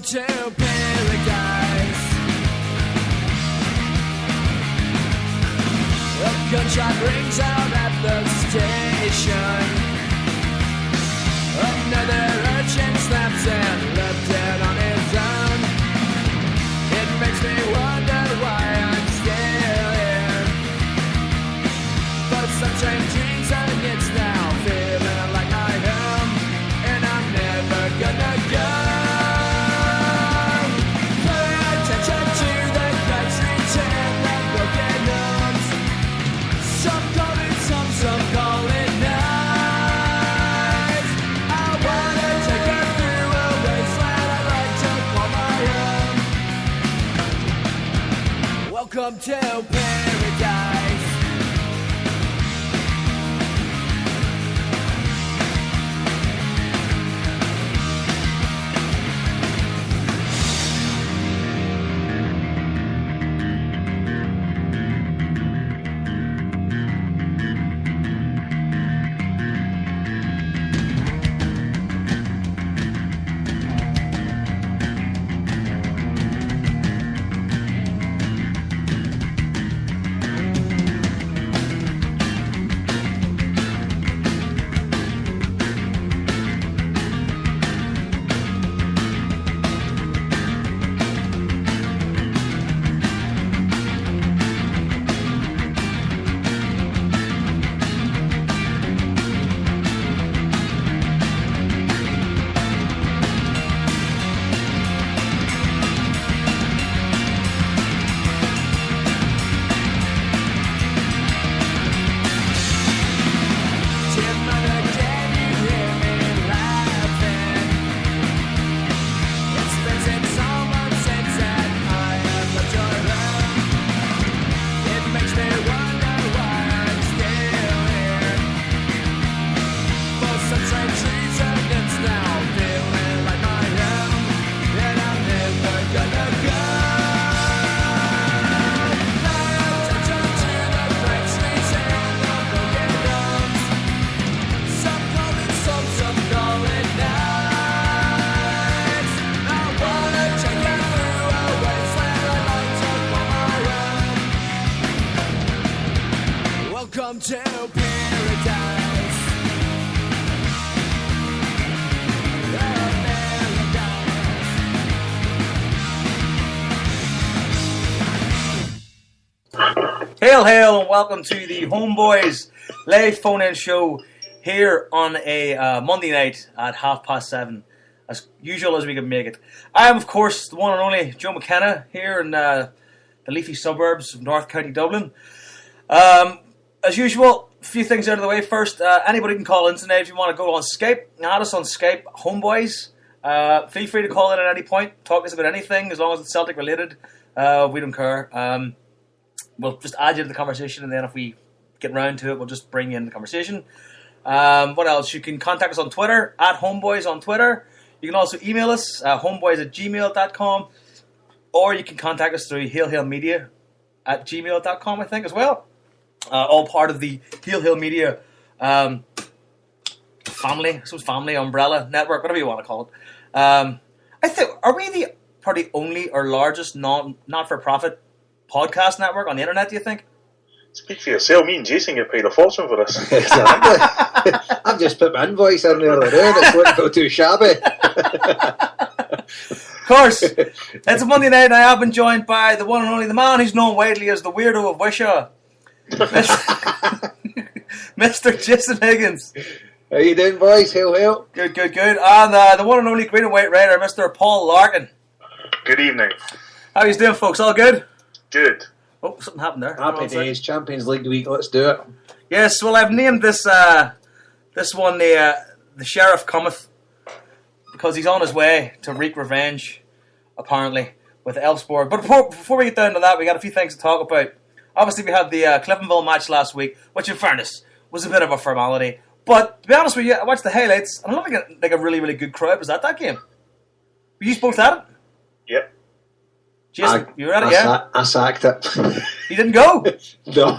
Welcome to paradise. A gunshot rings out at the station. Another urchin snaps and left dead on his own. It makes me wonder why I'm still here. But some strange dreams and it's now feeling like my home, and I'm never gonna go. Pay attention to the crowd streets and the broken homes. Some call it some call it night. I wanna take her through a wasteland I like to call my own. Welcome to paradise. Welcome to paradise. Hail, hail, and welcome to the HomeBhoys live phone-in show here on a Monday night at 7:30, as usual as we can make it. I am, of course, the one and only Joe McKenna here in the leafy suburbs of North County Dublin. As usual, a few things out of the way first. Anybody can call in tonight if you want to go on Skype. Add us on Skype, HomeBhoys. Feel free to call in at any point. Talk to us about anything, as long as it's Celtic related. We don't care. We'll just add you to the conversation, and then if we get round to it, we'll just bring you in the conversation. What else? You can contact us on Twitter, at HomeBhoys on Twitter. You can also email us, homeboys@gmail.com. Or you can contact us through hailhailmedia@gmail.com, I think, as well. All part of the Hail Media family umbrella network, whatever you want to call it. I think, are we the probably only or largest not-for-profit podcast network on the internet, do you think? Speak for yourself. Me and Jason get paid a fortune for this. Exactly. I've just put my invoice in the other day and it's wouldn't go too shabby. Of course, it's a Monday night and I have been joined by the one and only, the man who's known widely as the weirdo of Wishaw, Mr. Jason Higgins. How you doing, boys? Hail, hail. Good. And the one and only green and white rider, Mr. Paul Larkin. Good evening. How you doing, folks? All good? Good. Oh, something happened there. Happy days. Champions League week. Let's do it. Yes, well, I've named this one the Sheriff Cometh, because he's on his way to wreak revenge, apparently, with Elfsborg. But before we get down to that, we got a few things to talk about. Obviously, we had the Cliftonville match last week, which, in fairness, was a bit of a formality. But to be honest with you, I watched the highlights, and I'm looking at like a really, really good crowd. Was that game? Were you both at it? Yep. Jason, you were at it, yeah? I sacked it. You didn't go? No.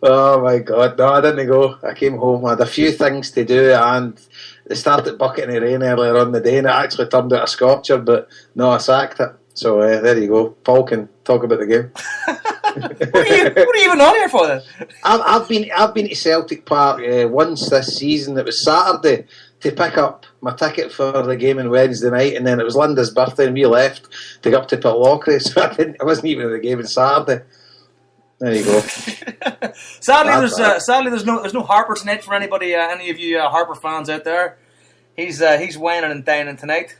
Oh my God, no, I didn't go. I came home, I had a few things to do, and they started bucketing the rain earlier on the day, and it actually turned out a scorcher, but no, I sacked it. So there you go. Paul can talk about the game. What are you even on here for then? I've been to Celtic Park once this season. It was Saturday to pick up my ticket for the game on Wednesday night, and then it was Linda's birthday, and we left to go up to Pitlochry, so I wasn't even at the game on Saturday. There you go. Sadly, there's no Harper tonight for anybody. Any of you Harper fans out there? He's whining and dining tonight,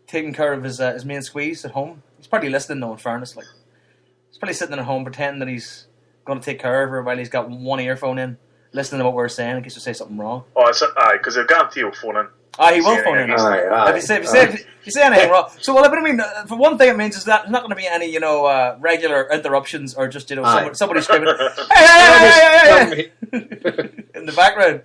taking care of his main squeeze at home. He's probably listening though. In fairness, like he's probably sitting at home pretending that he's going to take care of her while he's got one earphone in, listening to what we're saying in case we say something wrong. Oh, because I guarantee he'll phone in. He will phone in. If you say anything wrong. So, well, I mean, for one thing, it means is that there's not going to be any, regular interruptions or just, somebody screaming, hey, in the background.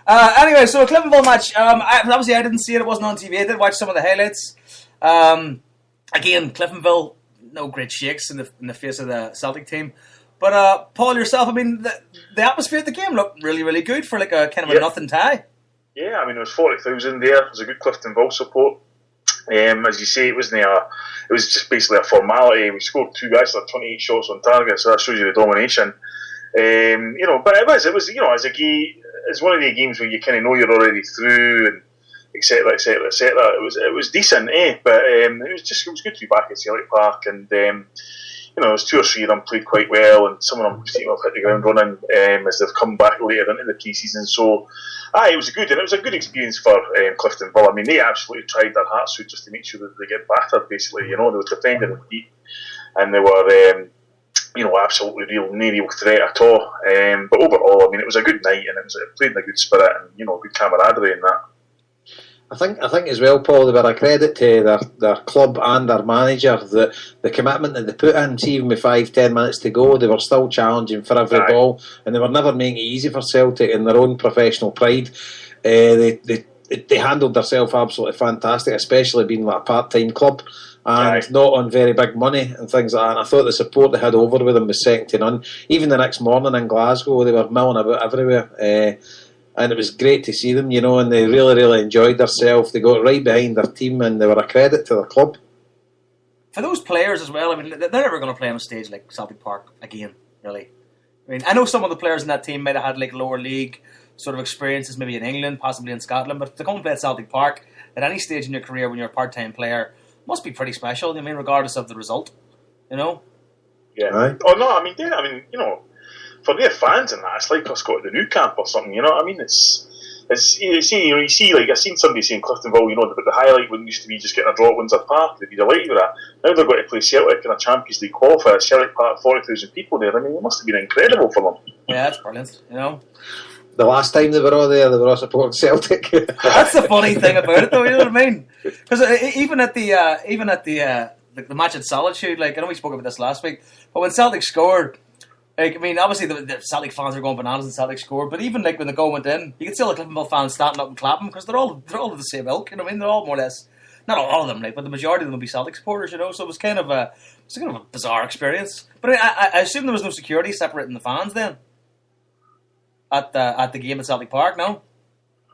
Anyway, so a Cliftonville match. Obviously, I didn't see it. It wasn't on TV. I did watch some of the highlights. Again, Cliftonville, no great shakes in the face of the Celtic team. But Paul, yourself, I mean, the atmosphere at the game looked really, really good for like a kind of a nothing tie. Yeah, I mean, there was 40,000 there. It was a good Cliftonville support. As you say, it was just basically a formality. We scored 2 guys, 28 shots on target, so that shows you the domination. But it was, as a game, it's one of the games where you kind of know you're already through, and etc. It was decent, but it was good to be back at Celtic Park, and there was 2 or 3 of them played quite well, and some of them seem to have hit the ground running as they've come back later into the pre-season. So, it was a good experience for Cliftonville. I mean, they absolutely tried their hearts out just to make sure that they get battered. Basically, they were defending and deep, and they were, absolutely no real threat at all. But overall, I mean, it was a good night, and it played in a good spirit and good camaraderie in that. I think as well, Paul, they were a credit to their club and their manager, the commitment that they put in. See, even with 5-10 minutes to go, they were still challenging for every ball, and they were never making it easy for Celtic in their own professional pride. They handled themselves absolutely fantastic, especially being like a part-time club and not on very big money and things like that. And I thought the support they had over with them was second to none. Even the next morning in Glasgow, they were milling about everywhere. And it was great to see them, and they really, really enjoyed themselves. They got right behind their team, and they were a credit to their club. For those players as well, I mean, they're never going to play on a stage like Celtic Park again, really. I mean, I know some of the players in that team might have had like lower league sort of experiences, maybe in England, possibly in Scotland, but to come and play at Celtic Park at any stage in your career when you're a part-time player must be pretty special. I mean, regardless of the result, Yeah. Right. Oh no, I mean, for their fans and that, it's like us going to the new camp or something. You know what I mean? It's you see, like I seen somebody saying Cliftonville. The highlight wouldn't used to be just getting a draw at Windsor Park. They'd be delighted with that. Now they're going to play Celtic in a Champions League qualifier at Celtic Park, 40,000 people there. I mean, it must have been incredible for them. Yeah, that's brilliant. The last time they were all there, they were all supporting Celtic. That's the funny thing about it, though. You know what I mean? Because even at the match at Solitude, like I know we spoke about this last week, but when Celtic scored. Like, I mean, obviously the Celtic fans are going bananas and Celtic scored, but even like when the goal went in, you could see all the Cliftonville fans standing up and clapping because they're all of the same ilk. You know what I mean? They're all more or less, not all of them, like, but the majority of them would be Celtic supporters. So it was kind of a bizarre experience. But I assume there was no security separating the fans then at the game at Celtic Park. No.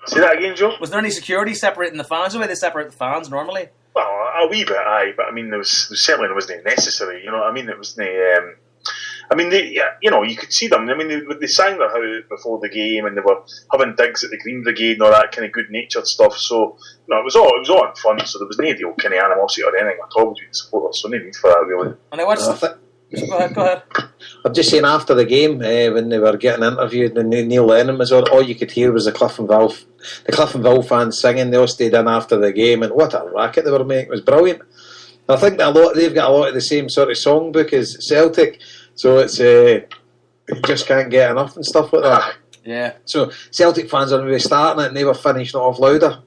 Say that again, Joe. Was there any security separating the fans the way they separate the fans normally? Well, a wee bit, aye, but I mean, there wasn't necessary. You know what I mean? It wasn't. You could see them. I mean, they sang their out before the game, and they were having digs at the Green Brigade and all that kind of good-natured stuff. So, it was all in fun. So there was no real kind of animosity or anything at all between the supporters. So no need for that, really. And I watched. Go ahead. I'm just saying, after the game, when they were getting interviewed and Neil Lennon was on, all you could hear was the Cliftonville fans singing. They all stayed in after the game, and what a racket they were making. It was brilliant. I think they've got a lot of the same sort of songbook as Celtic. So it's you just can't get enough and stuff like that. Yeah. So Celtic fans are maybe starting it and they were finishing it off louder.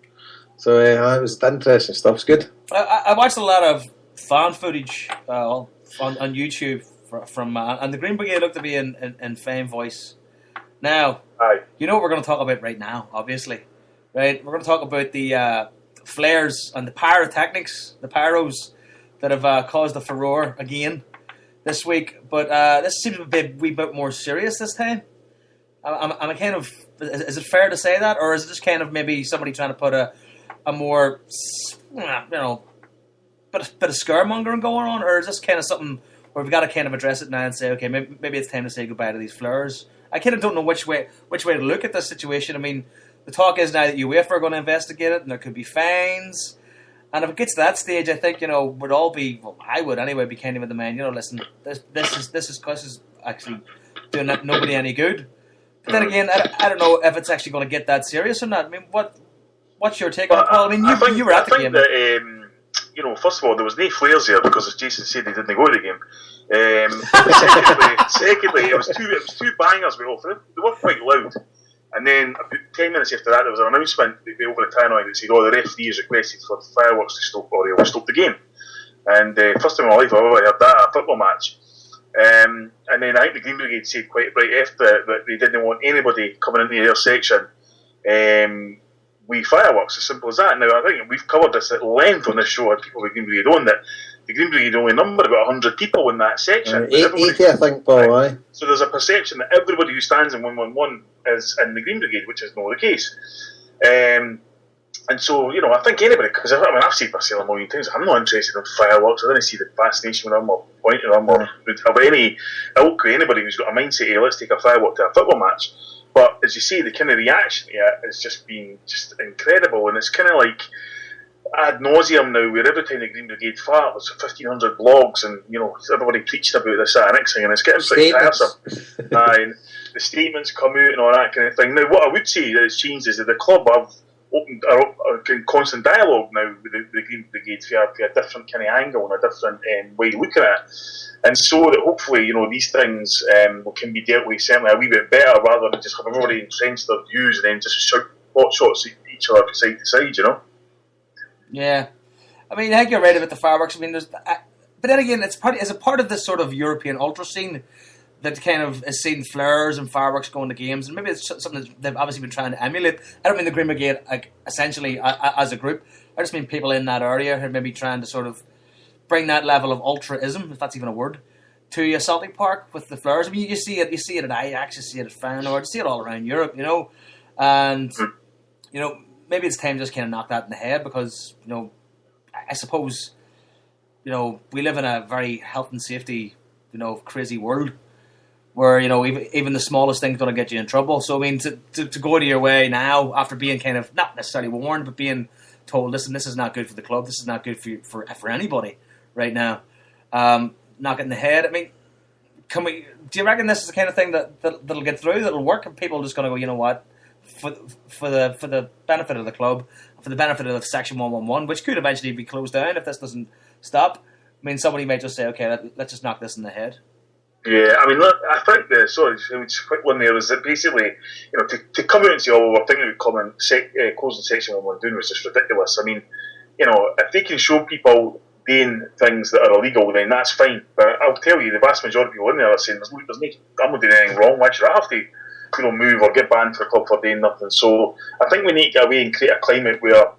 So it was interesting stuff. It's good. I watched a lot of fan footage on YouTube from and the Green Brigade looked to be in fame voice. Now, you know what we're going to talk about right now, obviously. Right? We're going to talk about the flares and the pyrotechnics, the pyros that have caused a furore again. this week, but this seems to be a wee bit more serious this time. I'm a kind of. Is it fair to say that, or is it just kind of maybe somebody trying to put a more, bit of scaremongering going on, or is this kind of something where we've got to kind of address it now and say, okay, maybe it's time to say goodbye to these flares? I kind of don't know which way to look at this situation. I mean, the talk is now that UEFA are going to investigate it, and there could be fines. And if it gets to that stage, I think would all be. Well, I would anyway be kind of in the mind. Listen, this is actually doing nobody any good. But then again, I don't know if it's actually going to get that serious or not. I mean, what's your take on it, Paul? I mean, you were at the game. That, first of all, there was no flares here because, as Jason said, he didn't go to the game. Secondly, it was two bangers we offered. They were quite loud. And then about 10 minutes after that, there was an announcement over the tannoy that said, the referee has requested for fireworks to stop, or he'll stop the game. And first time in my life I've ever heard that at a football match. And then I think the Green Brigade said quite right after that they didn't want anybody coming into their section with fireworks, as simple as that. Now, I think we've covered this at length on this show, and people with Green Brigade on that the Green Brigade only numbered about 100 people in that section. 80, I think, Paul, aye. So there's a perception that everybody who stands in 111 is in the Green Brigade, which is not the case. And so, I think anybody, because I've said myself a million times, I'm not interested in fireworks. I don't see the fascination with them or point at them or of any ilk or anybody who's got a mindset, hey, let's take a firework to a football match. But as you say, the kind of reaction to it has just been just incredible, and it's kind of like ad nauseum now, where every time the Green Brigade fart, there's 1,500 blogs, and everybody preaching about this, that, and next thing, and it's getting pretty tiresome. And the statements come out and all that kind of thing. Now, what I would say that has changed is that the club have opened a constant dialogue now with the Green Brigade for a different kind of angle and a different way of looking at it. And so that hopefully, these things can be dealt with certainly a wee bit better, rather than just have everybody entrench their views and then just shout pot shots at each other from side to side, Yeah. I mean, I think you're right about the fireworks. I mean, but then again, it's a part of this sort of European ultra scene that kind of has seen flares and fireworks going to games, and maybe it's something that they've obviously been trying to emulate. I don't mean the Green Brigade, essentially, as a group. I just mean people in that area who are maybe trying to sort of bring that level of ultraism, if that's even a word, to a Celtic Park with the flares. I mean, you see it at Ajax, you see it at Feyenoord, you see it all around Europe, and maybe it's time to just kind of knock that in the head, because I suppose we live in a very health and safety crazy world where even the smallest thing's going to get you in trouble. So I mean, to go to your way now after being kind of not necessarily warned, but being told, listen, this is not good for the club, this is not good for anybody right now. Knock it in the head. I mean, do you reckon this is the kind of thing that'll get through, that'll work, and people are just going to go, you know what, for the benefit of the club, for the benefit of Section 111, which could eventually be closed down if this doesn't stop. I mean, somebody might just say, okay, let's just knock this in the head. Yeah, I mean, look, I think just a quick one there is that basically, to come out and say, we're thinking about closing Section 112 was just ridiculous. I mean, if they can show people doing things that are illegal, then that's fine. But I'll tell you, the vast majority of people in there are saying, I'm not doing anything wrong, why should I have to move or get banned for a club for doing nothing? So I think we need to get away and create a climate where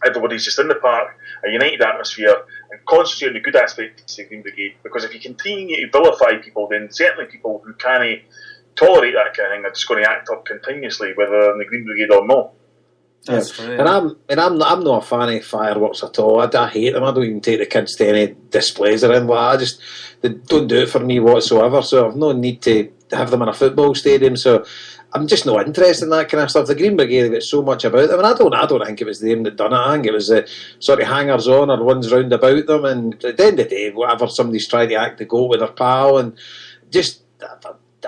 everybody's just in the park, a united atmosphere, and concentrate on the good aspects of the Green Brigade. Because if you continue to vilify people, then certainly people who can't tolerate that kind of thing are just going to act up continuously, whether they're in the Green Brigade or not. That's true. And I'm not a fan of fireworks at all. I hate them. I don't even take the kids to any displays or anything. They don't do it for me whatsoever. So I've no need to have them in a football stadium. So I'm just not interested in that kind of stuff. The Green Brigade have got so much about them, and I don't think it was them that done it. I think it was the sort of hangers on or ones round about them. And at the end of the day, whatever, somebody's trying to act the goat with their pal, and just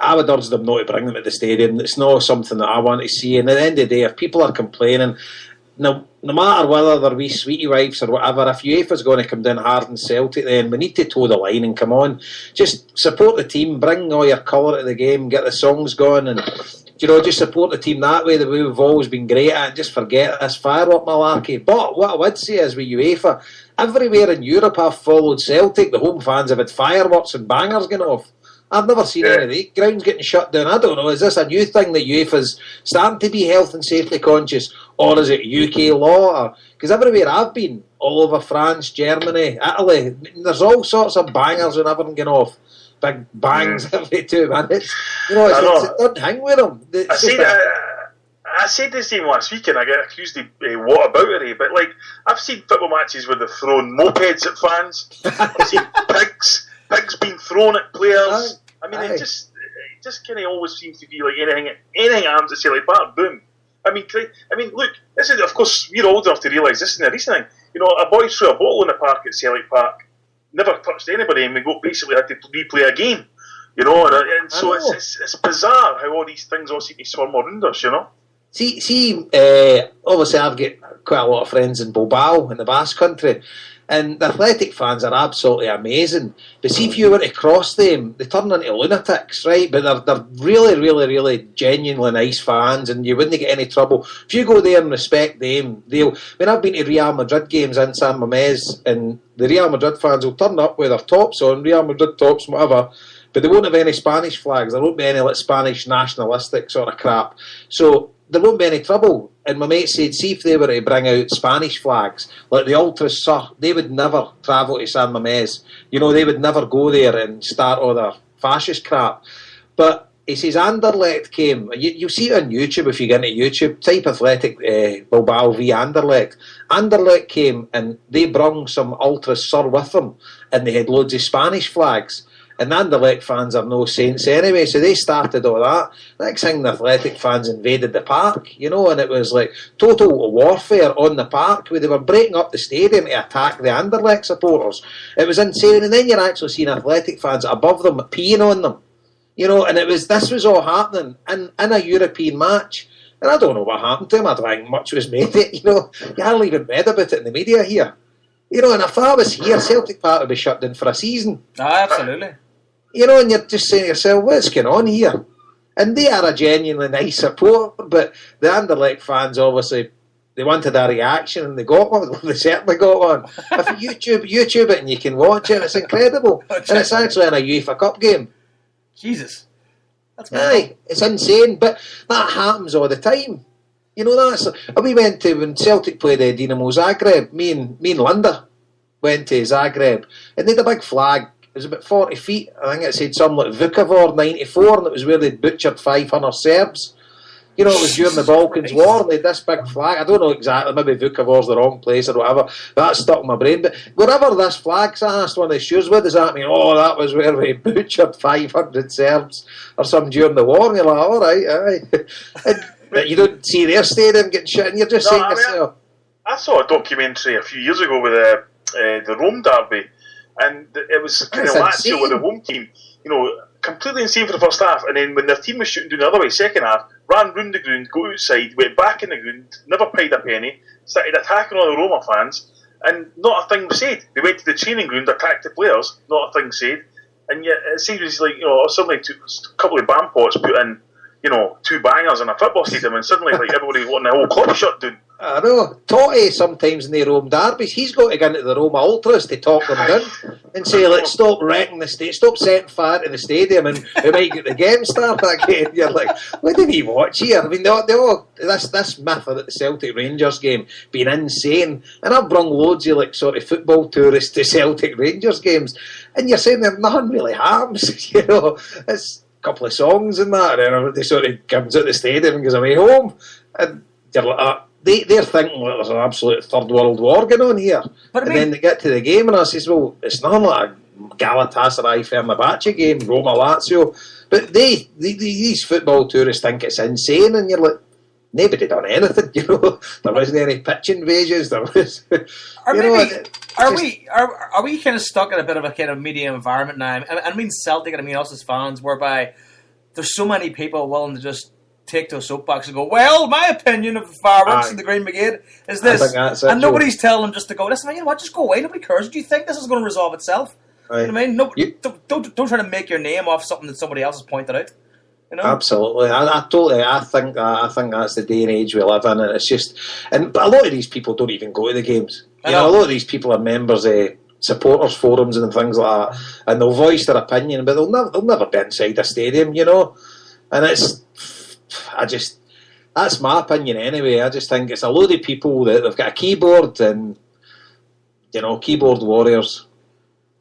I would urge them not to bring them at the stadium. It's not something that I want to see. And at the end of the day, if people are complaining, no matter whether they're wee sweetie wives or whatever, if UEFA's going to come down hard and Celtic, then we need to toe the line and come on. Just support the team, bring all your colour to the game, get the songs going, and just support the team that way, the way we've always been great at, and just forget this firework malarkey. But what I would say is with UEFA, everywhere in Europe I've followed Celtic, the home fans have had fireworks and bangers going off. I've never seen any of the grounds getting shut down. I don't know, is this a new thing that UEFA's starting to be health and safety conscious, or is it UK law? Because everywhere I've been, all over France, Germany, Italy, there's all sorts of bangers and everything going off. Big bangs every 2 minutes. You know, it doesn't hang with them. I said the same last week, and I get accused of whataboutery, but like, I've seen football matches where they've thrown mopeds at fans. I've seen pigs being thrown at players. I mean, it just kind of always seems to be like anything happens at Celtic Park, boom. I mean, look, this is, of course, we're old enough to realise this isn't a recent thing. You know, a boy threw a bottle in the park at Celtic Park, never touched anybody, and we basically had to replay a game. You know, and so it's bizarre how all these things all seem to swarm around us, you know. See, obviously I've got quite a lot of friends in Bilbao, in the Basque Country, and the Athletic fans are absolutely amazing. But see, if you were to cross them, they turn into lunatics, right? But they're really, really, really genuinely nice fans, and you wouldn't get any trouble. If you go there and respect them, I've been to Real Madrid games in San Mamés, and the Real Madrid fans will turn up with their tops on, Real Madrid tops, whatever, but they won't have any Spanish flags. There won't be any like Spanish nationalistic sort of crap. So there won't be any trouble. And my mate said, see if they were to bring out Spanish flags, like the Ultras, they would never travel to San Mamés. You know, they would never go there and start all their fascist crap. But he says Anderlecht came. You'll see it on YouTube if you get into YouTube. Type Athletic Bilbao v Anderlecht. Anderlecht came and they brung some Ultras Sur with them, and they had loads of Spanish flags. And the Anderlecht fans are no saints anyway, so they started all that. Next thing, the Athletic fans invaded the park, you know, and it was like total warfare on the park, where they were breaking up the stadium to attack the Anderlecht supporters. It was insane, and then you're actually seeing Athletic fans above them peeing on them, you know, and this was all happening in a European match. And I don't know what happened to him. I don't think much was made of it, you know. You hardly even read about it in the media here. You know, and if I was here, Celtic Park would be shut down for a season. Absolutely. You know, and you're just saying to yourself, what's going on here? And they are a genuinely nice support, but the Anderlecht fans, obviously, they wanted a reaction, and they got one. They certainly got one. If you YouTube it and you can watch it, it's incredible. And it's actually in a UEFA Cup game. Jesus. That's aye, it's insane, but that happens all the time. You know, we went to, when Celtic played Dinamo Zagreb, me and Linda went to Zagreb, and they had a big flag. It was about 40 feet. I think it said something like Vukovar 94, and it was where they'd butchered 500 Serbs. You know, it was during the Balkans War, and they had this big flag. I don't know exactly, maybe Vukovar's the wrong place or whatever, but that stuck in my brain. But wherever this flag's asked one of the shoes, what does that mean? Oh, that was where we butchered 500 Serbs or something during the war. And you're like, all right, aye. But you don't see their stadium getting shit, and you're just saying to yourself. I saw a documentary a few years ago with the Rome derby, and it was kind of Lazio with the home team, you know, completely insane for the first half, and then when their team was shooting down the other way, second half, ran round the ground, go outside, went back in the ground, never paid a penny, started attacking all the Roma fans, and not a thing was said. They went to the training ground, attacked the players, not a thing said, and yet it seems like, you know, suddenly a couple of band pots put in, you know, 2 bangers in a football stadium, and suddenly like everybody wanting the whole club shut down. I know. Totti sometimes in the Rome derbies, he's got to go into the Roma Ultras to talk them down and say, let's stop wrecking the stadium, stop setting fire in the stadium, and we might get the game started again. You're like, what did he watch here? I mean, this myth of the Celtic Rangers game being insane, and I've brung loads of like sort of football tourists to Celtic Rangers games, and you're saying that nothing really happens. You know, it's a couple of songs and that, and everybody sort of comes out the stadium and goes away home, and you're like, they're thinking like there's an absolute third world war going on here. But then they get to the game and I says, well, it's not like a Galatasaray Fenerbahce game, Roma Lazio. But these football tourists think it's insane, and you're like, nobody done anything, you know. There wasn't any pitch invasions, there was Are we kind of stuck in a bit of a kind of media environment now? I mean Celtic and I mean us as fans, whereby there's so many people willing to just take to a soapbox and go, well, my opinion of the fireworks and the Green Brigade is this. And nobody's telling them just to go, listen, man, you know what, just go away, nobody cares. Do you think this is going to resolve itself? Right. You know what I mean? No, don't try to make your name off something that somebody else has pointed out. You know? Absolutely. I think that's the day and age we live in, and it's just, but a lot of these people don't even go to the games. You know, a lot of these people are members of supporters forums and things like that, and they'll voice their opinion, but they'll never be inside a stadium, you know. And That's my opinion anyway. I just think it's a load of people that they've got a keyboard and, keyboard warriors.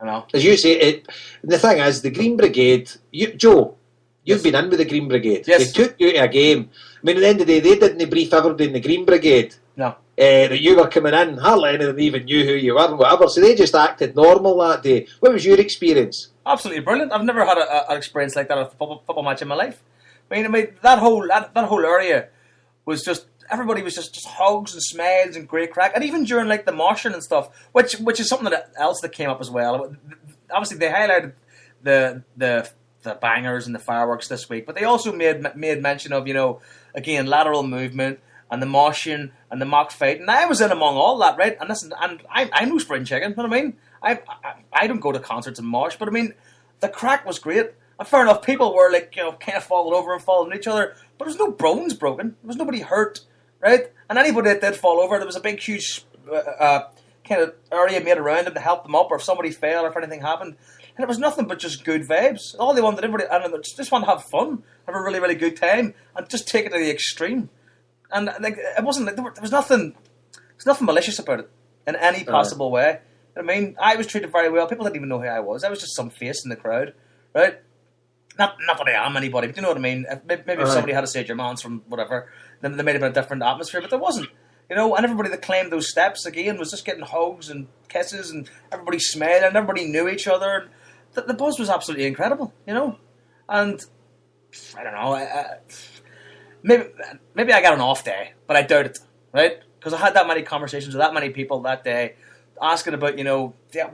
I know. As you say, the thing is, the Green Brigade, Joe, you've been in with the Green Brigade. Yes. They took you to a game. I mean, at the end of the day, they didn't brief everybody in the Green Brigade. No. That you were coming in. Hardly any of them even knew who you were and whatever. So they just acted normal that day. What was your experience? Absolutely brilliant. I've never had an experience like that at a football match in my life. I mean, that whole area was just, everybody was just hugs and smiles and great crack, and even during like the moshing and stuff, which is something else that came up as well. Obviously, they highlighted the bangers and the fireworks this week, but they also made mention of again lateral movement and the moshing and the mock fight, and I was in among all that, right? And listen, and I know spring chicken. You know what I mean? I don't go to concerts and mosh, but I mean the crack was great. And fair enough, people were like kind of falling over and falling on each other, but there was no bones broken. There was nobody hurt, right? And anybody that did fall over, there was a big, huge kind of area made around them to help them up, or if somebody fell, or if anything happened. And it was nothing but just good vibes. All they wanted, everybody, and they just want to have fun, have a really, really good time, and just take it to the extreme. And like it wasn't like there was nothing malicious about it in any possible way. I mean, I was treated very well. People didn't even know who I was. I was just some face in the crowd, right? Not that I am anybody, but you know what I mean? Maybe if somebody had to say Germans from whatever, then there may have been a different atmosphere, but there wasn't. And everybody that claimed those steps, again, was just getting hugs and kisses, and everybody smiled, and everybody knew each other. The buzz was absolutely incredible, And, I don't know, maybe I got an off day, but I doubt it, right? Because I had that many conversations with that many people that day, asking about,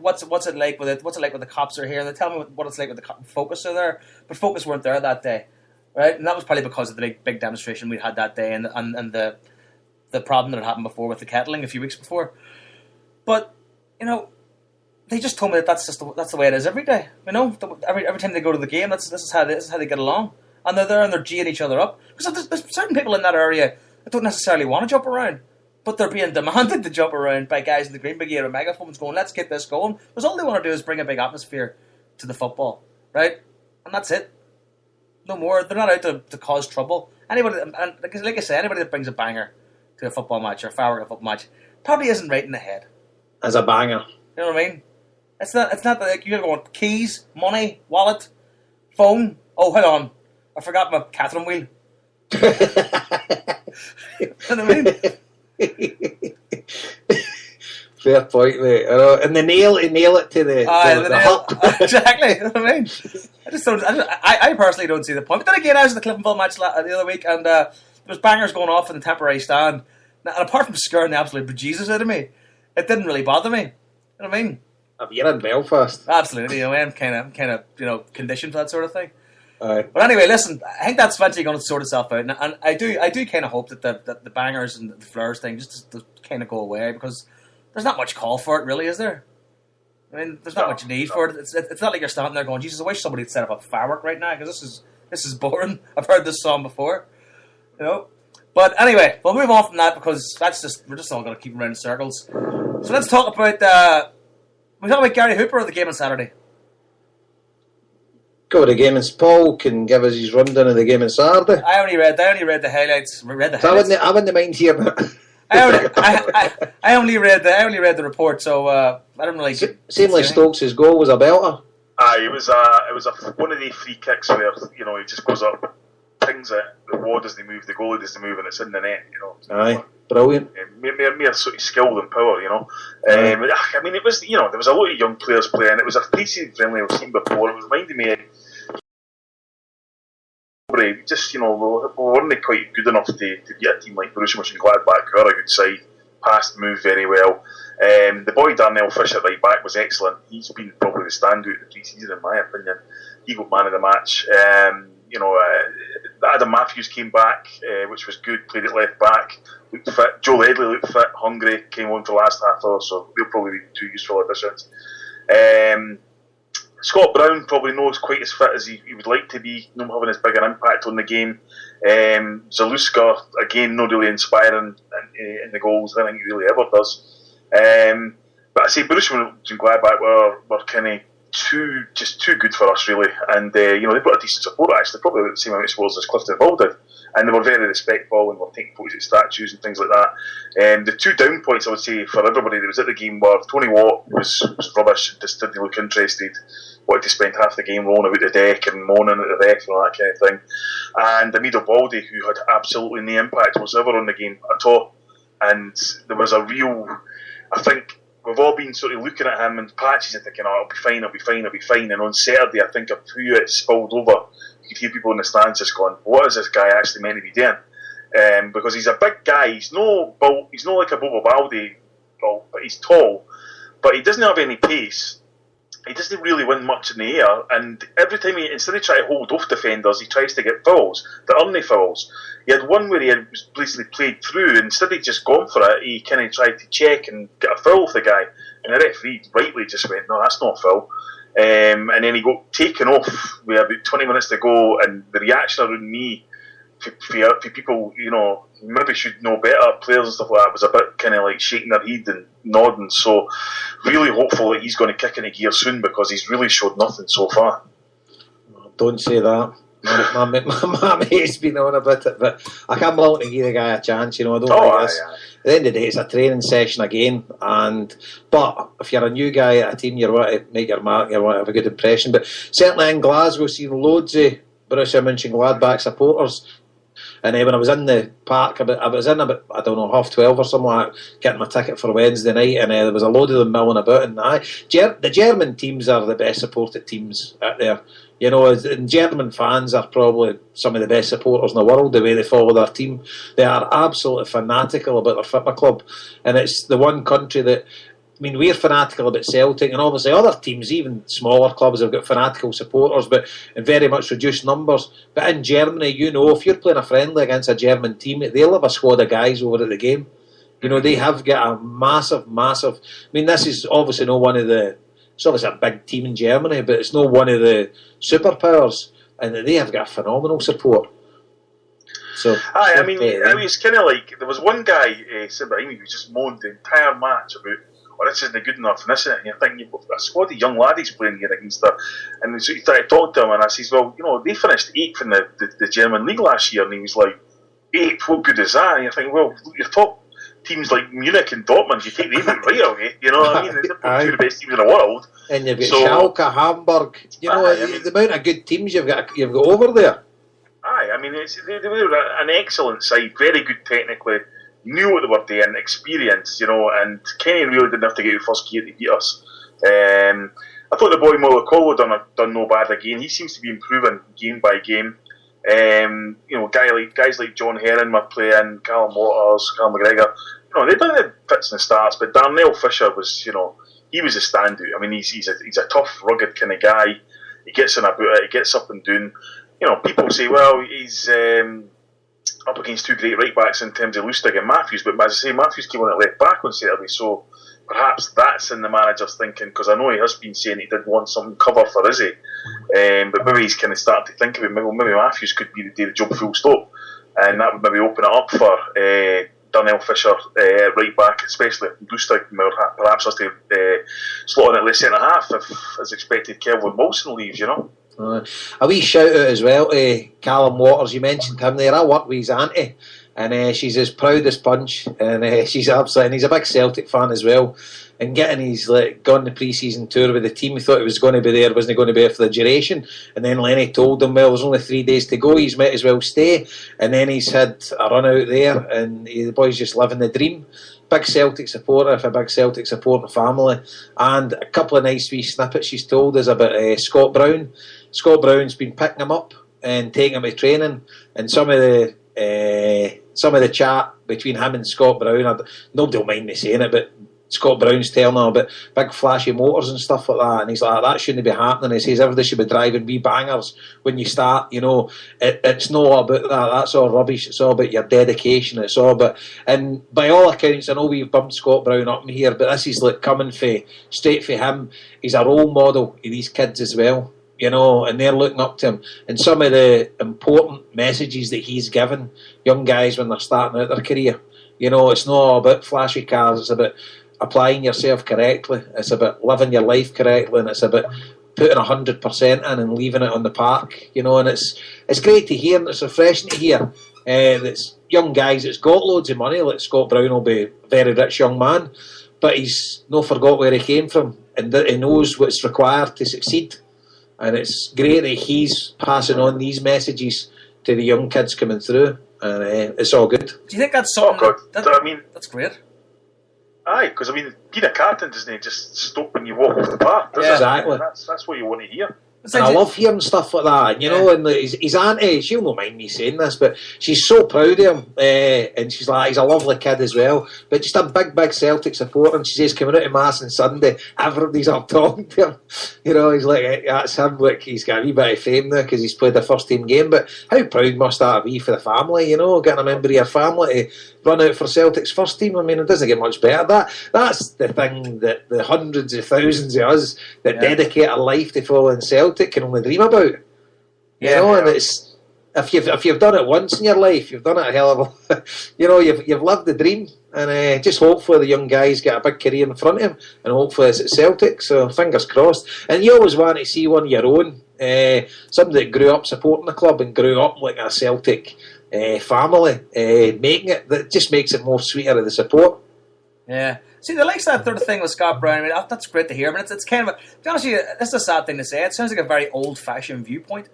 what's it like with it? What's it like with the cops are here? And they tell me what it's like with the Focus are there, but Focus weren't there that day, right? And that was probably because of the big demonstration we had that day and the problem that had happened before with the kettling a few weeks before. But they just told me that's the way it is every day. Every time they go to the game, this is how they get along, and they're there and they're geeing each other up because there's certain people in that area that don't necessarily want to jump around. But they're being demanded to jump around by guys in the Green Brigade or megaphones going, let's get this going. Because all they want to do is bring a big atmosphere to the football, right? And that's it. No more. They're not out to cause trouble. Anybody, and like I say, anybody that brings a banger to a football match or a firework at a football match probably isn't right in the head. As a banger. You know what I mean? It's not like you're going, keys, money, wallet, phone. Oh, hold on. I forgot my Catherine wheel. You know what I mean? Fair point, mate. And the nail it to the hop. Exactly. You know what I mean? I personally don't see the point. But then again, I was at the Cliftonville match the other week, and there was bangers going off in the temporary stand. And apart from scaring the absolute bejesus out of me, it didn't really bother me. You know what I mean? You're in Belfast. Absolutely. I'm kind of conditioned for that sort of thing. But anyway, listen, I think that's eventually going to sort itself out, and I do kind of hope that the bangers and the flares thing just kind of go away, because there's not much call for it, really, is there? I mean, there's not much need for it. It's not like you're standing there going, Jesus, I wish somebody would set up a firework right now, because this is boring. I've heard this song before, But anyway, we'll move on from that, because we're just all going to keep running in circles. So let's talk about we talk about Gary Hooper at the game on Saturday. Go to the game, and Paul can give us his rundown of the game on Saturday. I only read the highlights. I wouldn't mind hearing it. I only read the report, so I don't really. Same like Stokes' goal was a belter. It was one of the free kicks where he just goes up, pings it, the wall doesn't move, the goalie doesn't move, and it's in the net. Aye, brilliant. Mere sort of skill than power. I mean, it was there was a lot of young players playing. It was a pre-season friendly I've seen before. It was reminding me of just, we weren't quite good enough to get a team like Borussia Mönchengladbach, who are a good side, passed, moved very well. The boy Darnell Fisher right back was excellent. He's been probably the standout of the pre-season, in my opinion. He got man of the match. Adam Matthews came back, which was good, played at left back, looked fit. Joe Ledley looked fit, hungry, came on for the last half hour, so they'll probably be two useful additions. Scott Brown probably not quite as fit as he would like to be, not having as big an impact on the game. Zaluska, again, not really inspiring in the goals. I don't think he really ever does. But I say Borussia Mönchengladbach were kind of too good for us, really. And they've got a decent support, actually, probably the same amount of supporters as Cliftonville did. And they were very respectful and were taking photos at statues and things like that. The two down points, I would say, for everybody that was at the game were Tony Watt was rubbish, just didn't look interested, wanted to spend half the game rolling about the deck and moaning at the ref and all that kind of thing. And Amido Baldy, who had absolutely no impact whatsoever on the game at all. And there was a real, I think, we've all been sort of looking at him in patches and thinking, I'll be fine. And on Saturday, I think a few it spilled over. You could hear people in the stands just going, what is this guy actually meant to be doing? Because he's a big guy. He's no like a Bobo Baldi, but he's tall. But he doesn't have any pace. He doesn't really win much in the air. And every time instead of trying to hold off defenders, he tries to get fouls. There aren't any fouls. He had one where he had basically played through, and instead of just gone for it, he kind of tried to check and get a foul off the guy. And the referee rightly just went, no, that's not a foul. And then he got taken off with about 20 minutes to go, and the reaction around me for people, maybe should know better, players and stuff like that, was a bit kind of like shaking their head and nodding. So really hopeful that he's going to kick into gear soon, because he's really showed nothing so far. Don't say that. My mate's been on about it, but I can't willing to give the guy a chance. I don't think this. At the end of the day, it's a training session again. But if you're a new guy at a team, you want to make your mark, you want to have a good impression. But certainly in Glasgow, seen loads of Borussia Mönchengladbach supporters. And when I was in the park, I was in about 12:30 or something like that, getting my ticket for Wednesday night, and there was a load of them milling about. And the German teams are the best supported teams out there. And German fans are probably some of the best supporters in the world, the way they follow their team. They are absolutely fanatical about their football club. And it's the one country that, we're fanatical about Celtic, and obviously other teams, even smaller clubs, have got fanatical supporters, but in very much reduced numbers. But in Germany, if you're playing a friendly against a German team, they'll have a squad of guys over at the game. They have got a massive... this is obviously not one of the... It's obviously a big team in Germany, but it's not one of the superpowers, and they have got phenomenal support. So, it's kind of like, there was one guy sitting behind me who just moaned the entire match about, this isn't good enough, and this isn't. And you're thinking, you've got a squad of young laddies playing here against her. And so you try to talk to him, and I says, well, they finished 8th in the German league last year, and he was like, 8th, what good is that? And you're thinking, well, your top teams like Munich and Dortmund, you take them out right away. They're two of the best teams in the world. And you've got Schalke, Hamburg. The amount of good teams you've got over there. They were an excellent side, very good technically, knew what they were doing, experienced, and Kenny really didn't have to get out first gear to beat us. I thought the boy Molokolo done no bad again. He seems to be improving game by game. Guys like John Heron were playing, Callum Waters, Callum McGregor. They done the fits and starts, but Darnell Fisher was, he was a standout. He's a tough, rugged kind of guy. He gets in about it. He gets up and doing. People say, well, he's up against two great right backs in terms of Lustig and Matthews, but as I say, Matthews came on at left back on Saturday, so perhaps that's in the manager's thinking, because I know he has been saying he did want some cover for Izzy, but maybe he's kind of starting to think about maybe Matthews could be the job full stop, and that would maybe open it up for Darnell Fisher right back, especially if Lustig perhaps has to slot in at left centre half if, as expected, Kelvin Wilson leaves. A wee shout out as well to Callum Waters. You mentioned him there. I work with his auntie, and she's as proud as punch, and she's absolutely. And he's a big Celtic fan as well. And getting his gone the pre-season tour with the team, he thought he was going to be there, wasn't going to be there for the duration. And then Lenny told him, well, there's only 3 days to go. He's might as well stay. And then he's had a run out there, and the boy's just living the dream. Big Celtic supporter, a big Celtic supporting family, and a couple of nice wee snippets she's told us about Scott Brown. Scott Brown's been picking him up and taking him to training, and some of the chat between him and Scott Brown, nobody will mind me saying it, but Scott Brown's telling him about big flashy motors and stuff like that, and he's like, that shouldn't be happening. He says everybody should be driving wee bangers when you start. It's not about that. That's all rubbish. It's all about your dedication. It's all about, and by all accounts, I know we've bumped Scott Brown up in here, but this is coming straight for him. He's a role model of these kids as well. And they're looking up to him. And some of the important messages that he's given young guys when they're starting out their career. It's not about flashy cars. It's about applying yourself correctly. It's about living your life correctly, and it's about putting 100% in and leaving it on the park, you know, and it's great to hear, and it's refreshing to hear that's young guys that's got loads of money, like Scott Brown will be a very rich young man, but he's not forgot where he came from, and he knows what's required to succeed, and it's great that he's passing on these messages to the young kids coming through, and it's all good. Do you think that's something? That's great. Aye, because being a captain doesn't just stop when you walk off the park, does it? Exactly. That's what you want to hear. And I love hearing stuff like that, you know, and his auntie, she'll not mind me saying this, but she's so proud of him, and she's like, he's a lovely kid as well, but just a big Celtic supporter, and she says, coming out to Mass on Sunday, everybody's up talking to him, you know, he's like, that's him, look, he's got a wee bit of fame now, because he's played the first team game, but how proud must that be for the family, you know, getting a member of your family to run out for Celtic's first team? I mean, it doesn't get much better. That's the thing that the hundreds of thousands of us that dedicate our life to following Celtic can only dream about. You know, and it's if you've done it once in your life, you've done it a hell of a you know, you've lived the dream, and just hopefully the young guys get a big career in front of him, and hopefully it's at Celtic, so fingers crossed. And you always want to see one of your own, somebody that grew up supporting the club and grew up like a Celtic family, making it, that just makes it more sweeter of the support. Yeah. See, the likes of that sort of thing with Scott Brown, I mean, that's great to hear. I mean, it's kind of, to be honest with you, this is a sad thing to say. It sounds like a very old-fashioned viewpoint.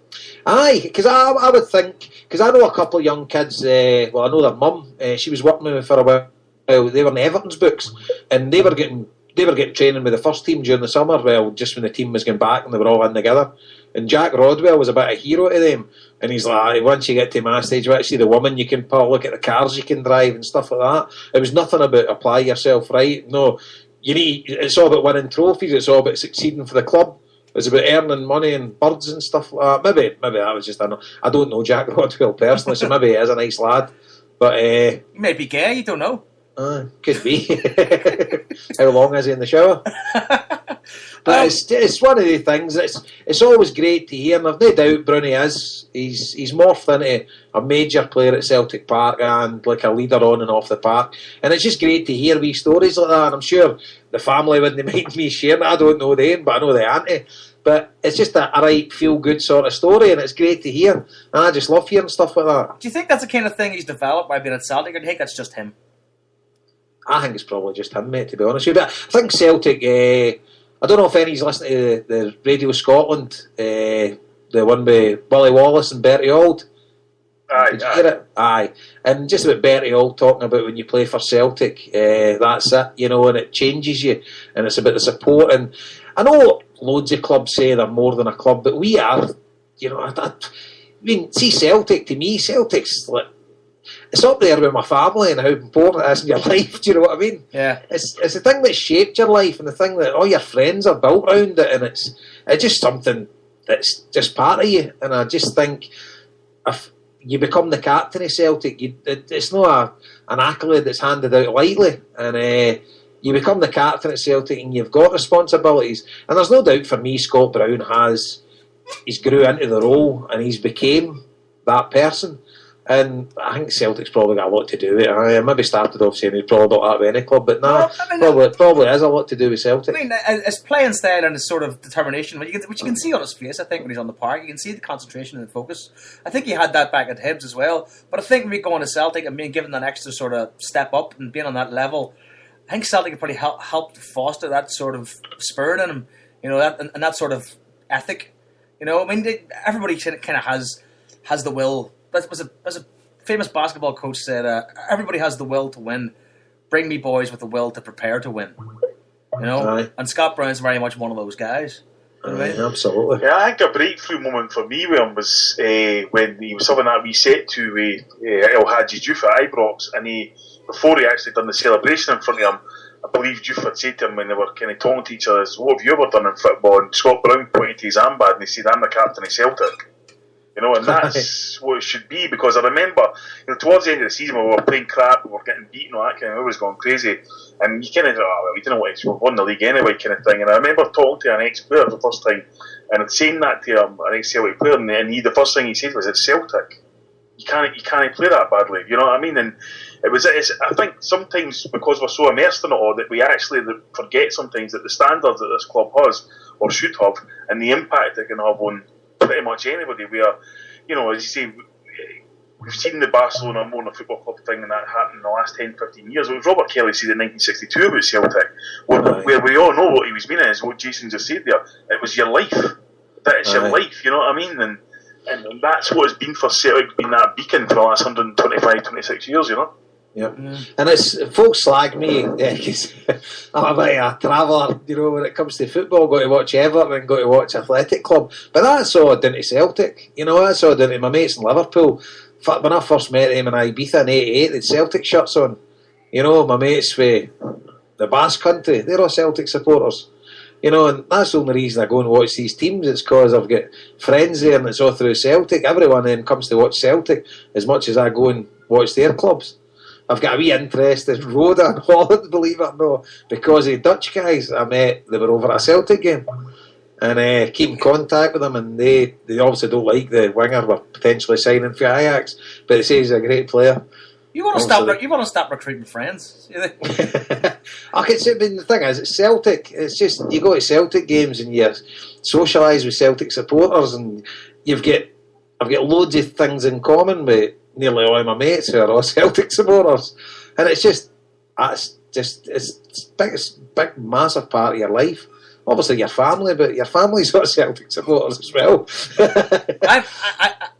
Aye, because I would think, because I know a couple of young kids, well, I know their mum, she was working with me for a while, they were in Everton's books, and they were getting training with the first team during the summer, well, just when the team was going back and they were all in together. And Jack Rodwell was a bit of a hero to them. And he's like, once you get to my stage, you actually the woman you can pull, look at the cars you can drive and stuff like that. It was nothing about apply yourself right. No, it's all about winning trophies. It's all about succeeding for the club. It's about earning money and birds and stuff like that. Maybe that was just, I don't know Jack Rodwell personally, so maybe he is a nice lad. But he might be gay, you don't know. Could be. How long is he in the shower? But it's one of the things. It's always great to hear, and I've no doubt Brownie is. He's morphed into a major player at Celtic Park and like a leader on and off the park. And it's just great to hear wee stories like that. And I'm sure the family wouldn't mind me sharing it. I don't know them, but I know the auntie. But it's just a right, feel-good sort of story, and it's great to hear. And I just love hearing stuff like that. Do you think that's the kind of thing he's developed by being at Celtic, or do you think that's just him? I think it's probably just him, mate, to be honest with you. But I think Celtic, I don't know if anybody's listening to the Radio Scotland, the one with Willie Wallace and Bertie Auld. Aye, Did you hear it? Aye. And just about Bertie Auld talking about when you play for Celtic, that's it, you know, and it changes you, and it's about the support. And I know loads of clubs say they're more than a club, but we are, you know, I mean, see Celtic, to me, Celtic's like, it's up there with my family and how important it is in your life. Do you know what I mean? Yeah. It's the thing that shaped your life, and the thing that all your friends are built around it, and it's just something that's just part of you. And I just think if you become the captain of Celtic, it's not an accolade that's handed out lightly. And you become the captain at Celtic, and you've got responsibilities. And there's no doubt for me, Scott Brown he's grew into the role, and he's became that person. And I think Celtic's probably got a lot to do with it. I maybe started off saying he's probably not that with any club, but no, probably has a lot to do with Celtic. I mean, his playing style and his sort of determination, which you can see on his face, I think, when he's on the park, you can see the concentration and the focus. I think he had that back at Hibs as well. But I think me going to Celtic and being given that extra sort of step up and being on that level, I think Celtic have probably helped foster that sort of spirit in him, you know, and that sort of ethic. You know, I mean, everybody kind of has the will. As a famous basketball coach said, everybody has the will to win. Bring me boys with the will to prepare to win. You know? Aye. And Scott Brown's very much one of those guys. Aye, absolutely. Yeah, I think a breakthrough moment for me with him was when he was having that wee set to El Hadji Diouf at Ibrox, and before he actually done the celebration in front of him, I believe Diouf had said to him when they were kind of talking to each other, what have you ever done in football? And Scott Brown pointed to his armband and he said, I'm the captain of Celtic. You know, and that's what it should be, because I remember, you know, towards the end of the season when we were playing crap, we were getting beaten, all that kind of, it was going crazy, and you kind of, we didn't know what we won the league anyway, kind of thing. And I remember talking to an ex-player for the first time, and saying that to him, an ex-Celtic player, and the first thing he said was, "It's Celtic. You can't play that badly." You know what I mean? And I think sometimes because we're so immersed in it all that we actually forget sometimes that the standards that this club has or should have, and the impact it can have on pretty much anybody. Where, as you say, we've seen the Barcelona more than a football club thing, and that happened in the last 10, 15 years. It was Robert Kelly said in 1962 about Celtic, where we all know what he was meaning is what Jason just said there. It was your life. That is your life, you know what I mean? And that's what it's been for Celtic, being that beacon for the last 125, 26 years, Yeah, and it's folks slag me because I'm a bit of a traveller, when it comes to football. Got to watch Everton, got to watch Athletic Club, but that's all down to Celtic. That's all down to my mates in Liverpool. When I first met him in Ibiza in '88, they had Celtic shirts on. My mates for the Basque Country, they're all Celtic supporters. And that's the only reason I go and watch these teams. It's because I've got friends there and it's all through Celtic. Everyone then comes to watch Celtic as much as I go and watch their clubs. I've got a wee interest in Roda and Holland, believe it or not, because the Dutch guys I met, they were over at a Celtic game. And keep in contact with them, and they obviously don't like the winger we're potentially signing for Ajax, but they say he's a great player. You want to stop recruiting friends? I can say, but the thing is, it's Celtic. It's just you go to Celtic games and you socialise with Celtic supporters, and I've got loads of things in common with nearly all of my mates who are all Celtic supporters, and it's big, massive part of your life. Obviously, your family, but your family's got Celtic supporters as well.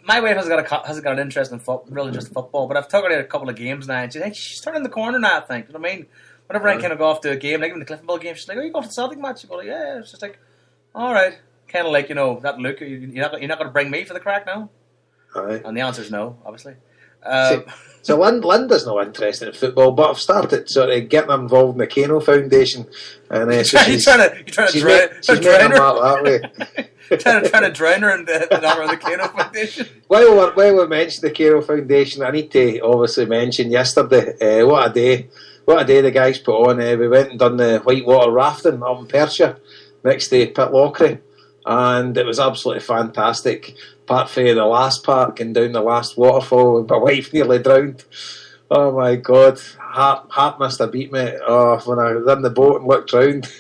My wife hasn't got an interest in real interest in football, but I've taken her to a couple of games now, and she's turning the corner now. I think, you know what I mean. Whenever I kind of go off to a game, like even the Cliftonville game, she's like, "Oh, you going to the Celtic match?" You go, like, "Yeah." It's just like, all right, kind of like that look. You're not going to bring me for the crack now. Aye. And the answer is no, obviously. So Linda's not interested in football, but I've started sort of getting her involved in the Kano Foundation, and so she's trying to drown her that way. trying to drown her in the number of the Kano Foundation. While we mentioned the Kano Foundation, I need to obviously mention yesterday. What a day the guys put on. We went and done the whitewater rafting up in Perthshire next to Pitlochry, and it was absolutely fantastic. Apart from the last part and down the last waterfall, my wife nearly drowned. Oh my God, Harp must have beat me. Oh, when I was in the boat and looked round,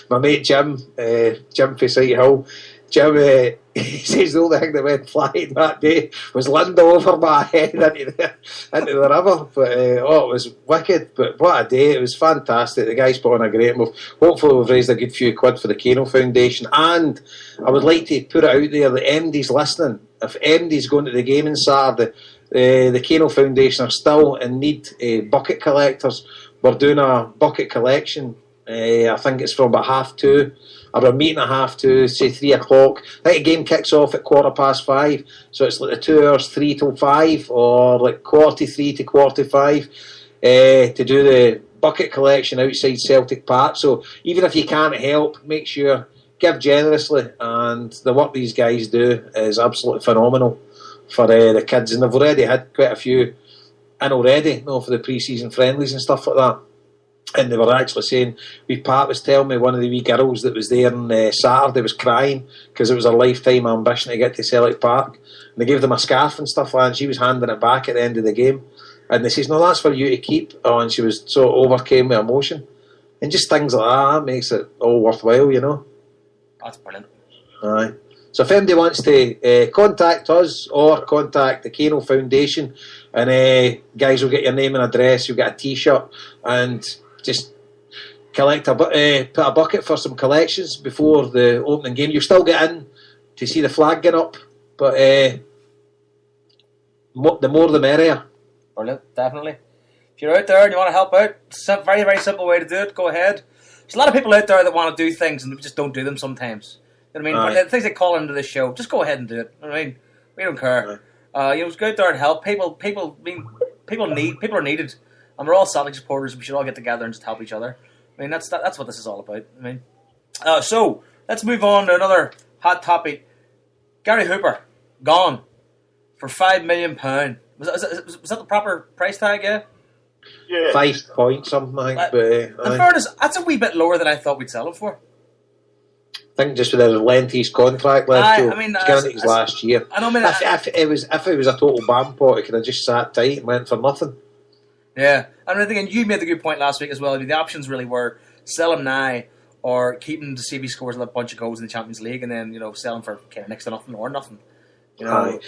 my mate Jim for Sight Hill, Jim he says the only thing that went flying that day was Linda over my head into the river. But it was wicked. But what a day! It was fantastic. The guys put on a great move. Hopefully, we've raised a good few quid for the Kano Foundation. And I would like to put it out there that MD's listening. If MD's going to the game on Saturday, the Kano Foundation are still in need bucket collectors. We're doing a bucket collection. I think it's from about 2:30. About a meeting at 2:30, say 3 o'clock. I think the game kicks off at 5:15, so it's like the 2 hours, 3 till 5, or like 3:15 to 5:45, to do the bucket collection outside Celtic Park. So even if you can't help, make sure, give generously, and the work these guys do is absolutely phenomenal for the kids, and they've already had quite a few in already, for the pre-season friendlies and stuff like that. And they were actually saying, Pat was telling me one of the wee girls that was there on Saturday was crying because it was her lifetime ambition to get to Celtic Park. And they gave them a scarf and stuff like that, and she was handing it back at the end of the game. And they says, "No, that's for you to keep." Oh, and she was so overcame with emotion. And just things like that makes it all worthwhile, That's brilliant. Aye. So if anybody wants to contact us or contact the Kano Foundation, and guys will get your name and address, you'll get a T-shirt, and just put a bucket for some collections before the opening game. You'll still get in to see the flag get up, but the more the merrier. Brilliant, definitely. If you're out there and you want to help out, it's a very, very simple way to do it. Go ahead. There's a lot of people out there that want to do things and just don't do them sometimes. You know what I mean? Things they call into the show, just go ahead and do it. You know what I mean? We don't care. Just go out there and help. People are needed. And we're all Celtic supporters. We should all get together and just help each other. I mean, that's what this is all about. I mean, so let's move on to another hot topic. Gary Hooper gone for £5 million. Was that the proper price tag? Yeah. 5 points something. I think. In fairness, that's a wee bit lower than I thought we'd sell him for. I think just with the length of his contract left, his last year. I know, if it was a total bam pot, it could have just sat tight and went for nothing. Yeah, I mean, you made the good point last week as well. The options really were sell him now or keep him to see if he scores a bunch of goals in the Champions League, and then sell him for kind of next to nothing or nothing. Aye.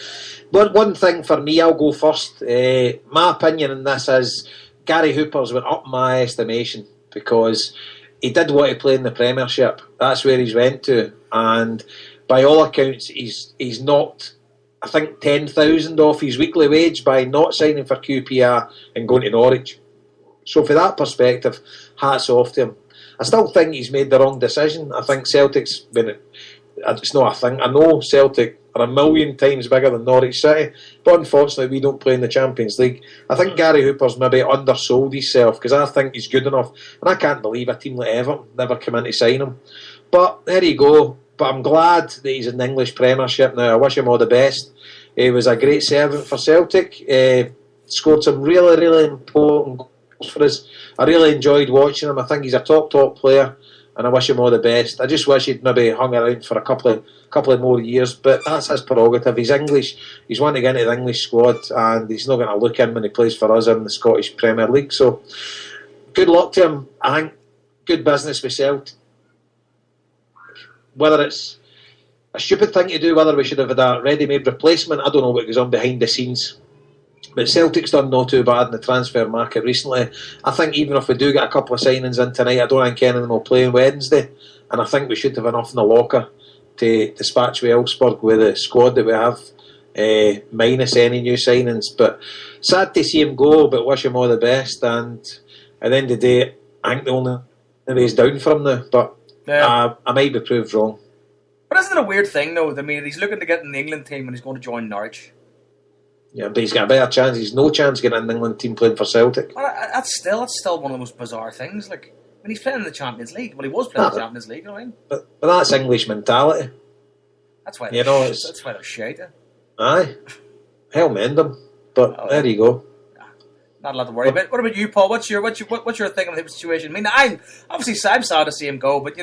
One thing for me, I'll go first. My opinion on this is Gary Hooper's went up in my estimation because he did want to play in the Premiership. That's where he's went to, and by all accounts, he's knocked, I think, 10,000 off his weekly wage by not signing for QPR and going to Norwich. So, for that perspective, hats off to him. I still think he's made the wrong decision. I think Celtic's it's not a thing. I know Celtic are a million times bigger than Norwich City, but unfortunately we don't play in the Champions League. I think Gary Hooper's maybe undersold himself because I think he's good enough, and I can't believe a team like Everton never come in to sign him. But there you go. But I'm glad that he's in the English Premiership now. I wish him all the best. He was a great servant for Celtic. Scored some really, really important goals for us. I really enjoyed watching him. I think he's a top player, and I wish him all the best. I just wish he'd maybe hung around for a couple of more years, but that's his prerogative. He's English. He's wanting to get into the English squad, and he's not going to look in when he plays for us in the Scottish Premier League. So, good luck to him. I think good business with Celtic. Whether it's a stupid thing to do, whether we should have had a ready-made replacement, I don't know what goes on behind the scenes. But Celtic's done not too bad in the transfer market recently. I think even if we do get a couple of signings in tonight, I don't think any of them will play on Wednesday. And I think we should have enough in the locker to dispatch with Elfsborg with the squad that we have, minus any new signings. But sad to see him go, but wish him all the best. And at the end of the day, I think the only way is down for him now. But I might be proved wrong. But isn't it a weird thing, though? I mean, he's looking to get in the England team and he's going to join Norwich. Yeah, but he's got a better chance. He's no chance getting in the England team playing for Celtic. Well, that's still one of the most bizarre things. Like, when he's playing in the Champions League, he was playing in the Champions League, you know what I mean? But that's English mentality. That's why that's why they're shite. Aye. Hell mend them. But there you go. Not a lot to worry about. What about you, Paul? What's your thing on the situation? I mean, I'm sad to see him go, but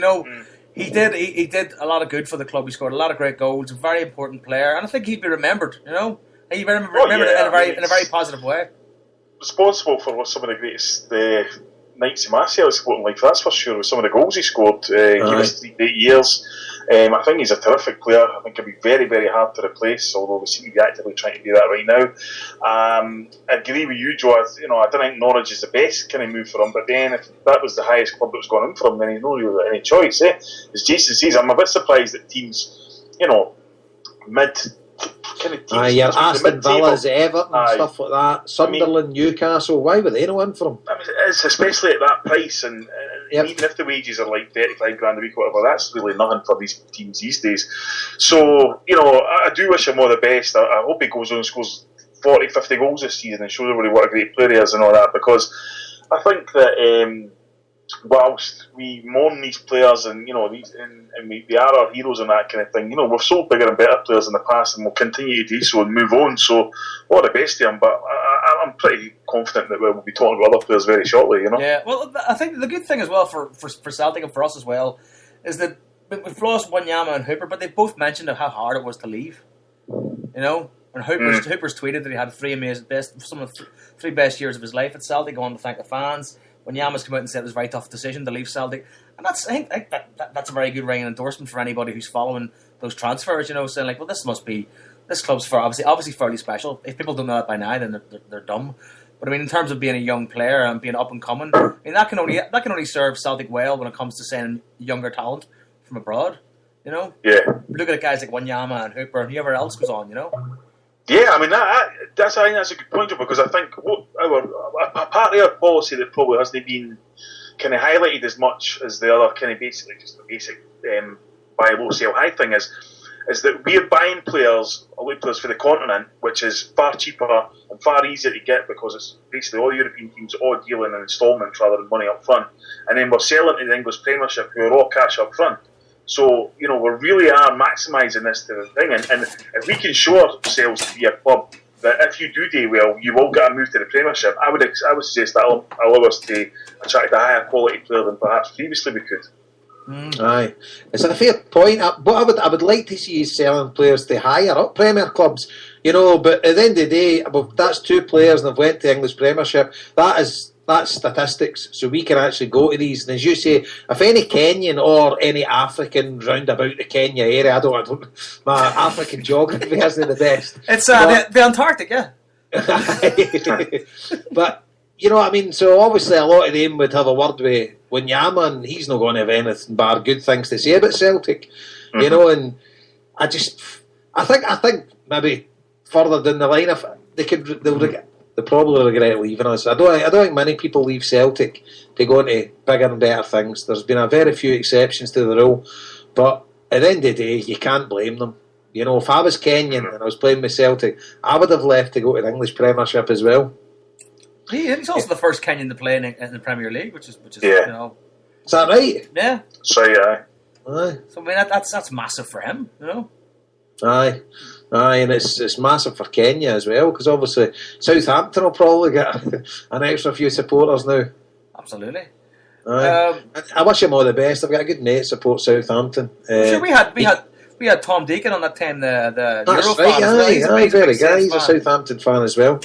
he did a lot of good for the club. He scored a lot of great goals. A very important player, and I think he'd be remembered. He'd be remembered in a very positive way. Responsible for some of the greatest nights in my Celtic supporting life. That's for sure. With some of the goals he scored, gave us 3 great years. I think he's a terrific player. I think he'll be very, very hard to replace, although we seem to be actively trying to do that right now. I agree with you, Joe. I don't think Norwich is the best kind of move for him, but then if that was the highest club that was going in for him, then he's not really any choice. As Jason says, I'm a bit surprised that teams, mid kind of teams. Your Aston Villas, Everton, stuff like that. Sunderland, Newcastle. Why would they not win for him? It's especially at that price, and even if the wages are like 35 grand a week, or whatever, that's really nothing for these teams these days. So I do wish him all the best. I hope he goes on and scores 40, 50 goals this season and shows everybody what a great player he is and all that. Because I think that whilst we mourn these players and they are our heroes and that kind of thing, we've sold bigger and better players in the past and we'll continue to do so and move on. So all the best to him, but I'm pretty confident that we'll be talking about other players very shortly. Yeah, well, I think the good thing as well for Celtic and for us as well is that we've lost Wanyama and Hooper, but they both mentioned how hard it was to leave. And Hooper's tweeted that he had some of the 3 best years of his life at Celtic, going to thank the fans. Wanyama's come out and said it was a very tough decision to leave Celtic, and I think that's a very good ringing endorsement for anybody who's following those transfers. Saying like, well, this club's obviously fairly special. If people don't know that by now, then they're dumb. But I mean, in terms of being a young player and being up and coming, I mean that can only serve Celtic well when it comes to signing younger talent from abroad. Yeah. Look at guys like Wanyama and Hooper and whoever else goes on. Yeah, I mean I think that's a good point, because I think a part of our policy that probably hasn't been kind of highlighted as much as the other kind of basically just the basic buy low sell high thing is that we're buying players for the continent, which is far cheaper and far easier to get because it's basically all European teams all dealing in instalments rather than money up front, and then we're selling to the English Premiership who are all cash up front. So, we really are maximising this to the thing. And if we can show ourselves to be a club that if you do well, you will get a move to the Premiership, I would suggest that will allow us to attract a higher quality player than perhaps previously we could. Aye. It's a fair point. But I would like to see you selling players to higher up Premier clubs, but at the end of the day, that's 2 players and they've went to English Premiership. That is that's statistics, so we can actually go to these. And as you say, if any Kenyan or any African round about the Kenya area, I don't my African geography isn't the best. It's the Antarctic, yeah. But you know what I mean. So obviously, a lot of them would have a word with Wanyama, and he's not going to have anything bar good things to say about Celtic. You know, and I think maybe further down the line, if they'll probably regret leaving us. I don't think many people leave Celtic to go into bigger and better things. There's been a very few exceptions to the rule, but at the end of the day, you can't blame them. You know, if I was Kenyan and I was playing with Celtic, I would have left to go to the English Premiership as well. He's also the first Kenyan to play in the Premier League, which is yeah. You know, Is that right? Yeah. So yeah. Aye. So I mean that's massive for him, you know. Aye, and it's massive for Kenya as well, because obviously Southampton will probably get an extra few supporters now. Absolutely. Aye. I wish him all the best. I've got a good mate support Southampton. Sure, we had Tom Deacon on that time, the That's Euro right. fan as well. Aye, very big guy. He's a fan. Southampton fan as well.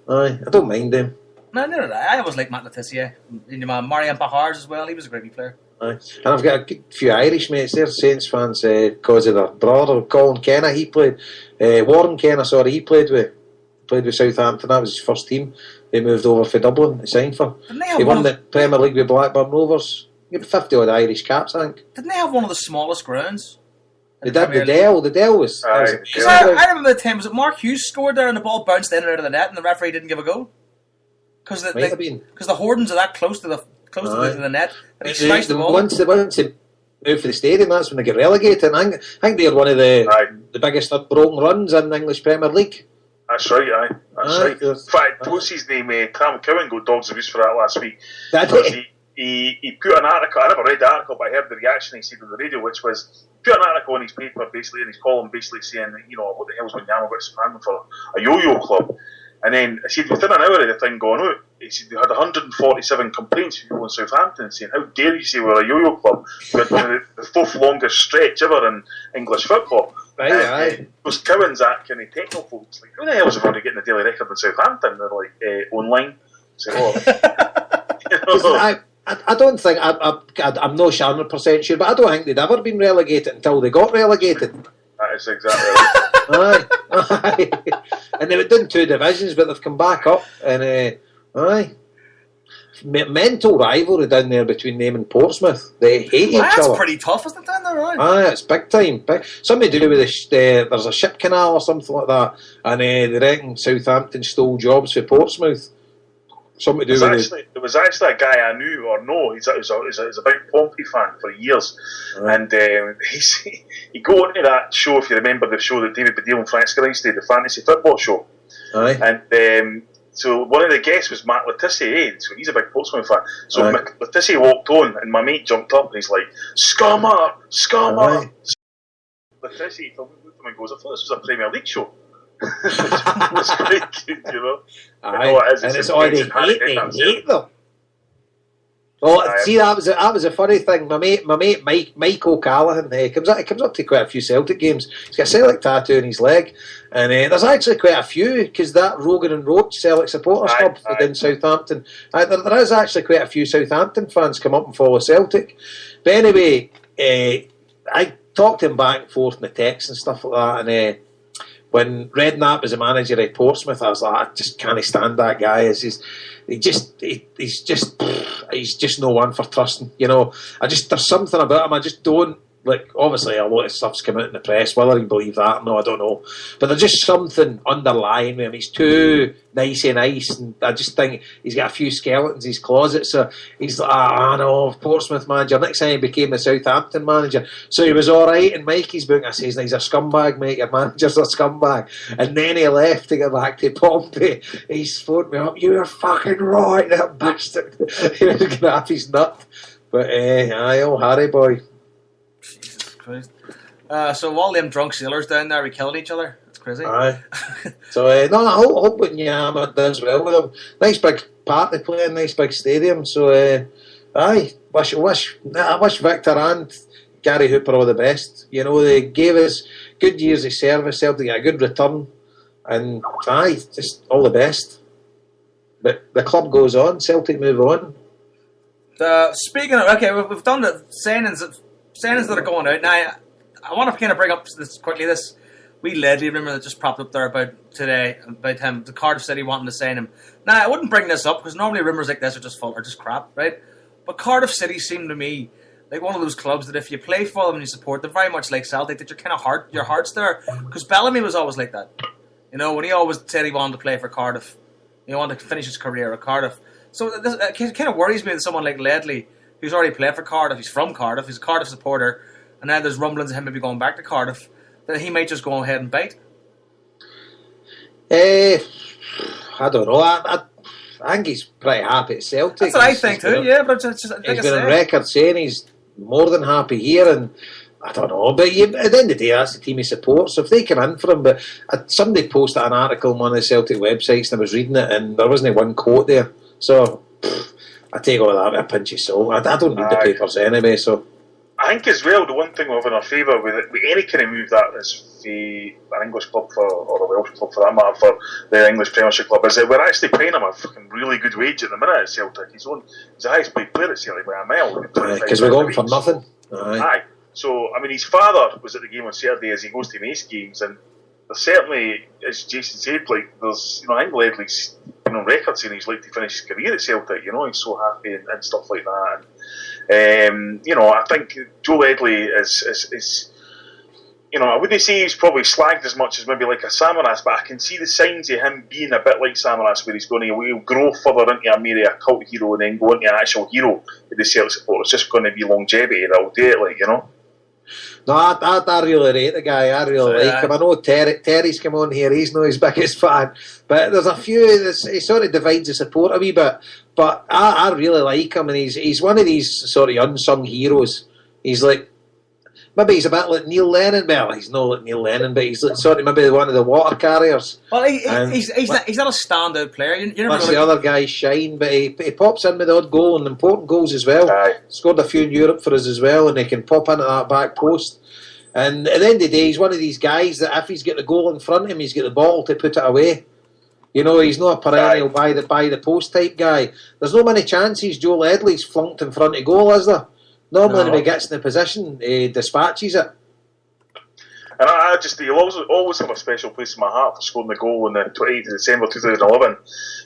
Aye, I don't mind him. No, I always like Matt Letizia. Marian Pahars as well. He was a great player. Aye. And I've got a good few Irish mates. They're Saints fans because of their brother Colin Kenna. He played Warren Kenna. Sorry, he played with Southampton. That was his first team. They moved over for Dublin. He signed for. He won the Premier League with Blackburn Rovers. He had 50 odd Irish caps, I think. Didn't they have one of the smallest grounds? They did. The Dell was. Because I remember the time, was it Mark Hughes scored there and the ball bounced in and out of the net and the referee didn't give a goal? Because the Hordens are that close to the net. And he smashed the ball. Once they moved for the stadium, that's when they get relegated. I think they're one of the biggest unbroken runs in the English Premier League. That's right, aye. That's right. In fact, what's his name? Cam Cowan got dogs abuse for that last week. He put an article, I never read the article, but I heard the reaction he said on the radio, which was, put an article in his paper, basically, in his column, basically saying, you know, what the hell's Wanyama got spamming for a yo-yo club? And then, I said, within an hour of the thing going out, he said they had 147 complaints from people in Southampton saying, how dare you say we're a yo-yo club? We had one of the fourth longest stretch ever in English football. Right, aye. Those Cowan's that kind of techno folks, like, who the hell is everybody getting a daily record in Southampton? They're like, online. So, I don't think, I'm not 100% sure, but I don't think they'd ever been relegated until they got relegated. That is exactly right. Aye. And they were doing 2 divisions, but they've come back up. And, aye. Mental rivalry down there between them and Portsmouth. They hate each other. That's pretty tough, isn't it, down there, right? Aye, it's big time. Something to do with there's a ship canal or something like that, and they reckon Southampton stole jobs for Portsmouth. Something to do with it. There was actually a guy I knew or know. He's a big Pompey fan for years, and he got into that show. If you remember the show that David Baddiel and Frank Scarinci did, the fantasy football show. Aye. And so one of the guests was Matt Letizia, so he's a big Portsmouth fan. So Letizia walked on, and my mate jumped up and he's like, "Scummer, scummer!" Letizia looked at him and goes, "I thought this was a Premier League show." It's quite good, you know. And it's already hate them. Oh, see, that was a funny thing. My mate Mike O'Callaghan comes up to quite a few Celtic games. He's got a Celtic tattoo on his leg, and there's actually quite a few because that Rogan and Roach Celtic supporters club within Southampton. There is actually quite a few Southampton fans come up and follow Celtic. But anyway, I talked to him back and forth in the text and stuff like that, and. When Redknapp was a manager at Portsmouth, I was like, I just can't stand that guy. He's just no one for trusting. You know, there's something about him. I just don't like. Obviously, a lot of stuff's come out in the press. Whether you believe that or no, I don't know. But there's just something underlying with him. He's too nice, and I just think he's got a few skeletons in his closet. So he's like, I know, Portsmouth manager. Next time he became the Southampton manager. So he was all right in Mikey's book. I says, he's a scumbag, mate. Your manager's a scumbag. And then he left to get back to Pompey. He's phoned me up. You're fucking right, that bastard. He was going to have his nut. But aye, oh Harry boy. Jesus Christ. So all them drunk sailors down there, we killing each other. It's crazy. Aye. So I hope Wanyama does well with them. Nice big party playing, nice big stadium. So aye, I wish Victor and Gary Hooper all the best. You know, they gave us good years of service, Celtic got a good return, and aye, just all the best. But the club goes on. Celtic move on. Speaking of, okay, we've done the signings that are going out. Now, I want to kind of bring up this quickly. This wee Ledley rumour that just popped up there about him, the Cardiff City wanting to sign him. Now, I wouldn't bring this up because normally rumours like this are just crap, right? But Cardiff City seem to me like one of those clubs that if you play for them and you support them, very much like Celtic, that your heart's there. Because Bellamy was always like that. You know, when he always said he wanted to play for Cardiff, he wanted to finish his career at Cardiff. So it kind of worries me that someone like Ledley, who's already played for Cardiff, he's from Cardiff, he's a Cardiff supporter, and now there's rumblings of him maybe going back to Cardiff, that he might just go ahead and bite. I don't know. I think he's pretty happy at Celtic. That's what I think too, yeah. But it's just, he's been on record saying he's more than happy here, and I don't know. But at the end of the day, that's the team he supports. So if they come in for him, but somebody posted an article on one of the Celtic websites, and I was reading it, and there wasn't one quote there. So I take all that with a pinch of salt. I don't read the papers anyway, so. I think as well, the one thing we have in our favour with any kind of move that is an English club or a Welsh club for that matter, for the English Premiership club, is that we're actually paying him a fucking really good wage at the minute at Celtic. He's the highest paid player at Celtic by a mile. Because we're going for nothing. Aye. So, I mean, his father was at the game on Saturday as he goes to Mace games, and there's certainly, as Jason said, like, there's, I think Ledley's been on record saying he's like to finish his career at Celtic, he's so happy and stuff like that. And, I think Joe Ledley is I wouldn't say he's probably slagged as much as maybe like a Samaras, but I can see the signs of him being a bit like Samaras, where he'll grow further into a cult hero and then go into an actual hero with the Celtic support. It's just going to be longevity that'll do it, No, I really rate the guy. I really like him. I know Terry's come on here. He's not his biggest fan, but there's a few. He sort of divides the support a wee bit. But I really like him, and he's one of these sort of unsung heroes. He's like, maybe he's a bit like Neil Lennon. Well, he's not like Neil Lennon, but he's like sort of maybe one of the water carriers. Well, he's not a standout player. You never that's the other guy's shine, but he pops in with the odd goal and important goals as well. Aye. Scored a few in Europe for us as well, and he can pop into that back post. And at the end of the day, he's one of these guys that if he's got the goal in front of him, he's got the ball to put it away. He's not a perennial by the post type guy. There's no many chances Joe Ledley's flunked in front of goal, is there? Normally when he gets in the position, he dispatches it. And he'll always have a special place in my heart for scoring the goal on the 28th of December 2011,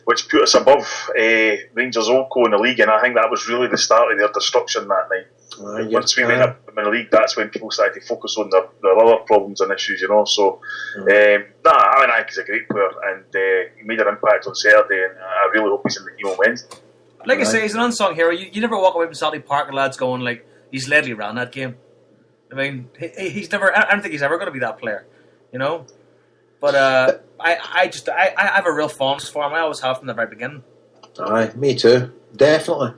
which put us above Rangers Oldco in the league, and I think that was really the start of their destruction that night. Once we went up in the league, that's when people started to focus on their other problems and issues, So, I think he's a great player, and he made an impact on Saturday, and I really hope he's in the team on Wednesday. Like I say, he's an unsung hero. You never walk away from Salty Park and lads going like, he's Ledley ran that game. I mean, he's never. I don't think he's ever going to be that player, But I have a real fondness for him. I always have from the very beginning. Aye, me too. Definitely.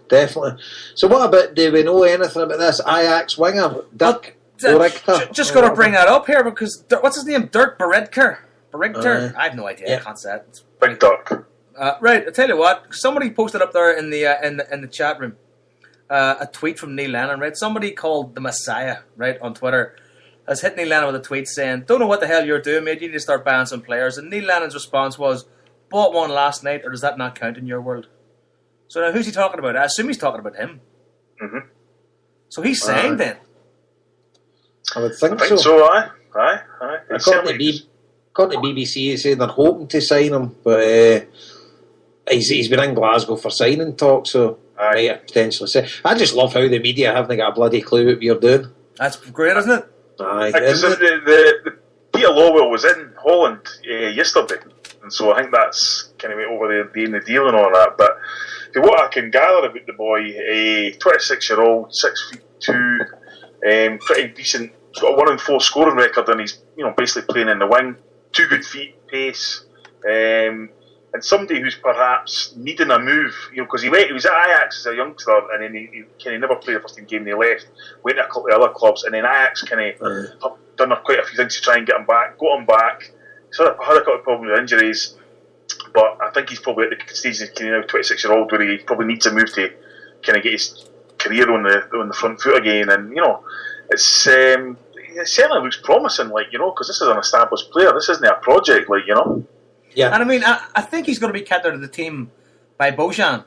So what about? Do we know anything about this Ajax winger, Dirk? Just got to bring that up here because what's his name? Dirk Beredker. I have no idea. I can't say it. Big Dirk. Right. I tell you what. Somebody posted up there in the chat room. A tweet from Neil Lennon, right? Somebody called the Messiah, right, on Twitter, has hit Neil Lennon with a tweet saying, "Don't know what the hell you're doing, mate. You need to start buying some players." And Neil Lennon's response was, "Bought one last night, or does that not count in your world?" So now who's he talking about? I assume he's talking about him. Mm-hmm. So he's saying then. I would think so. Aye. According to BBC, they say they're hoping to sign him, but he's been in Glasgow for signing talk, so might potentially say. I just love how the media haven't got a bloody clue what we're doing. That's great, isn't it? Aye. The Peter Lawwell was in Holland yesterday, and so I think that's kind of over there doing the deal and all that. But what I can gather about the boy, 26-year-old, 6'2", pretty decent. He's got a 1-4 scoring record, and he's basically playing in the wing. 2 good feet, pace. And somebody who's perhaps needing a move, because he was at Ajax as a youngster, and then he kind of never played the first team game. And he left, went to a couple of other clubs, and then Ajax kind of done quite a few things to try and get him back. Got him back. Sort of had a couple of problems with injuries, but I think he's probably at the stage of 26-year-old where he probably needs a move to kind of get his career on the front foot again. And it certainly looks promising, because this is an established player. This isn't a project, Yeah. And I mean, I think he's going to be kept out of the team by Bojan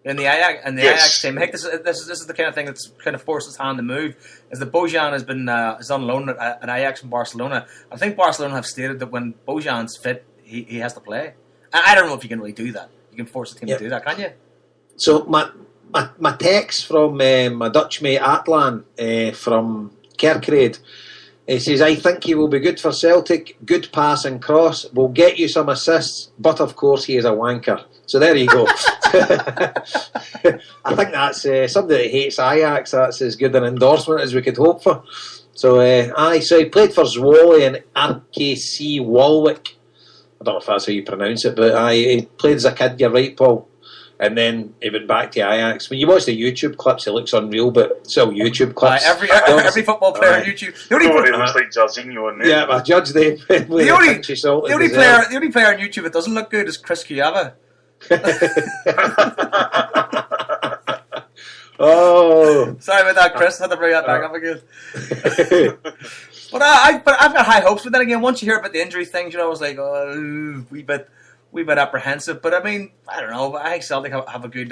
in the Ajax Yes. team. I think this is the kind of thing that's kind of forced his hand to move. Is that Bojan has been is on loan at Ajax and Barcelona. I think Barcelona have stated that when Bojan's fit, he has to play. I don't know if you can really do that. You can force a team to do that, can you? So my text from my Dutch mate Atlan from Kerkrade. He says, I think he will be good for Celtic, good pass and cross, will get you some assists, but of course he is a wanker. So there you go. I think that's somebody that hates Ajax, that's as good an endorsement as we could hope for. So so he played for Zwolle and RKC Walwick. I don't know if that's how you pronounce it, but he played as a kid, you're right, Paul. And then he went back to Ajax. When you watch the YouTube clips, he looks unreal, but still YouTube clips. Every football player on YouTube. Nobody looks like Jorginho in there. Yeah, but I judge them. The only player on YouTube that doesn't look good is Chris Chiava. Oh, sorry about that, Chris. I had to bring that back up again. But I've got high hopes. But then again, once you hear about the injury things, I was like, wee bit apprehensive. But I mean, I don't know. I think Celtic have a good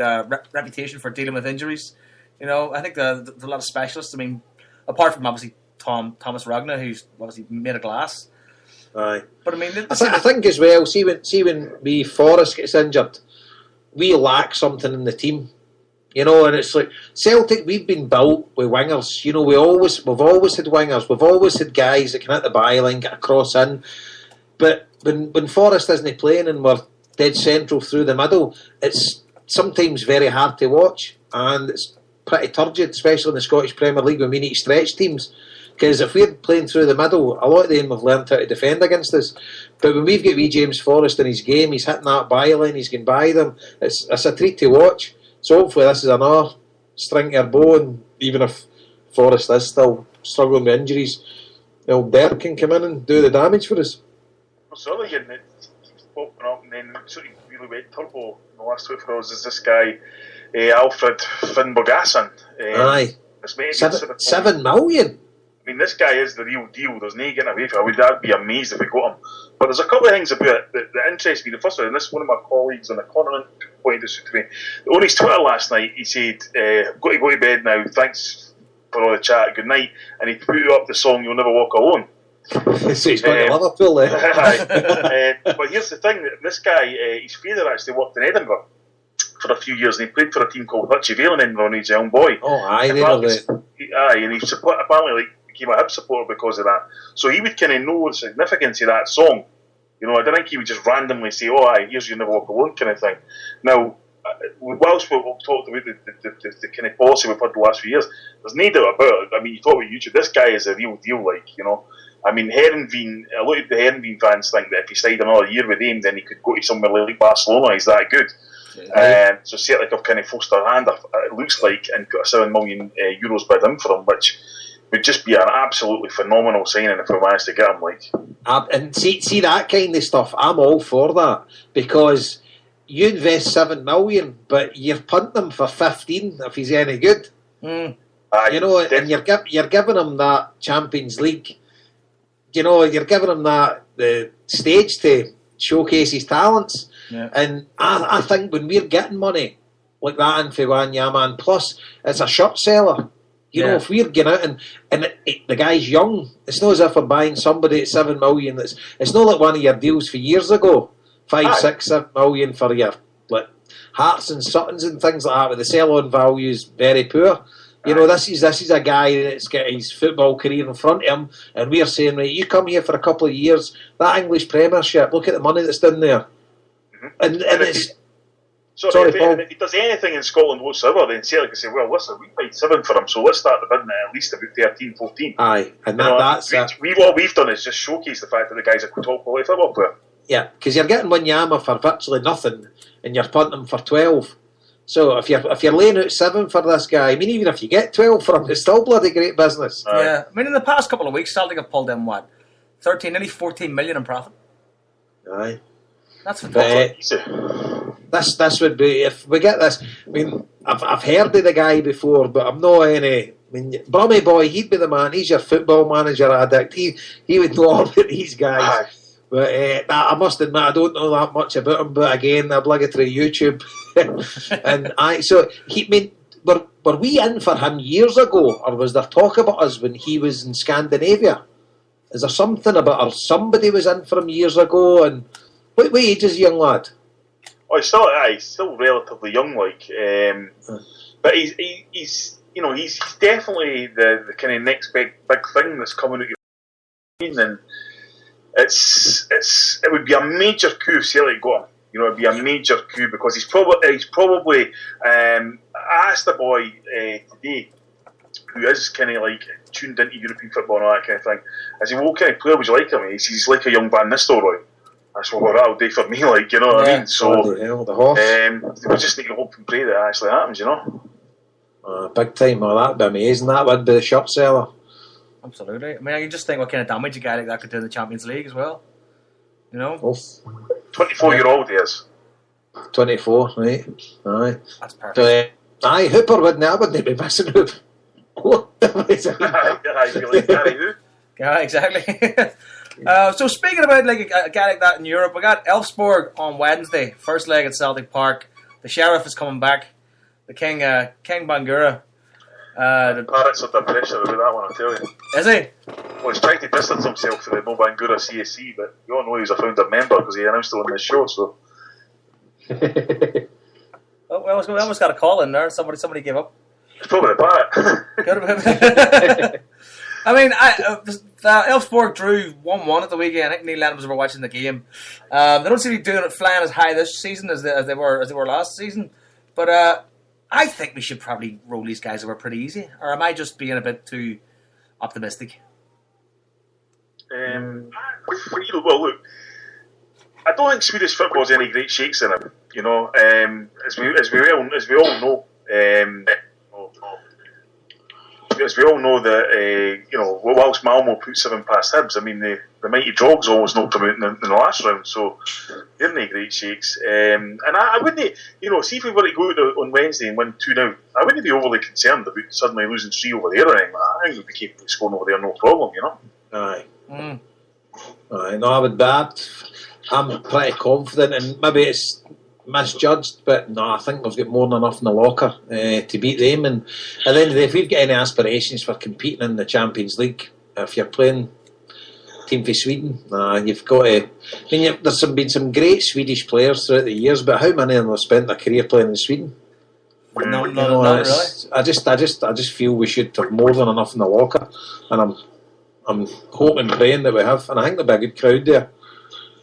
reputation for dealing with injuries. I think there's a lot of specialists. I mean, apart from obviously Thomas Ragnar, who's obviously made of glass. aye. But I mean, I think as well. See when Forrest gets injured, we lack something in the team. And it's like Celtic. We've been built with wingers. We've always had wingers. We've always had guys that can hit the byline, get a cross in. But when Forrest isn't playing and we're dead central through the middle, it's sometimes very hard to watch, and it's pretty turgid, especially in the Scottish Premier League when we need to stretch teams. Because if we're playing through the middle, a lot of them have learned how to defend against us. But when we've got wee James Forrest in his game, he's hitting that byline, he's going by them. It's a treat to watch. So hopefully this is another string to our bow, and even if Forrest is still struggling with injuries, Dirk can come in and do the damage for us. Well, so again, it keeps popping up, and then sort of really went turbo in the last 24 hours is this guy, Alfred Finnbogason. Aye. 7 million? I mean, this guy is the real deal. There's no getting away from it. I'd be amazed if we got him. But there's a couple of things about it that interest me. The first one, and this is one of my colleagues on the continent pointed this out to me. On his Twitter last night, he said, I've got to go to bed now. Thanks for all the chat. Good night. And he put up the song You'll Never Walk Alone. So he's going to Liverpool then. But here's the thing. This guy, his father actually worked in Edinburgh for a few years, and he played for a team called Hutchie in Edinburgh when he was a young boy. Oh, aye, and he apparently became a Hib supporter because of that. So he would kind of know the significance of that song. I don't think he would just randomly say, "Oh, aye, here's You Never Walk Alone" kind of thing. Now, whilst we've talked about the kind of policy we've had the last few years, there's no doubt about it. I mean, you talk about YouTube. This guy is a real deal. I mean, Heerenveen. A lot of the Heerenveen fans think that if he stayed another year with him, then he could go to somewhere like Barcelona. He's that good. So Celtic have kind of forced their hand, it looks like, and got a €7 million bid in for him, which would just be an absolutely phenomenal signing if we managed to get him. And see that kind of stuff, I'm all for that, because you invest 7 million, but you're punting him for 15 if he's any good. And you're giving him that Champions League. You're giving him that the stage to showcase his talents. Yeah. And I think when we're getting money like that in Wanyama, and plus it's a shirt seller. If we're getting out and the guy's young, it's not as if we're buying somebody at 7 million. It's not like one of your deals for years ago, 5, 6, 7 million for your Hearts and Suttons and things like that, where the sell-on value is very poor. This is a guy that's got his football career in front of him, and we're saying, right, you come here for a couple of years, that English Premiership, look at the money that's down there. And it's... if he does anything in Scotland whatsoever, then Celtic can say, well, listen, we paid 7 for him, so let's start the bidding at least about 13, 14. Aye, and that's what we've done is just showcase the fact that the guy's a top quality football player. Yeah, because you're getting Wanyama for virtually nothing, and you're punting him for 12. So if you're laying out 7 for this guy, I mean, even if you get 12 for him, it's still bloody great business. Yeah, I mean, in the past couple of weeks, Celtic have pulled in 13, nearly 14 million in profit. Aye. That's fantastic. This would be, if we get this, I mean, I've heard of the guy before, but I'm not any, I mean, Brummy Boy, he'd be the man, he's your football manager addict, he would know all about these guys. But I must admit, I don't know that much about him. But again, obligatory YouTube. And were we in for him years ago, or was there talk about us when he was in Scandinavia? Is there something about, or somebody was in for him years ago? And what age is the young lad? Oh, he's still relatively young, but he's definitely the kind of next big thing that's coming out. And it would be a major coup if Celtic got him. You know, it'd be a major coup because he's probably. I asked the boy today, who is kind of like tuned into European football and all that kind of thing. I said, "What kind of player would you like him?" He says, "He's like a young Van Nistelrooy." I said, "Well, that'll do for me, like, you know what I mean?" So we just need to hope and pray that it actually happens, you know. Big time, that'd be amazing. That would be the shop seller. Absolutely. I mean, I can just think what kind of damage a guy like that could do in the Champions League as well. You know? 24-year-old he is. 24, right? Aye. That's perfect. Aye, Hooper wouldn't be missing Hoop. What? Yeah, exactly. So speaking about like a guy like that in Europe, we got Elfsborg on Wednesday, first leg at Celtic Park. The Sheriff is coming back. The King Bangura. The Parrots under pressure about that one, I tell you. Is he? Well, he's trying to distance himself from the Mo Bangura CSC, but you all know he's a founder member because he announced it on this show. So. Oh, we almost got a call in there. Somebody gave up. It's probably the Parrot. Could have been. I mean, Elfsborg drew 1-1 at the weekend. I think Neil Adams were watching the game. They don't seem to be doing it flying as high this season as they were last season. But I think we should probably roll these guys over pretty easy. Or am I just being a bit too optimistic? Well, look, I don't think Swedish football has any great shakes in it. You know, as we all know. As we all know that whilst Malmo put 7 past Hibs, I mean the mighty Drogs almost knocked them out in the last round, so they're no great shakes. And I wouldn't, see if we were to go out on Wednesday and win 2-0, I wouldn't be overly concerned about suddenly losing 3 over there or anything. I think we'd be capable of scoring over there, no problem, you know. Aye. Aye. No, I'm pretty confident, and maybe it's misjudged, but no, I think we've got more than enough in the locker to beat them. And at the end of the day, if we've got any aspirations for competing in the Champions League, if you're playing team for Sweden, you've got to. I mean, there's been some great Swedish players throughout the years, but how many of them have spent their career playing in Sweden? No, really. I just feel we should have more than enough in the locker, and I'm hoping, praying that we have, and I think there'll be a good crowd there.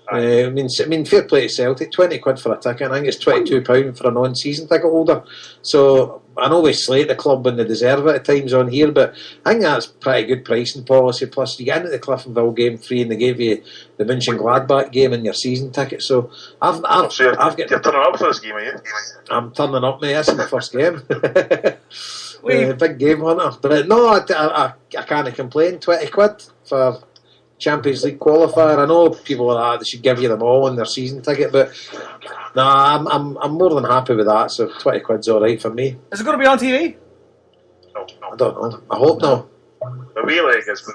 I mean, fair play to Celtic. £20 for a ticket. I think it's £22 for a non-season ticket holder. So I know we slate the club when they deserve it at times on here, but I think that's pretty good pricing policy. Plus, you get into the Cliftonville game free, and they gave you the Mönchengladbach game in your season ticket. So I've got. You're turning up for this game, are you? I'm turning up, mate. That's the first game. Big game hunter. But no, I can't complain. £20 for Champions League qualifier. I know people are like, they should give you them all in their season ticket, but I'm more than happy with that. So £20's all right for me. Is it going to be on TV? No. I don't know. I hope no. The wee leg is.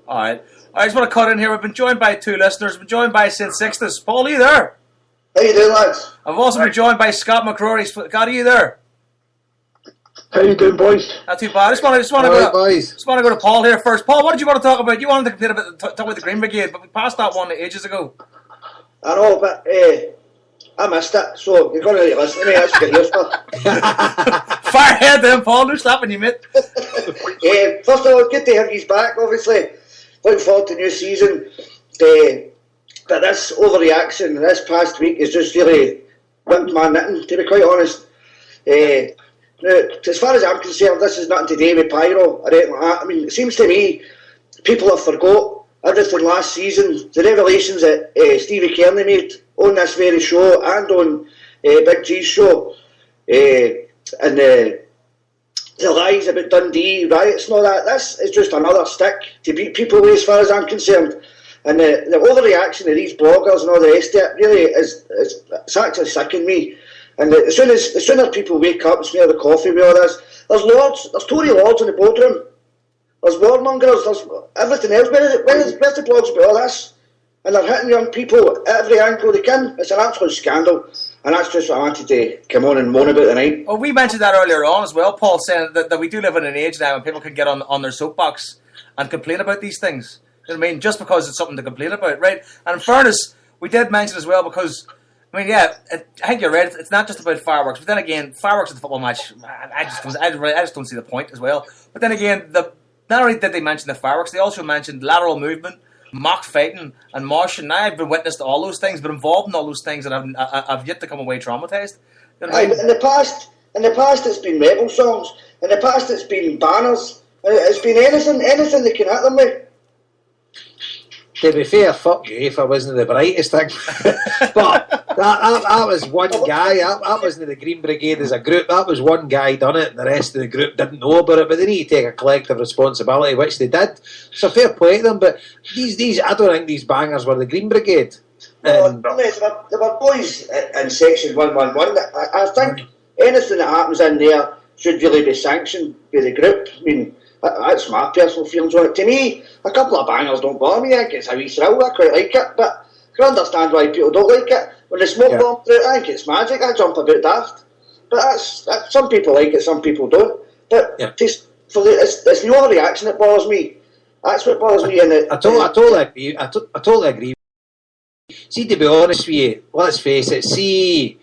All right. I just want to cut in here. We've been joined by 2 listeners. We've been joined by St. Sixtus. Paul, are you there? How you doing, lads? I've also been joined by Scott McCrory. Scott, are you there? How you doing, boys? Not too bad. I just want to go to Paul here first. Paul, what did you want to talk about? You wanted to talk about the Green Brigade, but we passed that one ages ago. I know, but I missed it, so you're going to listen to me. That's what you're here for. Fire ahead then, Paul. No slapping you, mate. First of all, good to have you back, obviously. Looking forward to the new season. But this overreaction this past week has just really whipped my knitting, to be quite honest. Now, as far as I'm concerned, this is nothing to do with pyro or anything like that. I mean, it seems to me people have forgot everything last season, the revelations that Stevie Kearney made on this very show and on Big G's show, and the lies about Dundee riots and all that. This is just another stick to beat people with, as far as I'm concerned. And the overreaction of these bloggers and all the rest of it really it's actually sickening me. And as soon as people wake up and smell the coffee with all this, there's Tory lords in the boardroom, there's warmongers, there's everything else. Where's the blogs about all this? and they're hitting young people at every angle they can. It's an absolute scandal, and that's just what I wanted to come on and moan about tonight. Well, we mentioned that earlier on as well, Paul, saying that we do live in an age now when people can get on their soapbox and complain about these things. You know what I mean? Just because it's something to complain about, right? And in fairness, we did mention as well because, I mean, yeah, I think you're right. It's not just about fireworks. But then again, fireworks at the football match, I just don't see the point as well. But then again, not only did they mention the fireworks, they also mentioned lateral movement, mock fighting, and moshing. Now I've been witness to all those things, but involved in all those things, and I've yet to come away traumatised. You know what I mean? In the past, it's been rebel songs. In the past, it's been banners. It's been anything that can hit them with. To be fair, fuck you if I wasn't the brightest thing. But that was one guy. That wasn't the Green Brigade as a group. That was one guy done it, and the rest of the group didn't know about it. But they need to take a collective responsibility, which they did. So fair play to them. But these, I don't think these bangers were the Green Brigade. There were boys in Section 111. I think anything that happens in there should really be sanctioned by the group. I mean, that's my personal feelings on it. To me, a couple of bangers don't bother me. I think it's a wee thrill. I quite like it, but I can understand why people don't like it. When the smoke bomb through it, I think it's magic. I jump a bit daft. But that's some people like it, some people don't. But it's the overreaction that bothers me. That's what bothers me. I totally agree. I totally agree. See, to be honest with you, let's face it. See,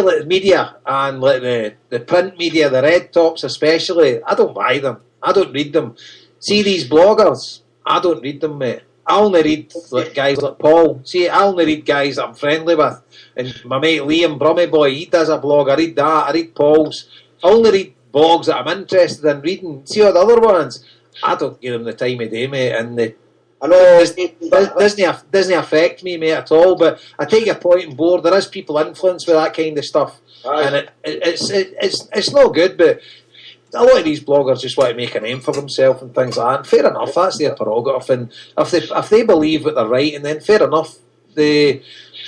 like the media and like the print media, the red tops especially. I don't buy them. I don't read them. See these bloggers, I don't read them, mate. I only read guys like Paul. See, I only read guys that I'm friendly with. And my mate Liam, Brummy Boy, he does a blog. I read that. I read Paul's. I only read blogs that I'm interested in reading. See all the other ones? I don't give them the time of day, mate. And I know doesn't affect me, mate, at all. But I take your point on board. There is people influenced with that kind of stuff, and it's not good. But a lot of these bloggers just want to make a name for themselves and things like that. And fair enough, that's their prerogative. And if they believe what they're writing, then fair enough. They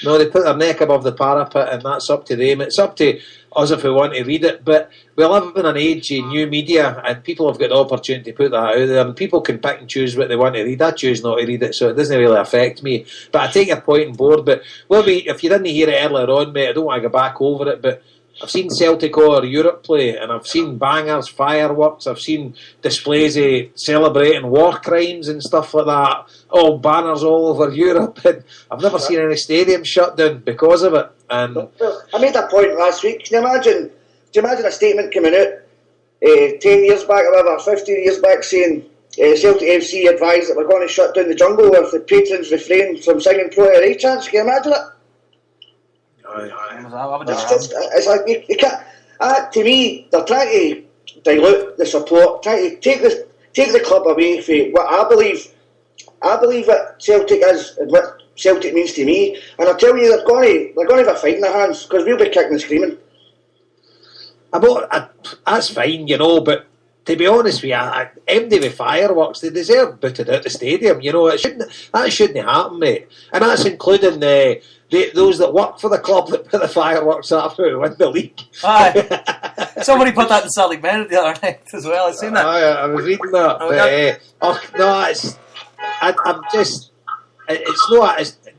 put their neck above the parapet, and that's up to them. It's up to us if we want to read it. But we live in an age of new media, and people have got the opportunity to put that out there, and people can pick and choose what they want to read. I choose not to read it, so it doesn't really affect me. But I take your point on board. But if you didn't hear it earlier on, mate, I don't want to go back over it, but I've seen Celtic all over Europe play, and I've seen bangers, fireworks, I've seen displays of celebrating war crimes and stuff like that, all banners all over Europe, and I've never seen any stadium shut down because of it. And I made a point last week. Can you imagine a statement coming out 10 years back or whatever, 15 years back, saying Celtic FC advised that we're going to shut down the jungle if the patrons refrain from singing Pro-Area chants? Can you imagine it? It's like you can't. To me, they're trying to dilute the support, trying to take the club away from what I believe. I believe what Celtic is and what Celtic means to me. And I tell you, they're going to have a fight in their hands because we'll be kicking and screaming. That's fine, but to be honest with you, empty with fireworks, they deserve booted out the stadium. That shouldn't happen, mate. And that's including those that work for the club that put the fireworks up to win the league. Aye. Somebody put that in Celtic Men the other night as well. I've seen that. I was reading that.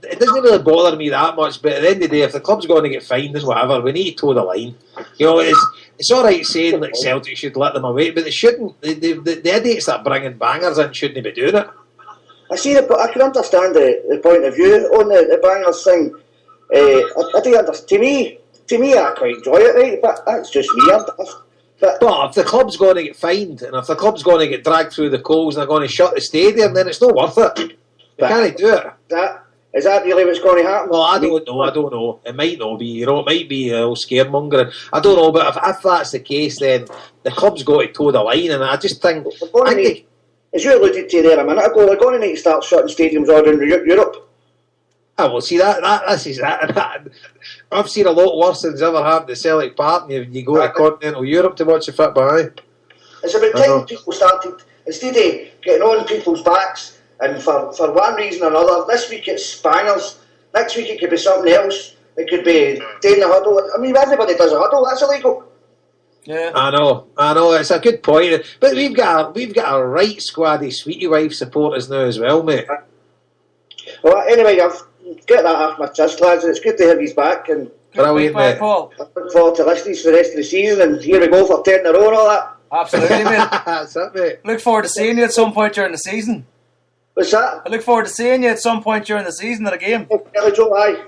It doesn't really bother me that much, but at the end of the day, if the club's going to get fined and whatever, we need to toe the line. It's all right saying like Celtic should let them away, but they shouldn't. The idiots that bring in bangers in shouldn't be doing it. I can understand the point of view on the bangers thing. I do understand. To me, I quite enjoy it, right? But that's just me. But if the club's going to get fined, and if the club's going to get dragged through the coals and they're going to shut the stadium, then it's not worth it. You can't do it. Is that really what's going to happen? Well, I don't know. It might not be. It might be scaremongering. I don't know. But if that's the case, then the club's got to toe the line, and I just think. As you alluded to there a minute ago, they're going to need to start shutting stadiums all around Europe. I will see that. I've seen a lot worse than's ever happened to Celtic Park. And you go to continental Europe to watch the football. It's about time people started, instead of getting on people's backs, and for one reason or another, this week it's bangers, next week it could be something else. It could be doing the huddle. I mean, everybody does a huddle. That's illegal. Yeah, I know. It's a good point, but we've got a right squad of Sweetie Wife supporters now as well, mate. Well, anyway, I've got that off my chest, lads, and it's good to have you back, and Brilliant, mate. Paul. I look forward to listening for the rest of the season, and here we go for 10 in a row and all that. Absolutely, mate. That's it, mate. Look forward to seeing you at some point during the season. What's that? I look forward to seeing you at some point during the season at a game. Hello, Joe, aye.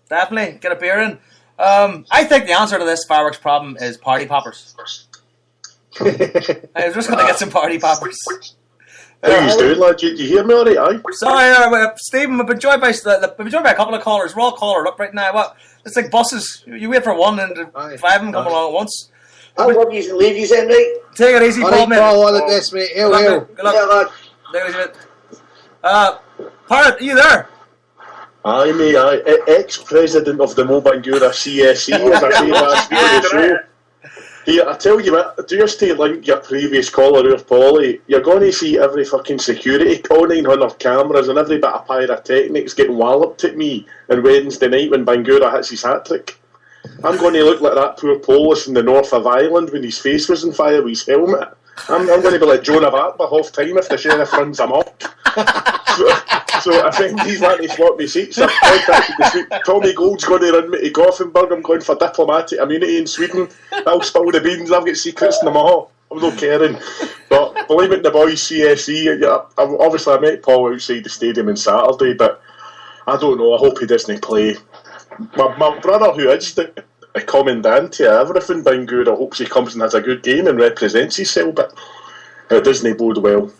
Definitely. Get a beer in. I think the answer to this fireworks problem is party poppers. I was just going to get some party poppers. How you doing, lad? You hear me alright, aye? Sorry, Stephen, we've been joined by a couple of callers. We're all collared up right now. What? It's like buses. You wait for one and five of them come along at once. I'll love you and leave you in, right? Take it easy, All Paul, right, mate. Paul, all the best, mate. Hail, hail. Good luck. Yeah, lad. Take it easy, mate. Pirate, are you there? Aye, mate, aye. Ex-president of the Mo Bangura CSE, as I say last week on the show. Here, I tell you what, just to link your previous caller with Polly, you're going to see every fucking security, all 900 cameras and every bit of pyrotechnics getting walloped at me on Wednesday night when Bangura hits his hat-trick. I'm going to look like that poor Polish in the north of Ireland when his face was on fire with his helmet. I'm going to be like Joan of Arc by half time if the sheriff runs amok. So I think he's letting me swap my seats. Tommy Gold's going to run me to Gothenburg. I'm going for diplomatic immunity in Sweden. I'll spill the beans. I've got secrets in them all. I'm not caring. But believe it, the boys CSE. Yeah, obviously I met Paul outside the stadium on Saturday, but I don't know. I hope he doesn't play. My brother, who is the commandant of everything, Bangura, hopes he comes and has a good game and represents himself, but it doesn't bode well.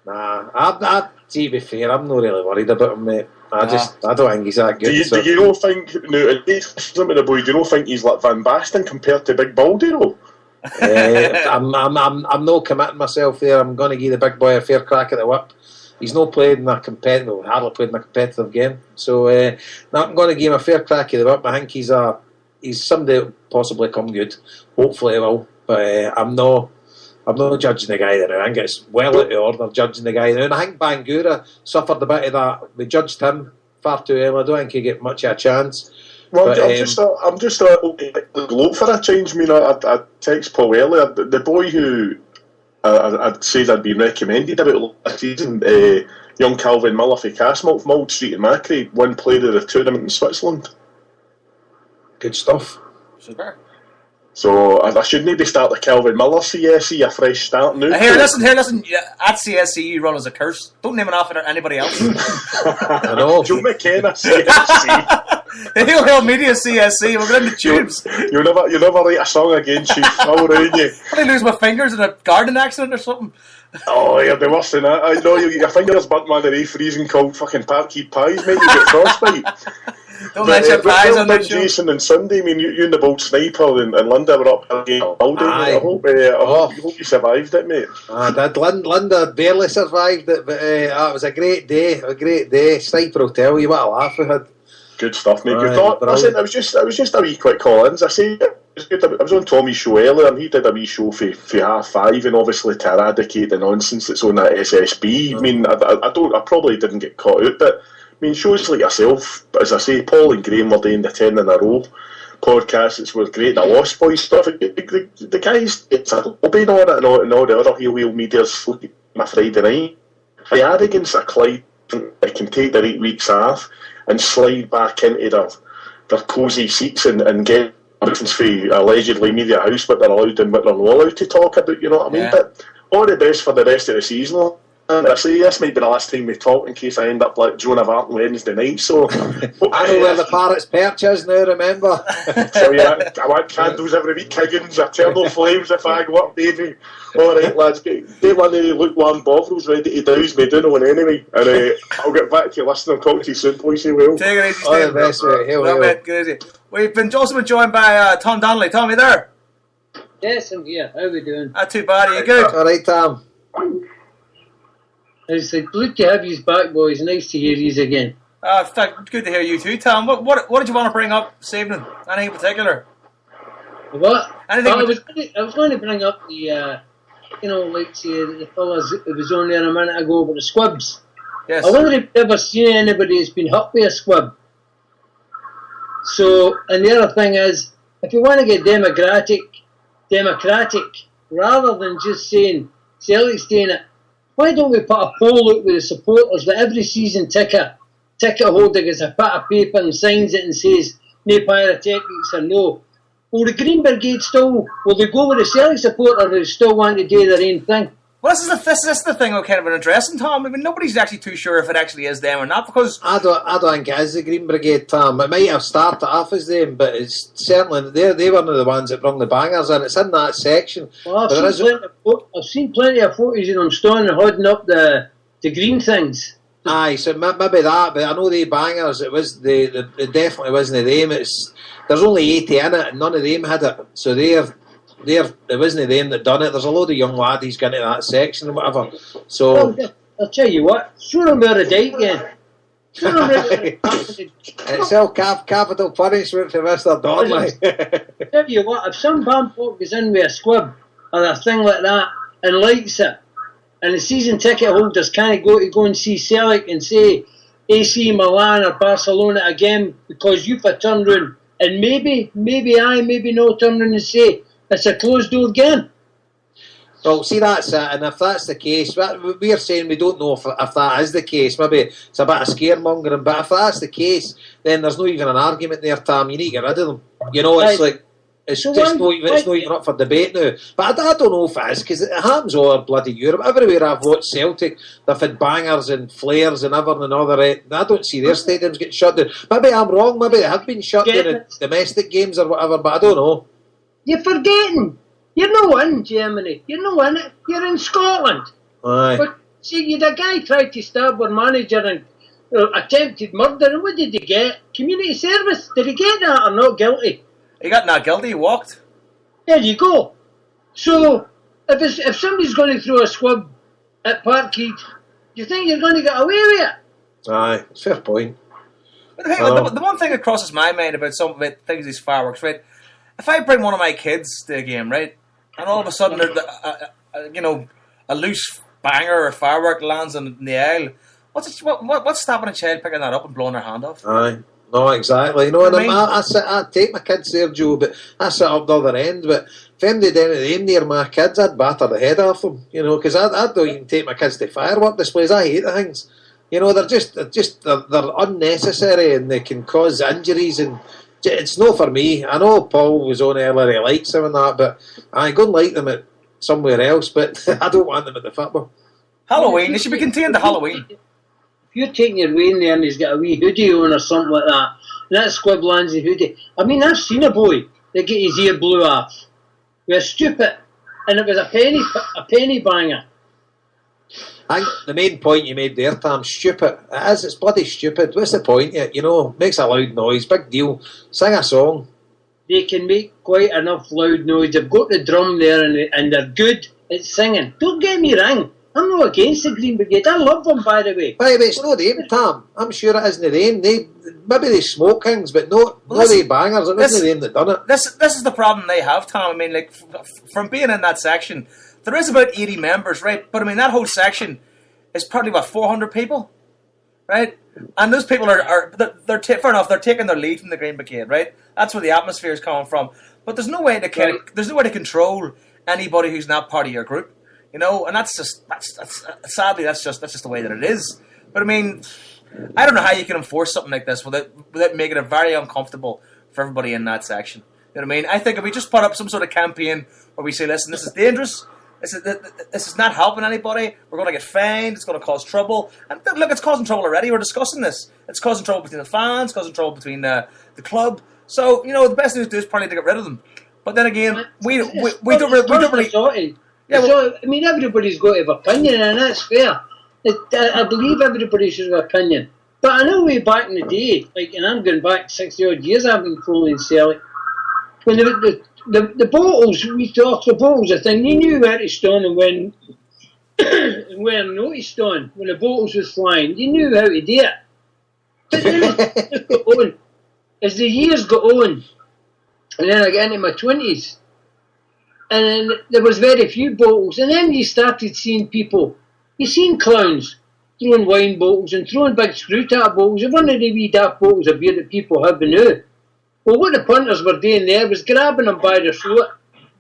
Nah, to be fair, I'm not really worried about him, mate. I don't think he's that good. Do you not think, the boy, do you not think he's like Van Basten compared to Big Baldy, though? I'm not committing myself there. I'm going to give the big boy a fair crack at the whip. He's not played in a competitive, hardly played in a competitive game. So I'm going to give him a fair crack at the whip. I think he's somebody that will possibly come good. Hopefully he will. But I'm not judging the guy there. I think it's well out of order judging the guy there. And I think Bangura suffered a bit of that. We judged him far too early. I don't think he get much of a chance. Well, but, I'm just gloat for a change. I mean, I text Paul earlier. The boy who I'd say I'd been recommended about last season, young Calvin Miller for Castlemilk from Old Street and Macri, won player of the tournament in Switzerland. Good stuff. Super. So I shouldn't be starting Calvin Miller CSE, a fresh start now. Here, listen. At CSE, you run as a curse. Don't name it after anybody else. I know. Joe McKenna CSE. Hail Media CSE. We're going to tubes. You'll never write a song again, Chief. How around you? I'm lose my fingers in a garden accident or something. Oh, you'll be worse than that. I know your fingers burnt man the freezing cold fucking parquet pies, mate. You get frostbite. Don't mention pies on the show. Jason and Sunday, I mean, you and the bold sniper and Linda were up again all day. I hope you survived it, mate. Linda barely survived it, but it was a great day. Sniper will tell you what a laugh we had. Good stuff, mate. Listen, I was just a wee quick call-ins. I say I was on Tommy's show earlier, and he did a wee show for 5:30, and obviously to eradicate the nonsense that's on that SSB. I mean, I probably didn't get caught out, but I mean, shows like yourself, as I say, Paul and Graham were doing the 10 in a row podcast. It was great. The Lost Boys stuff. The guys, it's a lobby and all the other heel media's sleep on a Friday night. The arrogance of Clyde, they can take their 8 weeks off and slide back into their cosy seats and get things for allegedly media house, but they're allowed and what they're not allowed to talk about, you know what I mean? Yeah. But all the best for the rest of the season. And I say this might be the last time we talk in case I end up like Joan of Arc on Wednesday night. So I know where the Parrot's perch is now, remember? So yeah, I want candles every week, Higgins, eternal flames if I go up, baby. Alright lads, get one of the lukewarm bovrils ready to douse me down on anyway. And I'll get back to you listening and talk to you soon, boys. Well. Take it easy, All Steve. the best, mate. Hail. Good easy. We've also been joined by Tom Donnelly. Tom, you there? Yes, I'm here. How are we doing? Not too bad. Are you good? Alright, Tom. It's good to have you back, boys. Nice to hear you again. Good to hear you too, Tom. What did you want to bring up this evening? Anything in particular? What? Anything? I was going to bring up the, like say the fellas that was on there a minute ago about the squibs. Yes. I wonder if you've ever seen anybody that's been hurt by a squib. So, and the other thing is, if you want to get democratic, rather than just saying Celtic's doing it, why don't we put a poll out with the supporters with every season ticket ticket holder gets a bit of paper and signs it and says, no pyrotechnics or no. Will the Green Brigade still, will they go with the Celtic supporter or do they still want to do their own thing? Well, this is the thing I'm kind of addressing, Tom. I mean, nobody's actually too sure if it actually is them or not, because I don't think it is the Green Brigade, Tom. It might have started off as them, but it's certainly they were the ones that brought the bangers in. It's in that section. Well, I've seen plenty of photos of them standing and holding up the green things. Aye, so maybe that, but I know the bangers. It definitely wasn't them. There's only 80 in it, and none of them had it. So it wasn't them that done it. There's a load of young laddies going into that section and whatever. So well, I'll tell you what, show them where the date again. Show them where it's all capital punishment for Mr. Donnelly. I'll tell you what, if some bambook goes in with a squib or a thing like that and likes it, and the season ticket holders can't go and see Celtic and say AC Milan or Barcelona again because you've a turn round and maybe no turn round and say it's a closed door game. Well, see, that's it, and if that's the case, we're saying we don't know if that is the case. Maybe it's a bit of scaremongering, but if that's the case, then there's not even an argument there, Tom. You need to get rid of them. You know, it's like it's not even up for debate now. But I don't know if it is, because it happens all over bloody Europe. Everywhere I've watched Celtic, they've had bangers and flares and everything and all the rest. I don't see their stadiums getting shut down. Maybe I'm wrong. Maybe they have been shut down in domestic games or whatever, but I don't know. You're forgetting. You're not in Germany. You're not in it. You're in Scotland. Aye. But see, the guy tried to stab our manager and attempted murder. And what did he get? Community service. Did he get that or not guilty? he got not guilty. He walked. There you go. So if somebody's going to throw a squib at Parkhead, do you think you're going to get away with it? Aye, fair point. But the one thing that crosses my mind about some of it, things these fireworks, right? If I bring one of my kids to a game, right, and all of a sudden, a loose banger or firework lands in the aisle, what's stopping a child picking that up and blowing their hand off? Aye, no, exactly. No, I take my kids there, Joe, but I sit up the other end. But if them did any of them near my kids, I'd batter the head off them, because I don't even take my kids to firework displays. I hate the things. They're unnecessary and they can cause injuries, and it's not for me. I know Paul was on earlier, he likes them and that, but I go and like them at somewhere else, but I don't want them at the football. Halloween, they should be contained to Halloween. If you're taking your way in there and he's got a wee hoodie on or something like that, and that squib lands in hoodie. I mean, I've seen a boy that get his ear blew off. We're stupid, and it was a penny banger. I think the main point you made there, Tom, stupid. It is, it's bloody stupid. What's the point? Makes a loud noise, big deal. Sing a song. They can make quite enough loud noise. They've got the drum there and they're good at singing. Don't get me wrong. I'm not against the Green Brigade. I love them, by the way. But it's not them, Tom. I'm sure it isn't them. Maybe they smoke things, but no they bangers. It wasn't them that done it. This is the problem they have, Tom. I mean, like, from being in that section, there is about 80 members, right? But I mean, that whole section is probably about 400 people, right? And those people they're fair enough. They're taking their lead from the Green Brigade, right? That's where the atmosphere is coming from. But there's no way to control anybody who's not part of your group, and that's sadly that's just the way that it is. But I mean, I don't know how you can enforce something like this without making it very uncomfortable for everybody in that section. You know what I mean? I think if we just put up some sort of campaign where we say, listen, this is dangerous. This is not helping anybody. We're going to get fined. It's going to cause trouble. And look, it's causing trouble already. We're discussing this. It's causing trouble between the fans, causing trouble between the club. So, the best thing to do is probably to get rid of them. But then again, we don't really. Yeah, I mean, everybody's got to have opinion, and that's fair. I believe everybody should have an opinion. But I know way back in the day, and I'm going back 60 odd years, I've been following Celtic. When the bottles, we talked the bottles, I think they knew where to stand and when and where not to stand. When the bottles was flying, they knew how to do it. But then as the years got on, and then I got into my 20s, and then there was very few bottles, and then you started seeing people, you seen clowns throwing wine bottles and throwing big screw top bottles, and one of the wee daft bottles of beer that people have now. Well, what the punters were doing there was grabbing them by the throat,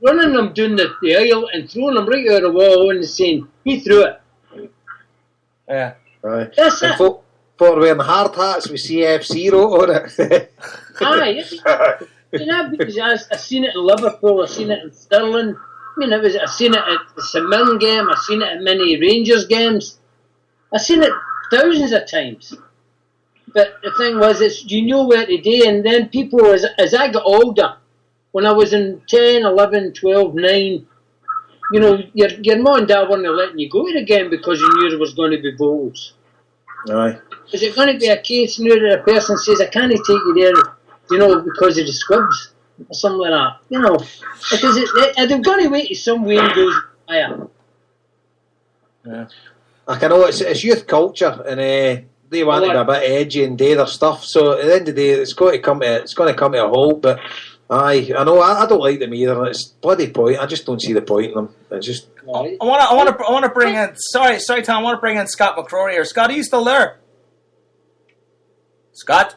running them down the aisle and throwing them right out of the wall and saying, he threw it. Yeah. Right. That's it. for wearing hard hats with CFC wrote on it. Aye, I've seen it in Liverpool, I've seen it in Stirling. I mean, I've seen it at the St Mirren game, I've seen it at many Rangers games. I've seen it thousands of times. But the thing was, you know where to do, and then people, as I got older, when I was in 10, 11, 12, 9, you know, your mum and dad weren't letting you go to the game because you knew there was going to be goals. Aye. Is it going to be a case now that a person says, I can't take you there, you know, because of the squibs or something like that? You know, because they're going to wait till some wind goes higher. Yeah. I know it's youth culture, and they want to be a bit edgy and do their stuff. So at the end of the day, it's going to come to a halt. But aye, I know I don't like them either. It's bloody point. I just don't see the point in them. It's just. I want to bring in. Sorry, Tom. I want to bring in Scott McCrory here. Scott, are you still there? Scott.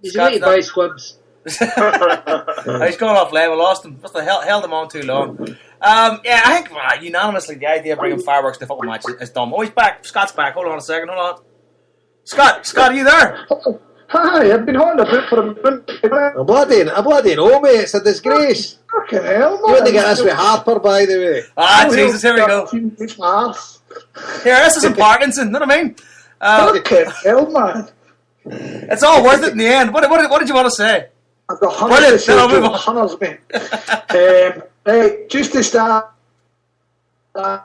He's waiting to buy squibs. He's going off late. We lost him. Must have held him on too long. Yeah, I think unanimously the idea of bringing fireworks to the football match is dumb. Oh, he's back. Scott's back. Hold on a second. Hold on. Scott, are you there? Hi, I've been holding a bit for a minute. I bloody know, mate. It's a disgrace. Fucking hell, man. You want to get this with Harper, by the way. Jesus, here we go. Here, this isn't Parkinson. You know what I mean? Fucking hell, man. It's all worth it in the end. What did you want to say? I've got hundreds of hunters, mate. Just to start, mate,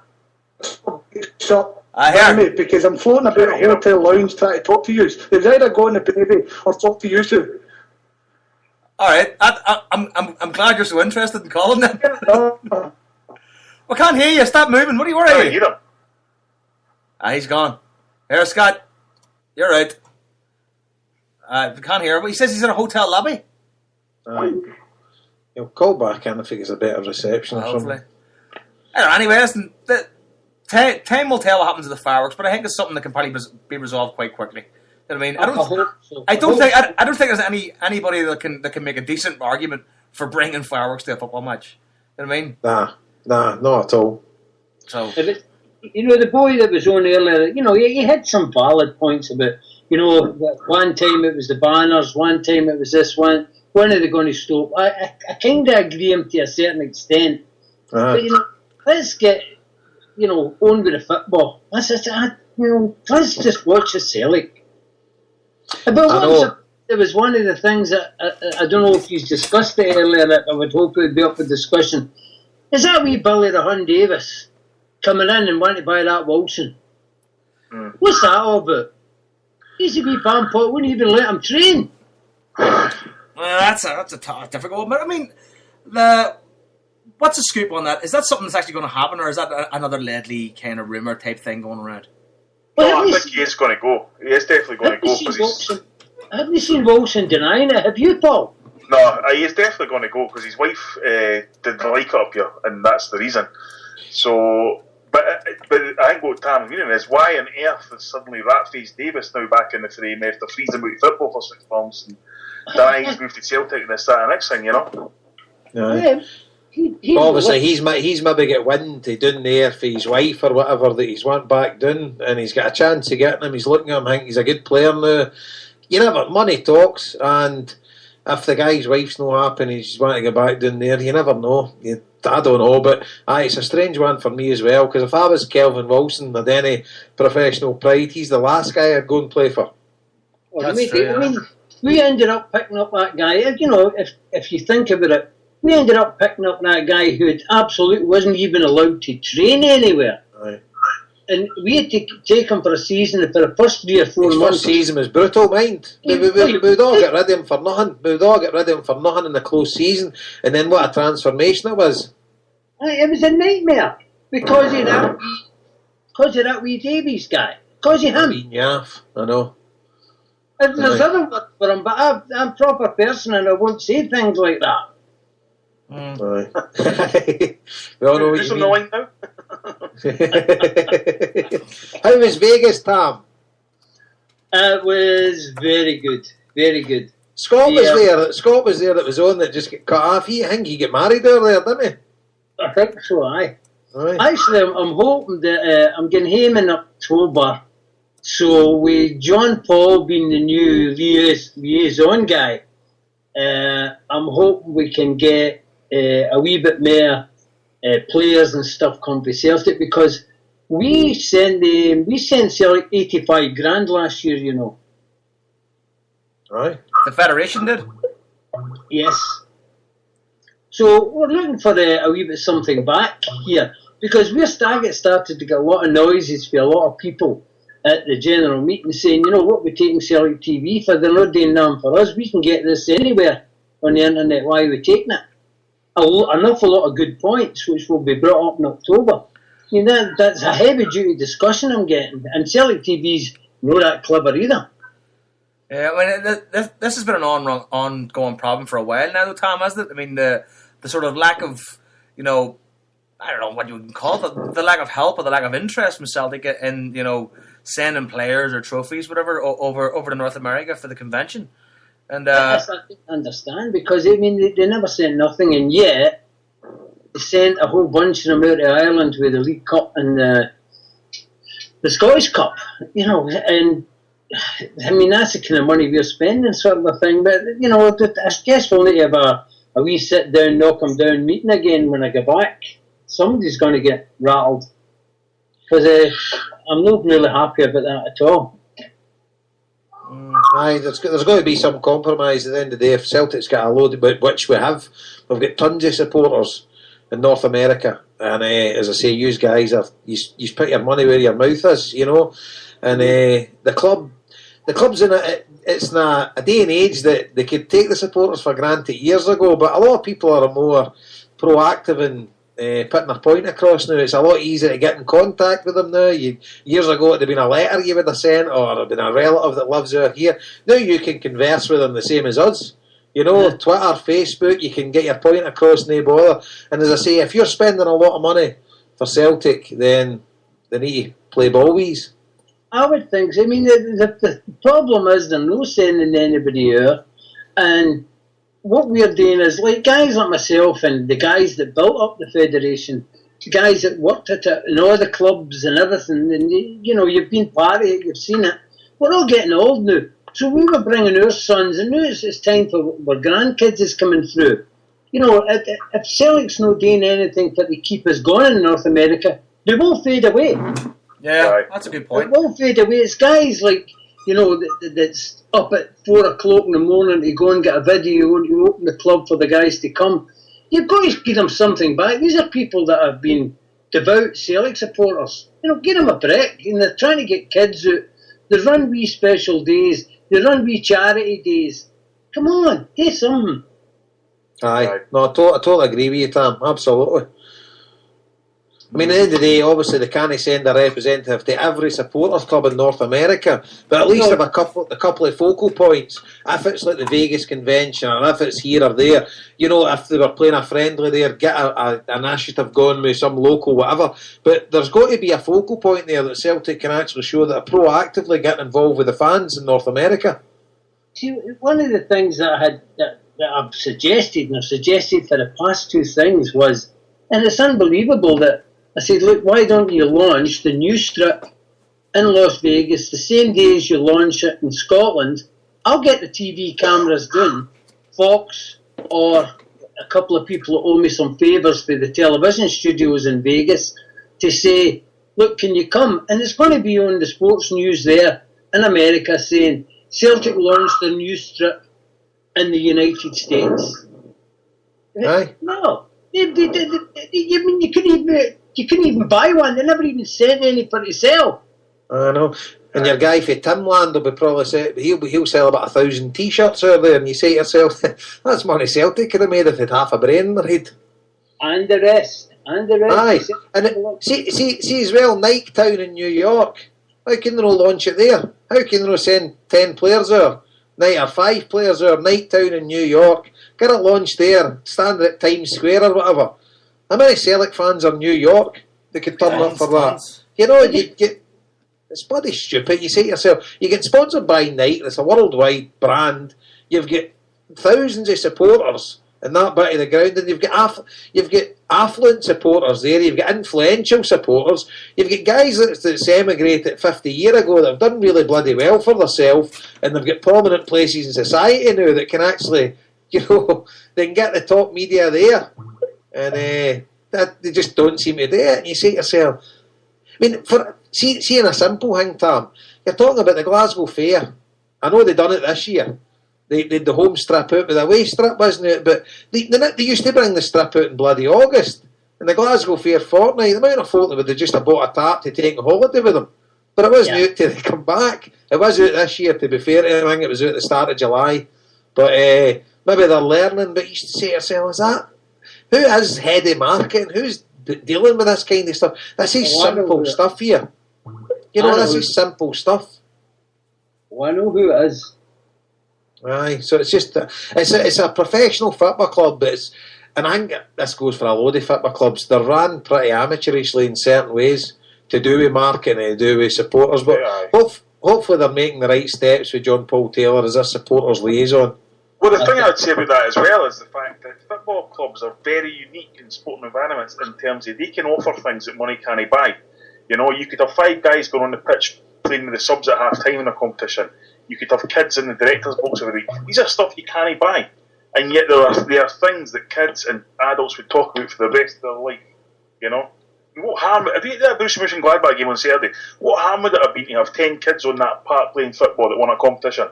because I'm floating about a hotel lounge trying to talk to you. They've either go on the baby or talk to you two. All right, I'm glad you're so interested in calling them. I can't hear you. Stop moving. What are you worried? He's gone. Here, Scott. You're right. We can't hear him. He says he's in a hotel lobby. He'll call back in if he gets a better reception or something. Anyway, listen, time will tell what happens to the fireworks, but I think it's something that can probably be resolved quite quickly. You know what I mean? I don't think there's anybody that can make a decent argument for bringing fireworks to a football match. You know what I mean? Nah, not at all. So, you know, the boy that was on earlier, you know, he had some valid points about, you know, one time it was the banners, one time it was this one. When are they going to stop? I kind of agree him to a certain extent. But, you know, let's get, you know, on with the football. Let's just watch the Celtic. But there was one of the things that I don't know if you discussed it earlier that I would hope it would be up for discussion. Is that wee Billy the Hun Davis coming in and wanting to buy that Wilson? What's that all about? He's a wee bampot, wouldn't even let him train. Well, that's a difficult one. But I mean, what's the scoop on that? Is that something that's actually going to happen, or is that another Ledley kind of rumour type thing going around? Well, I think he is going to go. He is definitely going to go. Haven't you seen Wilson denying it? Have you, Paul? No, he is definitely going to go because his wife didn't like it up here, and that's the reason. So, but I think what Tam's meaning is why on earth is suddenly Rat-Faced Davis now back in the frame after freezing out football for 6 months and then he's moved to Celtic and this, that, and next thing, you know. Yeah. Obviously, he's maybe get wind to down there for his wife or whatever that he's went back down, and he's got a chance of getting him. He's looking at him, I think he's a good player now. You never, money talks, and if the guy's wife's not happy and he's wanting to go back down there, you never know. I don't know, but it's a strange one for me as well, because if I was Kelvin Wilson with any professional pride, he's the last guy I'd go and play for. I mean, we ended up picking up that guy, you know, if you think about it, we ended up picking up that guy who absolutely wasn't even allowed to train anywhere. Right. And we had to take him for a season, for the first 3 or 4 months. His first season was brutal, mind. We would all get rid of him for nothing. We would all get rid of him for nothing in a close season. And then what a transformation it was. It was a nightmare. Because of that wee Davies guy. Because of him. Yeah, I know. There's other words for him, but I'm a proper person and I won't say things like that. We all know what Who's you on mean. the line now? How was Vegas, Tom? It was very good. Very good. Scott was there. Scott was there that was on that just got cut off. I think he got married earlier, didn't he? I think so, aye. Aye. Actually, I'm hoping that I'm getting home in October So with John Paul being the new liaison guy, I'm hoping we can get a wee bit more players and stuff come to Celtic, because we sent Celtic 85 grand last year, you know. Right. The Federation did? Yes. So we're looking for a wee bit something back here, because we're started to get a lot of noises for a lot of people at the general meeting saying, you know, what we're taking Celtic TV for, they're not doing nothing for us, we can get this anywhere on the internet, why are we taking it? An awful lot of good points, which will be brought up in October. You know, that's a heavy-duty discussion I'm getting, and Celtic TV's not that clever either. Yeah, I mean, this has been an ongoing problem for a while now, though, Tom, hasn't it? I mean, the sort of lack of, you know, I don't know what you would call it, the lack of help or the lack of interest from Celtic in, you know, sending players or trophies, whatever, over to North America for the convention. And I understand, because I mean they never sent nothing, and yet they sent a whole bunch of them out to Ireland with the League Cup and the Scottish Cup, you know, and I mean that's the kind of money we're spending, sort of a thing. But you know, I guess we'll need to have a wee sit down, knock 'em down meeting again when I get back. Somebody's going to get rattled, because I'm not really happy about that at all. Aye, there's got to be some compromise at the end of the day. If Celtic's got a load, which we have, we've got tons of supporters in North America, and as I say, you guys you put your money where your mouth is, you know. And the club's in it's in a day and age that they could take the supporters for granted years ago, but a lot of people are more proactive in putting their point across now. It's a lot easier to get in contact with them now. Years ago it'd have been a letter you would have sent, or it'd have been a relative that lives out here. Now you can converse with them the same as us. You know, Twitter, Facebook, you can get your point across, no bother. And as I say, if you're spending a lot of money for Celtic, then they need to play ballways. I would think so. I mean, the problem is they're not sending anybody out, and what we're doing is, like guys like myself and the guys that built up the federation, the guys that worked at it and all the clubs and everything, and you know, you've been part of it, you've seen it. We're all getting old now, so we were bringing our sons, and now it's time for our grandkids is coming through. You know, if Celtic's not doing anything to keep us going in North America, they will fade away. yeah, that's a good point. It will fade away. It's guys like, you know, that's up at 4 o'clock in the morning to go and get a video and you open the club for the guys to come. You've got to give them something back. These are people that have been devout Celtic supporters. You know, give them a break. And they're trying to get kids out. They run wee special days. They run wee charity days. Come on, do something. Aye, no, I totally agree with you, Tom. Absolutely. I mean, at the end of the day, obviously they can't send a representative to every supporters club in North America, but at least have a couple of focal points. If it's like the Vegas convention, or if it's here or there, you know, if they were playing a friendly there, get an initiative going with some local whatever. But there's got to be a focal point there that Celtic can actually show that they're proactively getting involved with the fans in North America. See, one of the things that I've suggested, and I've suggested for the past two things was, and it's unbelievable that I said, look, why don't you launch the new strip in Las Vegas the same day as you launch it in Scotland? I'll get the TV cameras done, Fox, or a couple of people that owe me some favours for the television studios in Vegas, to say, look, can you come? And it's going to be on the sports news there in America saying, Celtic launched their new strip in the United States. Aye. No. You couldn't even buy one. They never even sent any for to sell. I know. And your guy for Timland will be probably he'll sell about 1,000 T-shirts out there, and you say to yourself, that's money Celtic could have made if they'd half a brain in their head. And the rest. Aye. And see as well, Nike Town in New York. How can they not launch it there? How can they not send 10 players there? Or 5 players there, Nike Town in New York. Get it launched there, stand at Times Square or whatever. How many Celtic fans are in New York that could turn up for that? You know, it's bloody stupid. You say to yourself, you get sponsored by Nike, it's a worldwide brand, you've got thousands of supporters in that bit of the ground, and you've got affluent supporters there, you've got influential supporters, you've got guys that's emigrated 50 years ago that have done really bloody well for themselves, and they've got prominent places in society now that can actually, they can get the top media there, and that they just don't seem to do it. And you say to yourself, I mean, seeing a simple thing, Tom, you're talking about the Glasgow Fair. I know they done it this year. They did the home strip out with the away strip, wasn't it? But they used to bring the strip out in bloody August. And the Glasgow Fair fortnight, the amount of folk that would have just bought a tap to take a holiday with them. But it wasn't out till they come back. It was out this year, to be fair to them. I think it was out at the start of July. But maybe they're learning. But you should say to yourself, who is head of marketing? Who's dealing with this kind of stuff? This is simple stuff here. This is simple stuff. Well, I know who it is. Aye, so it's just it's a professional football club, but and I think this goes for a load of football clubs. They're run pretty amateurishly in certain ways to do with marketing and to do with supporters, but hopefully they're making the right steps with John Paul Taylor as a supporters liaison. Well, the thing I would say about that as well is the fact that football clubs are very unique in sporting environments in terms of they can offer things that money can't buy. You could have 5 guys going on the pitch playing with the subs at half time in a competition. You could have kids in the director's box every week. These are stuff you can't buy. And yet there are things that kids and adults would talk about for the rest of their life. What harm, if you did a Borussia Mönchengladbach game on Saturday, what harm would it have been to have 10 kids on that park playing football that won a competition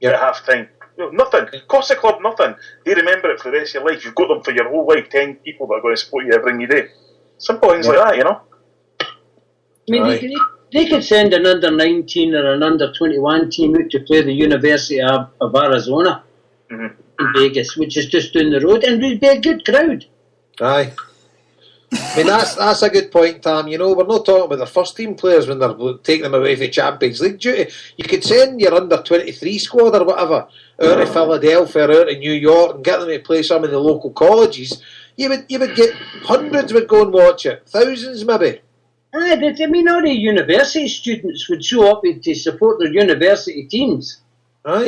at half time? Nothing. Cost the club nothing. They remember it for the rest of your life. You've got them for your whole life. 10 people that are going to support you everything you do. Simple things like that, I mean, they could send an under-19 or an under-21 team out to play the University of Arizona in Vegas, which is just down the road, and it would be a good crowd. Aye. I mean, that's a good point, Tom. We're not talking about the first team players when they're taking them away for Champions League duty. You could send your under-23 squad or whatever out of Philadelphia or out of New York and get them to play some of the local colleges. You would get hundreds would go and watch it, thousands maybe. All the university students would show up to support their university teams. Aye.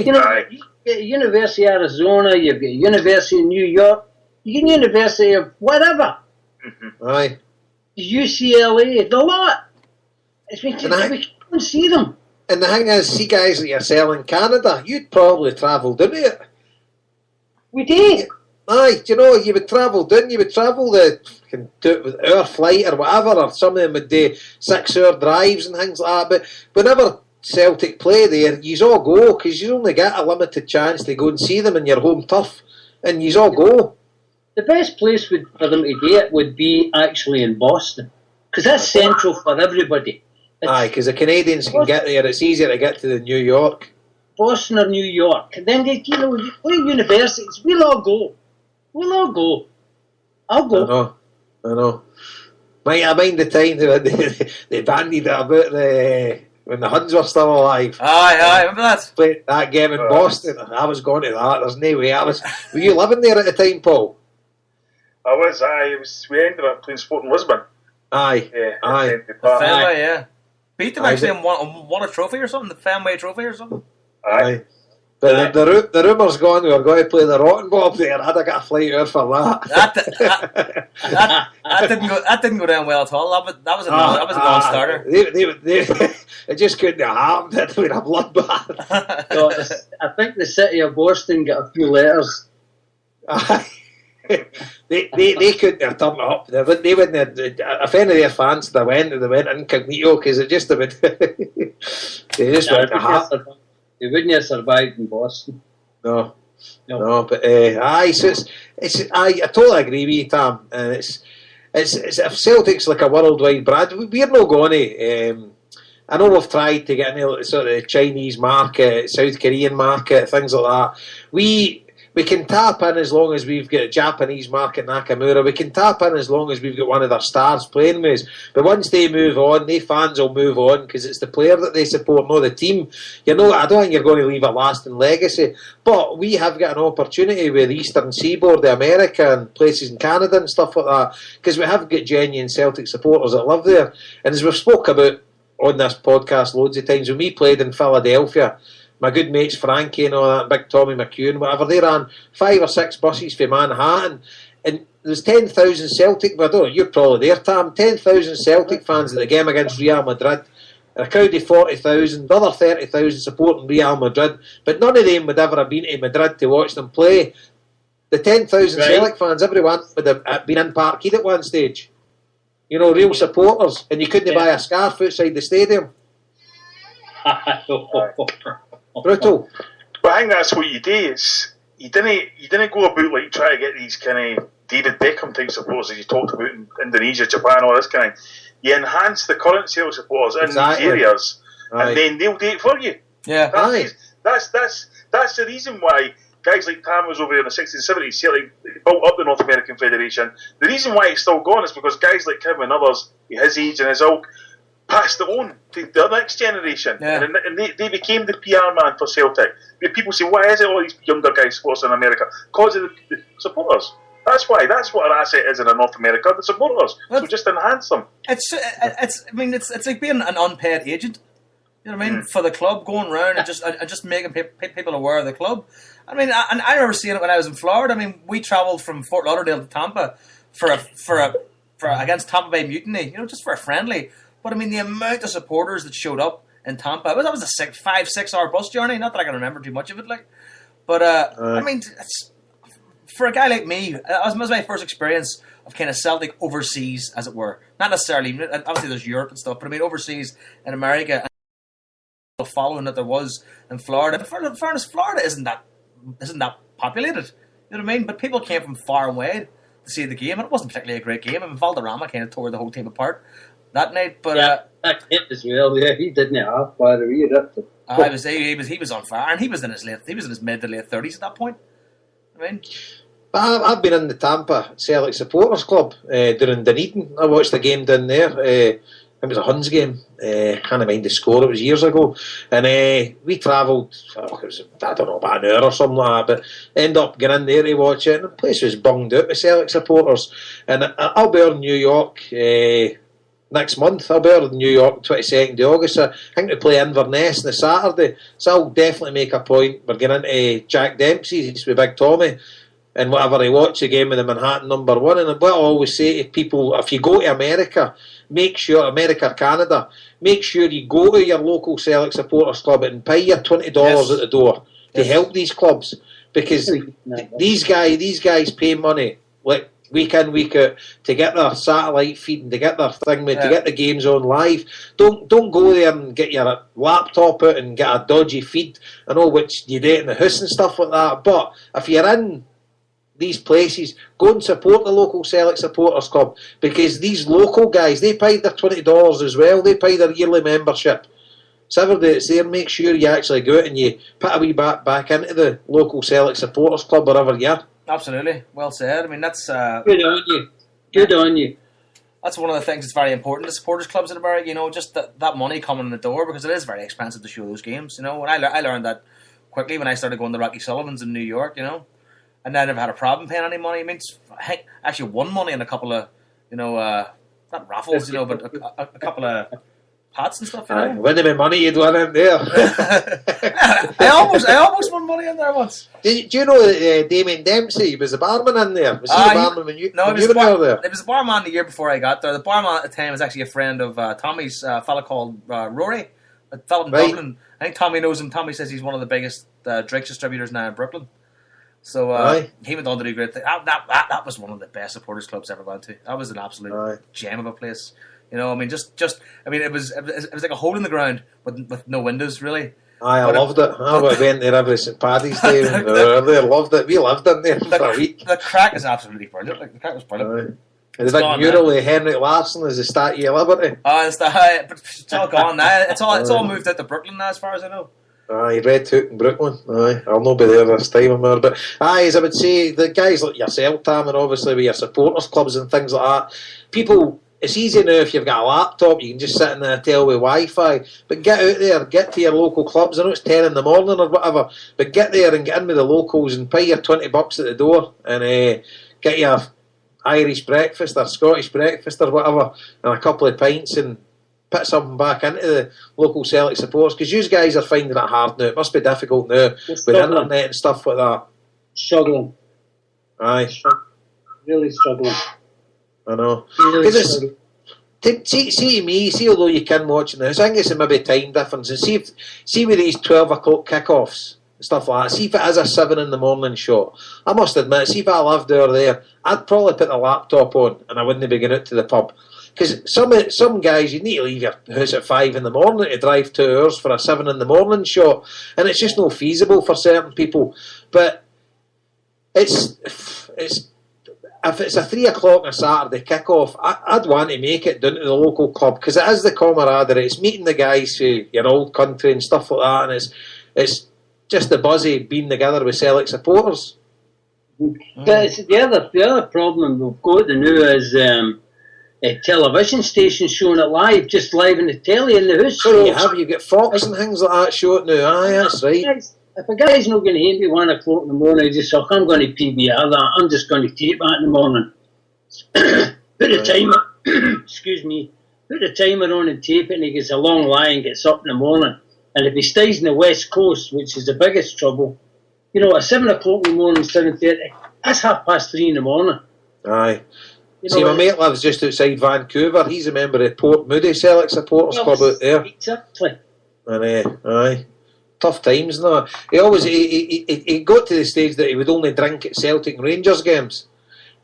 You get University of Arizona, you've got University of New York, you get University of whatever. Aye. UCLA, the lot. We can't see them. And the thing is, see guys like yourself in Canada, you'd probably travel, didn't you? We did. Aye, you would travel, didn't you? Would travel with our flight or whatever, or some of them would do 6-hour drives and things like that. But whenever Celtic play there, you all go, because you only get a limited chance to go and see them in your home turf, and you all go. The best place for them to do it would be actually in Boston, because that's central for everybody. Aye, because the Canadians can get there, it's easier to get to New York. Boston or New York. And then, you play universities, we'll all go. I'll go. I know. I mind the time they bandied it about when the Huns were still alive. Aye, remember that? Played that game in Boston. I was going to that. There's no way. Were you living there at the time, Paul? I was. We ended up playing sport in Lisbon. Aye. Aye. Fenway, yeah. Beat them actually and won a trophy or something, the Fenway trophy or something. Aye. But the rumour's gone we were going to play the Rotten Bob there. I'd have got a flight out for that. That didn't go down well at all. That was a non-starter. It just couldn't have happened. It would have bloodbath. So I think the city of Boston got a few letters. They couldn't have turned it up. They wouldn't have, if any of their fans they went incognito because it just would. They just went to hat. They wouldn't have survived in Boston. No, but aye. So I totally agree with you, Tam. And it's if Celtic's like a worldwide brand, we're not going to. I know we've tried to get into sort of the Chinese market, South Korean market, things like that. We can tap in as long as we've got a Japanese market, Nakamura. We can tap in as long as we've got one of their stars playing with us. But once they move on, they fans will move on because it's the player that they support, not the team. I don't think you're going to leave a lasting legacy. But we have got an opportunity with Eastern Seaboard, the America and places in Canada and stuff like that because we have got genuine Celtic supporters that live there. And as we've spoke about on this podcast loads of times, when we played in Philadelphia, my good mates Frankie and all that, Big Tommy McHugh and whatever, they ran 5 or 6 buses from Manhattan, and there's 10,000 Celtic, but I don't know, you're probably there, Tam, 10,000 Celtic fans at the game against Real Madrid, a crowd of 40,000, the other 30,000 supporting Real Madrid, but none of them would ever have been to Madrid to watch them play. The 10,000 Celtic fans, everyone would have been in Parkhead at one stage. You know, real supporters, and you couldn't buy a scarf outside the stadium. Brutal. But I think that's what you do. Is you didn't go about like try to get these kind of David Beckham type supporters as you talked about in Indonesia, Japan, all this kind of. You enhance the current Celtic supporters in these areas, and then they'll do it for you. Yeah, that's the reason why guys like Tam was over there in the 60s and 70s, Celtic built up the North American Federation. The reason why it's still gone is because guys like him and others, his age and his ilk, passed it on to the next generation, and they became the PR man for Celtic. People say, why is it all these younger guys supporters in America? Because of the supporters. That's why. That's what our asset is in North America. The supporters. So just enhance them. It's like being an unpaid agent. You know what I mean? For the club, going around and just making people aware of the club. I mean, and I remember seeing it when I was in Florida. I mean, we travelled from Fort Lauderdale to Tampa for against Tampa Bay Mutiny. You know, just for a friendly. But I mean, the amount of supporters that showed up in Tampa, that was a 5-6 hour bus journey. Not that I can remember too much of it, but I mean, for a guy like me, that was my first experience of kind of Celtic overseas, as it were. Not necessarily, obviously there's Europe and stuff, but I mean overseas in America, and the following that there was in Florida. But in fairness, Florida isn't that populated. You know what I mean? But people came from far away to see the game, and it wasn't particularly a great game. I mean, Valderrama kind of tore the whole team apart that night, but that hit as well. Yeah, he didn't half by the way. He was on fire, and he was in his mid to late 30s at that point. I mean, I've been in the Tampa Celtic Supporters Club during Dunedin. I watched the game down there. It was a Huns game. Can't mind the score. It was years ago, and we travelled. It was, I don't know, about an hour or something like that. But ended up getting in there to watch it, and the place was bunged out with Celtic supporters. And I'll be in New York next month. I'll be in New York 22nd of August. I think we play Inverness on the Saturday, so I'll definitely make a point. We're getting into Jack Dempsey's with Big Tommy and whatever. I watch the game with the Manhattan #1, and what I always say to people, if you go to America, make sure, America or Canada, make sure you go to your local Celtic Supporters Club and pay your $20 at the door to help these clubs, because these guys pay money like week in, week out to get their satellite feed and to get their thing, to get the games on live. Don't go there and get your laptop out and get a dodgy feed. I know which you do it in the house and stuff like that, but if you're in these places, go and support the local Celtic Supporters Club, because these local guys, they pay their $20 as well. They pay their yearly membership. So every day it's there, make sure you actually go out and you put a wee back into the local Celtic Supporters Club wherever you are. Absolutely, well said. I mean, that's good on you. Good on you. That's one of the things that's very important to supporters clubs in America. You know, just that money coming in the door, because it is very expensive to show those games. You know, and I learned that quickly when I started going to Rocky Sullivan's in New York. You know, and I never had a problem paying any money. I mean, I actually won money in a couple of, not raffles, but a couple of hats and stuff. You know? Winning me money, you'd win in there. I almost won money in there once. Do you know that Damien Dempsey was the barman in there? Was he the barman when you were there? It was the barman the year before I got there. The barman at the time was actually a friend of Tommy's, a fella called Rory, a fella in Dublin. I think Tommy knows him. Tommy says he's one of the biggest drinks distributors now in Brooklyn. So he went on to do great things. That was one of the best supporters clubs I ever gone to. That was an absolute gem of a place. You know, I mean, it was like a hole in the ground with no windows, really. I loved it. I went there every St. Paddy's Day. I loved it. We lived in there for a week. The crack is absolutely brilliant. Like, the crack was brilliant. The big mural of Henrik Larsson is the Statue of Liberty. It's all gone now. It's all moved out to Brooklyn now, as far as I know. Red Hook in Brooklyn. I'll not be there this time or more. But as I would say, the guys like yourself, Tam, and obviously with your supporters clubs and things like that, people. It's easy now if you've got a laptop, you can just sit in the hotel with Wi-Fi. But get out there, get to your local clubs. I know it's 10 in the morning or whatever, but get there and get in with the locals and pay your $20 at the door and get your Irish breakfast or Scottish breakfast or whatever and a couple of pints and put something back into the local Celtic supporters, because you guys are finding it hard now. It must be difficult now with internet and stuff like that. Struggling. Aye. Really struggling. I know. Really 'Cause it's, struggling. see me, see although you can watch it now, I think it's a maybe time difference. And see with these 12 o'clock kickoffs, stuff like that, see if it is a 7 in the morning shot. I must admit, see if I lived over there, I'd probably put the laptop on and I wouldn't be going out to the pub. Because some guys, you need to leave your house at 5 in the morning to drive 2 hours for a 7 in the morning shot, and it's just not feasible for certain people. But it's if it's a 3 o'clock on a Saturday kick-off, I'd want to make it down to the local club, because it is the camaraderie. It's meeting the guys who your old country and stuff like that, and it's just the buzzy being together with Celtic supporters. But it's the other problem we've got now is a television station showing it live, just live in the telly in the house. So you get Fox and things like that showing now. Aye, that's right. If a guy's not going to hate me 1 o'clock in the morning, he just I'm going to PBR that. I'm just going to tape that in the morning. Put the timer, excuse me, put the timer on and tape it, and he gets a long lie and gets up in the morning. And if he stays in the West Coast, which is the biggest trouble, at 7 o'clock in the morning, 7:30, that's 3:30 in the morning. Aye. See, my mate lives just outside Vancouver. He's a member of Port Moody Celtic Supporters Club out there. Exactly. And aye, tough times now. He got to the stage that he would only drink at Celtic and Rangers games,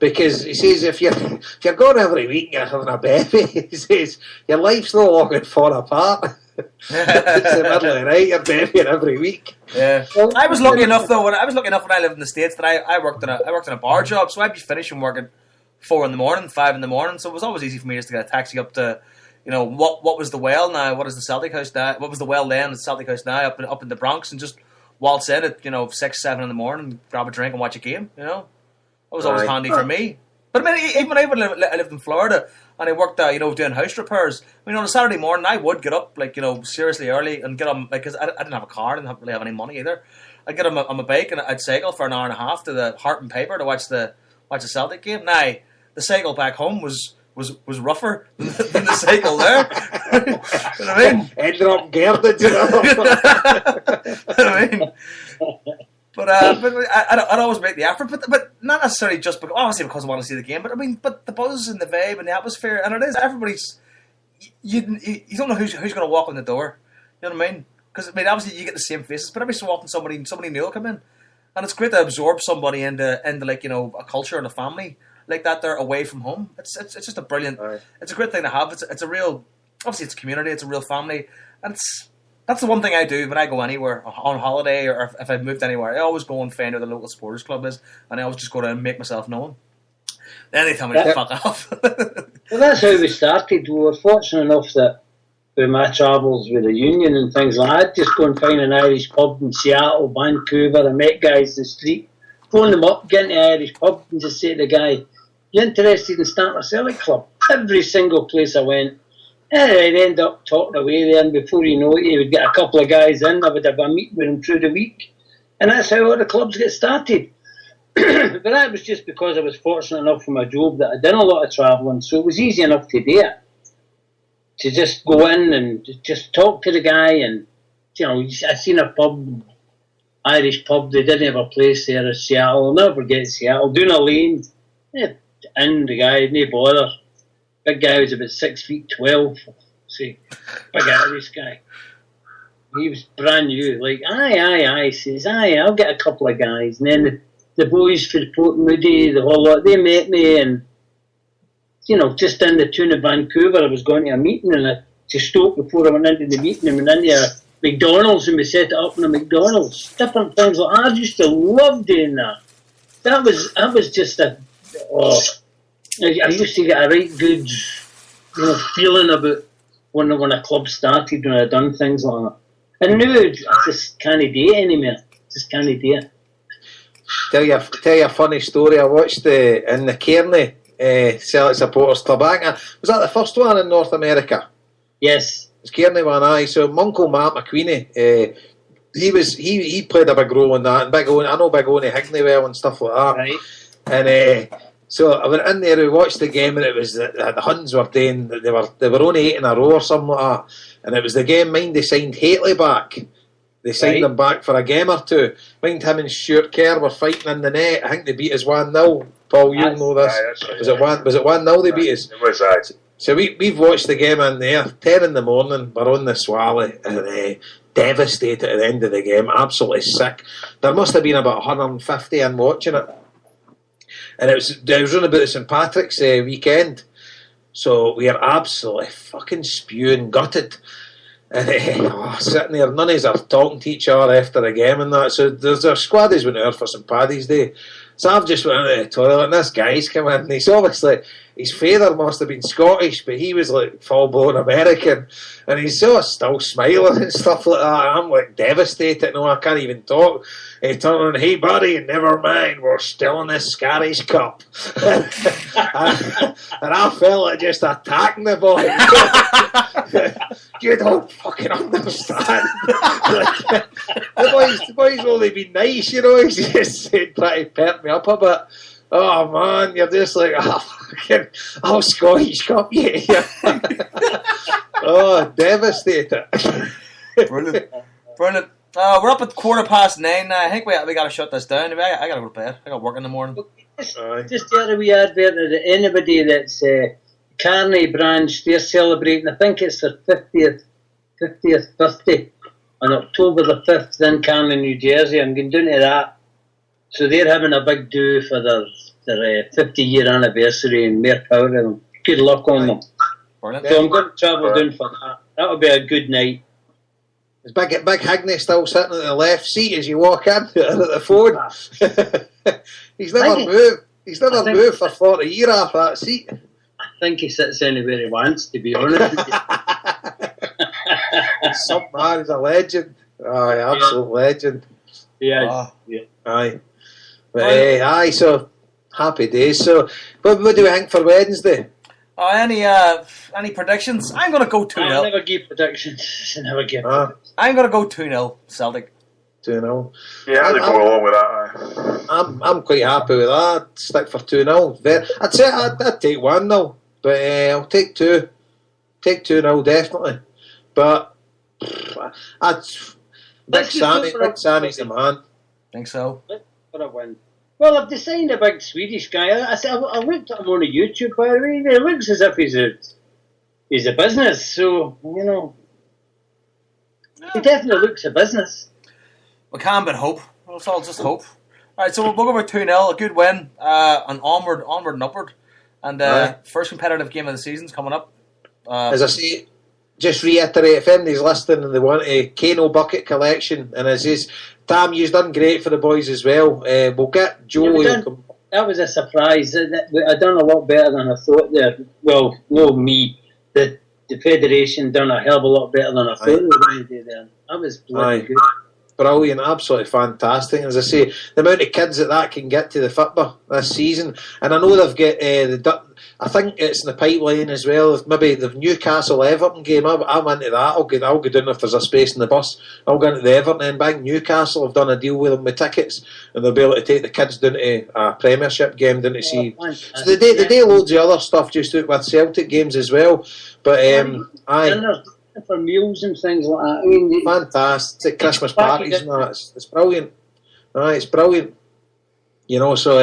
because he says if you're going every week and you're having a bevy, he says your life's not looking far apart. It's the middle of the night, you're bevying every week. Yeah, I was lucky enough though. When I lived in the States, that I worked in a bar job, so I'd be finishing work at 4 in the morning, 5 in the morning. So it was always easy for me just to get a taxi up to, what was the Well now? What is the Celtic House now? What was the Well then? The Celtic House now up in the Bronx, and just waltz in at 6, 7 in the morning, grab a drink and watch a game. That was always handy for me. But I mean, even when I lived in Florida and I worked doing house repairs, on a Saturday morning I would get up seriously early and get on, because I didn't have a car, I didn't really have any money either. I'd get on my bike and I'd cycle for an hour and a half to the Harper paper to watch the Celtic game. Now, the cycle back home was rougher than the cycle there. You know what I mean? Ended up girded, I mean, but I'd always make the effort, but not necessarily just because I want to see the game. But the buzz and the vibe and the atmosphere, and it is everybody's. You don't know who's going to walk in the door. You know what I mean? Because obviously you get the same faces, but every so often somebody new will come in, and it's great to absorb somebody into a culture and a family like that. They're away from home. It's just a brilliant. Right. It's a great thing to have. It's a real. Obviously, it's a community. It's a real family, and that's the one thing I do when I go anywhere on holiday, or if I've moved anywhere. I always go and find where the local supporters club is, and I always just go down and make myself known. Then they tell me to fuck off. Well, that's how we started. We were fortunate enough that with my travels with the union and things like that, I'd just go and find an Irish pub in Seattle, Vancouver. I met guys in the street, phone them up, get into the Irish pub, and just say to the guy, "You interested in starting a Celtic club?" Every single place I went, I'd end up talking away there, and before you know it, you would get a couple of guys in. I would have a meeting with them through the week, and that's how all the clubs get started. But that was just because I was fortunate enough for my job that I did a lot of travelling, so it was easy enough to do it. To just go in and just talk to the guy, and I seen a pub, Irish pub. They didn't have a place there in Seattle. I'll never forget Seattle. Doing a lane, in the guy, no bother. Big guy was about 6'12". See, big Irish guy. He was brand new. Like, aye. Says, aye, I'll get a couple of guys. And then the boys for Port Moody, the whole lot, they met me, and just in the tune of Vancouver, I was going to a meeting, and I just stopped before I went into the meeting and went into a McDonald's, and we set it up in a McDonald's. Different things like that. I used to love doing that. That was just I used to get a right good, feeling about when a club started, when I done things like that. And now I just can't do it anymore. Just can't do it. Tell you a funny story. I watched in the Kearney Celtic Supporters Club. Was that the first one in North America? Yes. It's Kearney one, aye. So my uncle Matt McQueenie, he played a big role in that. And I know Big Owney Higney well and stuff like that. Right. And so I went in there, we watched the game, and it was the Huns were doing, they were only 8 in a row or something like that. And it was the game, mind they signed Haitley back. They signed him back for a game or two. Mind him and Stuart Kerr were fighting in the net. I think they beat us 1-0. Paul, you know this. Aye, that's right. Was it 1-0 they beat us? It was, aye. So we've watched the game in there, 10 in the morning, we're on the Swally, and devastated at the end of the game, absolutely sick. There must have been about 150 in watching it. And it was running about the St Patrick's weekend, so we are absolutely fucking spewing gutted. And sitting there, none of us are talking to each other after the game and that. So there's our squad is went out for St Paddy's Day. So I've just went into the toilet and this guy's come in and he's obviously, his father must have been Scottish, but he was like full-blown American. And he's sort of still smiling and stuff like that. I'm like devastated. No, I can't even talk. He turned around, hey buddy, never mind, we're still in the Scottish Cup. and I felt like just attacking the boy. You don't fucking understand. the boy's only been nice, you know. He's just said, trying to pep me up a bit. Oh man, you're just like, fucking, Scottish Cup, yeah. Oh, devastated. Brilliant. Brilliant. We're up at 9:15 now. I think we got to shut this down. I got to go to bed. I got work in the morning. Just the other wee advert that anybody that's Carney branch, they're celebrating, I think it's their 50th birthday on October the 5th in Carney, New Jersey. I'm going down to that. So they're having a big do for their 50-year anniversary, and more power to them. Good luck on them. Brilliant. So I'm going to travel down for that. That'll be a good night. Is Big Higney still sitting at the left seat as you walk in at the phone? He's never moved. He's never moved for 40 years off that seat. I think he sits anywhere he wants, to be honest with you. Some man, he's a legend. Aye, absolute legend. Yeah. Aye. But, aye, so happy days. So, what do we think for Wednesday? Any predictions? I'm going to go 2-0. I never give predictions. I'm going to go 2-0 Celtic. 2-0. Yeah, I'd go along with that. Aye. I'm quite happy with that. I'd stick for 2-0. I'd say I'd take 1-0, but I'll take 2. Take 2-0 definitely. But Big Sammy's the man. Think so. For a win. Well, I've designed a big Swedish guy. I looked at him on YouTube, by the way. It looks as if he's a business. So, you know, he definitely looks a business. We can't but hope. It's all just hope. All right, so we'll go over 2-0, a good win, and onward and upward. And first competitive game of the season's coming up. As I say, just reiterate, if anybody's listening and they want a Kano bucket collection, and as is, Tam, you've done great for the boys as well. We'll get Joe. That was a surprise. I done a lot better than I thought there. Well, no, me. The Federation done a hell of a lot better than I thought they were going to do there. That was bloody good. Brilliant, absolutely fantastic. As I say, the amount of kids that can get to the football this season, and I know they've got I think it's in the pipeline as well. Maybe the Newcastle Everton game. I'm into that. I'll go down if there's a space in the bus. I'll go into the Everton and bang. Newcastle have done a deal with them with tickets, and they'll be able to take the kids down to a Premiership game down to see. So they do loads of other stuff just out with Celtic games as well. But aye. For meals and things like that. I mean, fantastic Christmas parties and that. It's brilliant. Aye, it's brilliant. You know, so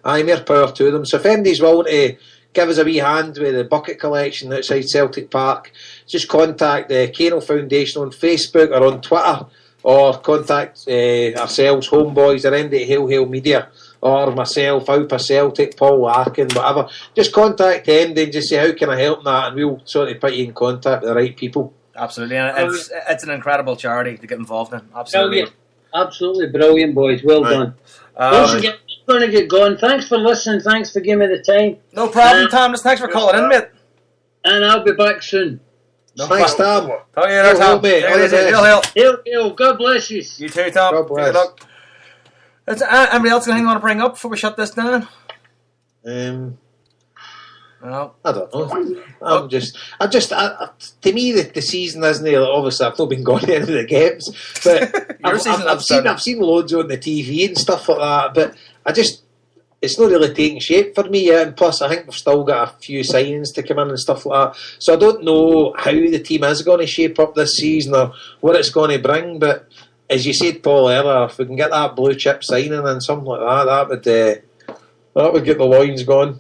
aye, more power to them. So if anybody's willing to give us a wee hand with the bucket collection outside Celtic Park, just contact the Kano Foundation on Facebook or on Twitter, or contact ourselves, HomeBhoys, or MD Hail Media, or myself, Alpa Celtic, Paul Larkin, whatever. Just contact MD and just say, how can I help that? And we'll sort of put you in contact with the right people. Absolutely. And it's an incredible charity to get involved in. Absolutely. Brilliant. Absolutely brilliant, boys. Well done. I'm going to get going. Thanks for listening. Thanks for giving me the time. No problem, Thomas. Thanks for calling in, mate. And I'll be back soon. No thanks, Tom. Talk to you later, Tom. Hail. God bless you. You too, Tom. God bless. Good luck. Anybody else got anything you want to bring up before we shut this down? No. I don't know. To me, the season isn't there. Obviously, I've not been going to any of the games, but I've seen loads on the TV and stuff like that. But it's not really taking shape for me yet. And plus, I think we've still got a few signings to come in and stuff like that. So I don't know how the team is going to shape up this season or what it's going to bring. But as you said, Paul, earlier, if we can get that blue chip signing and something like that, That would get the loins going.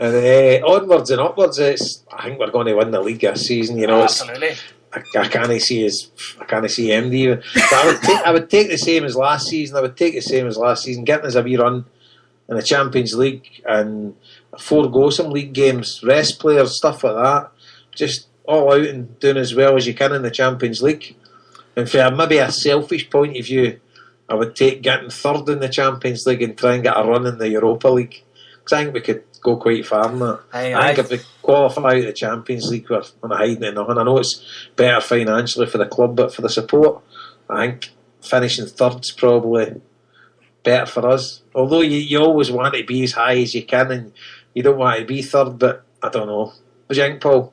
And onwards and upwards, I think we're going to win the league this season. You know, Absolutely. I can't see MD even. But I would take the same as last season. Getting us a wee run in the Champions League and forego some league games, rest players, stuff like that. Just all out and doing as well as you can in the Champions League. And from maybe a selfish point of view, I would take getting third in the Champions League and try and get a run in the Europa League. Because I think we could go quite far in that. I think if we qualify out the Champions League, we're not hiding it nothing. I know it's better financially for the club, but for the support, I think finishing third's probably better for us. Although you always want to be as high as you can, and you don't want to be third, but I don't know. What do you think, Paul?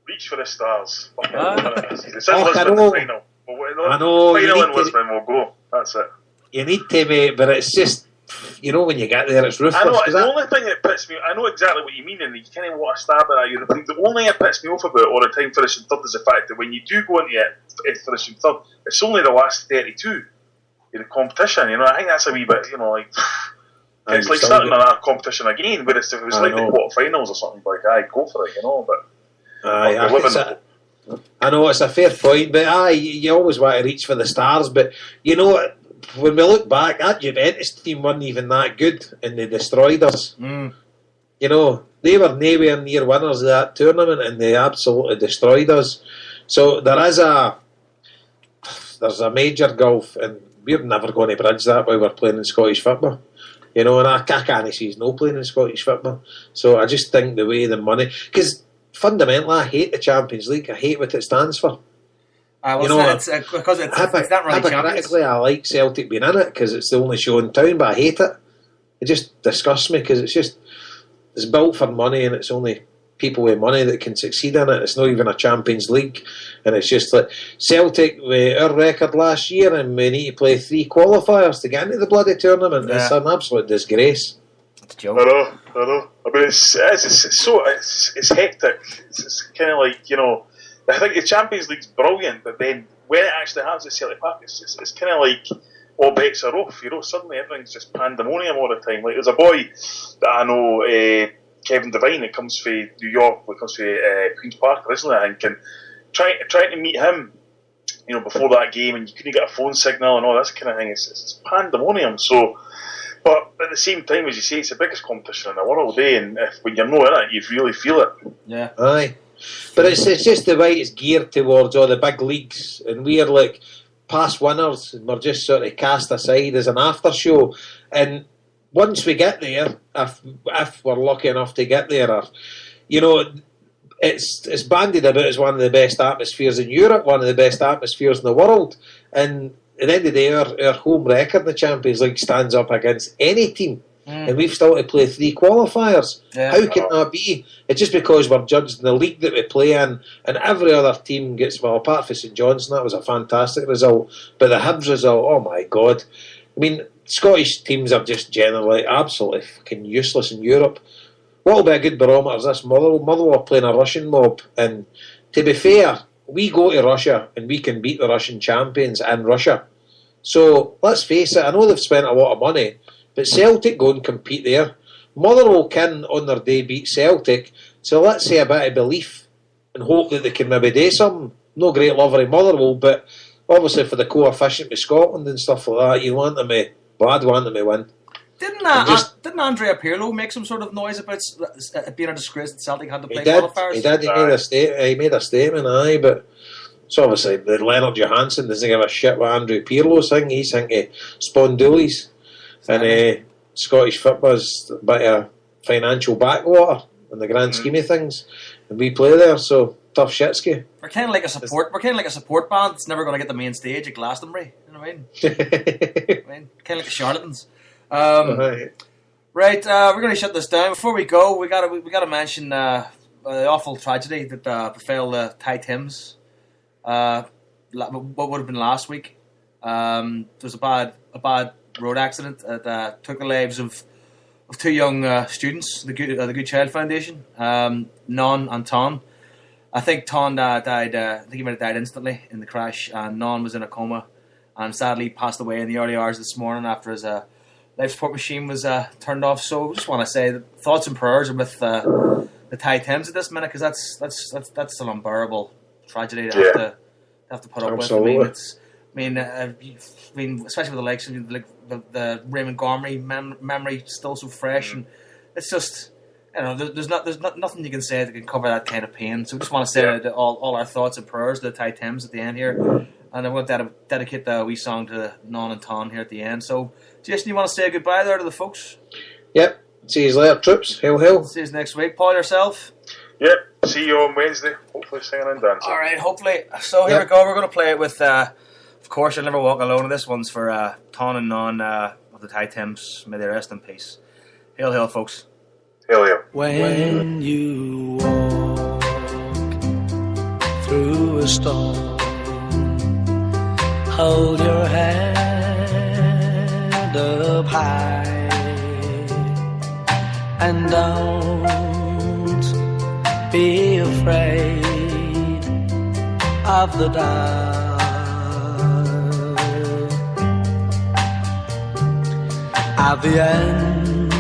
Reach for the stars. It's in I Lisbon, know. the final. I know. Final in Lisbon, we'll go. That's it. You need to, mate, but it's just, you know, when you get there, it's ruthless. I know, the only thing that pits me, I know exactly what you mean, and you kind of want to stab at you. The only thing that pits me off about all the time finishing third is the fact that when you do go into it, finishing third, it's only the last 32 in the competition. You know, I think that's a wee bit, you know, like it's like starting another competition again. Whereas if it was like the quarterfinals or something, like, go for it, you know. But I know it's a fair point, but you always want to reach for the stars. But you know, when we look back, that Juventus team weren't even that good, and they destroyed us. You know, they were nowhere near winners of that tournament, and they absolutely destroyed us. So there's a major gulf, and we're never going to bridge that while we're playing in Scottish football. You know, and I can't see no playing in Scottish football. So I just think the way the money, because fundamentally I hate the Champions League. I hate what it stands for. Because it's not really hypocritically, I like Celtic being in it because it's the only show in town, but I hate it. It just disgusts me because it's built for money, and it's only people with money that can succeed in it. It's not even a Champions League, and it's just like Celtic with our record last year, and we need to play 3 qualifiers to get into the bloody tournament. Yeah. It's an absolute disgrace. It's a joke. I know. I mean, it's hectic. It's kind of like, you know, I think the Champions League's brilliant, but then when it actually happens at Celtic Park, it's kind of like all bets are off. You know, suddenly everything's just pandemonium all the time. Like, there's a boy that I know, Kevin Devine, that comes from New York, that comes from Queen's Park originally, I think, and trying to meet him, you know, before that game, and you couldn't get a phone signal and all that kind of thing. It's pandemonium. So, but at the same time, as you say, it's the biggest competition in the world, and when you're not in it, you really feel it. Yeah. Aye. But it's just the way it's geared towards all the big leagues, and we're like past winners, and we're just sort of cast aside as an after show. And once we get there, if we're lucky enough to get there, or, you know, it's bandied about as one of the best atmospheres in Europe, one of the best atmospheres in the world. And at the end of the day, our home record in the Champions League stands up against any team. And we've still to play 3 qualifiers. Yeah. How can that be? It's just because we're judged in the league that we play in, and every other team gets, well, apart from St Johnstone, that was a fantastic result. But the Hibs result, oh my God. I mean, Scottish teams are just generally absolutely fucking useless in Europe. What will be a good barometer is this Motherwell playing a Russian mob, and to be fair, we go to Russia and we can beat the Russian champions in Russia. So let's face it, I know they've spent a lot of money, but Celtic go and compete there. Motherwell can on their day beat Celtic, so let's say a bit of belief and hope that they can maybe do something. No great lover of Motherwell, but obviously for the coefficient with Scotland and stuff like that, you want them to, well, I'd want them to win. Didn't Andrea Pirlo make some sort of noise about it being a disgrace that Celtic had to play qualifiers? He did. He made a statement, aye, but so obviously Leonard Johansson doesn't give a shit what Andrew Pirlo's thinking. He's thinking Spondoolies. And Scottish football's a bit of financial backwater in the grand scheme of things, and we play there, so tough shitski. We're kind of like a support band that's never going to get the main stage at Glastonbury. You know what I mean? Kind of like the Charlatans. Right, we're going to shut this down. Before we go, we got to mention the awful tragedy that befell the Thai Tims. What would have been last week? There was a bad road accident that took the lives of 2 young students, the Good Child Foundation, Non and Ton. I think Ton died. I think he might have died instantly in the crash, and Non was in a coma. and sadly passed away in the early hours this morning after his life support machine was turned off. So I just want to say that thoughts and prayers are with the Thai Thames at this minute, because that's an unbearable tragedy to have to put up Absolutely. with. I mean, especially with the likes of the Raymond Gormley memory still so fresh, and it's just, you know, there's nothing you can say that can cover that kind of pain. So we just want to say that all our thoughts and prayers to the Thai Thames at the end here, and I'm going to dedicate the wee song to Non and Ton here at the end. So, Jason, you want to say goodbye there to the folks? Yep. See you later, troops. Hail, hail. See you next week. Paul, yourself? Yep. See you on Wednesday. Hopefully singing and dancing. All right, hopefully. So here we go. We're going to play it with, of course, You'll Never Walk Alone. This one's for Ton and Non of the Thai Thames. May they rest in peace. Hail, hail, folks. Hail, hail. When you walk through a storm, hold your head up high and don't be afraid of the dark. At the end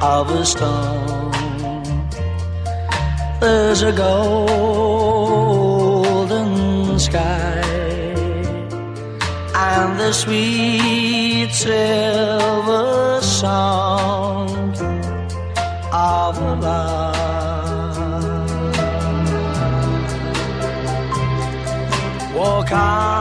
of a storm, there's a golden sky and the sweet silver sound of love. Walk on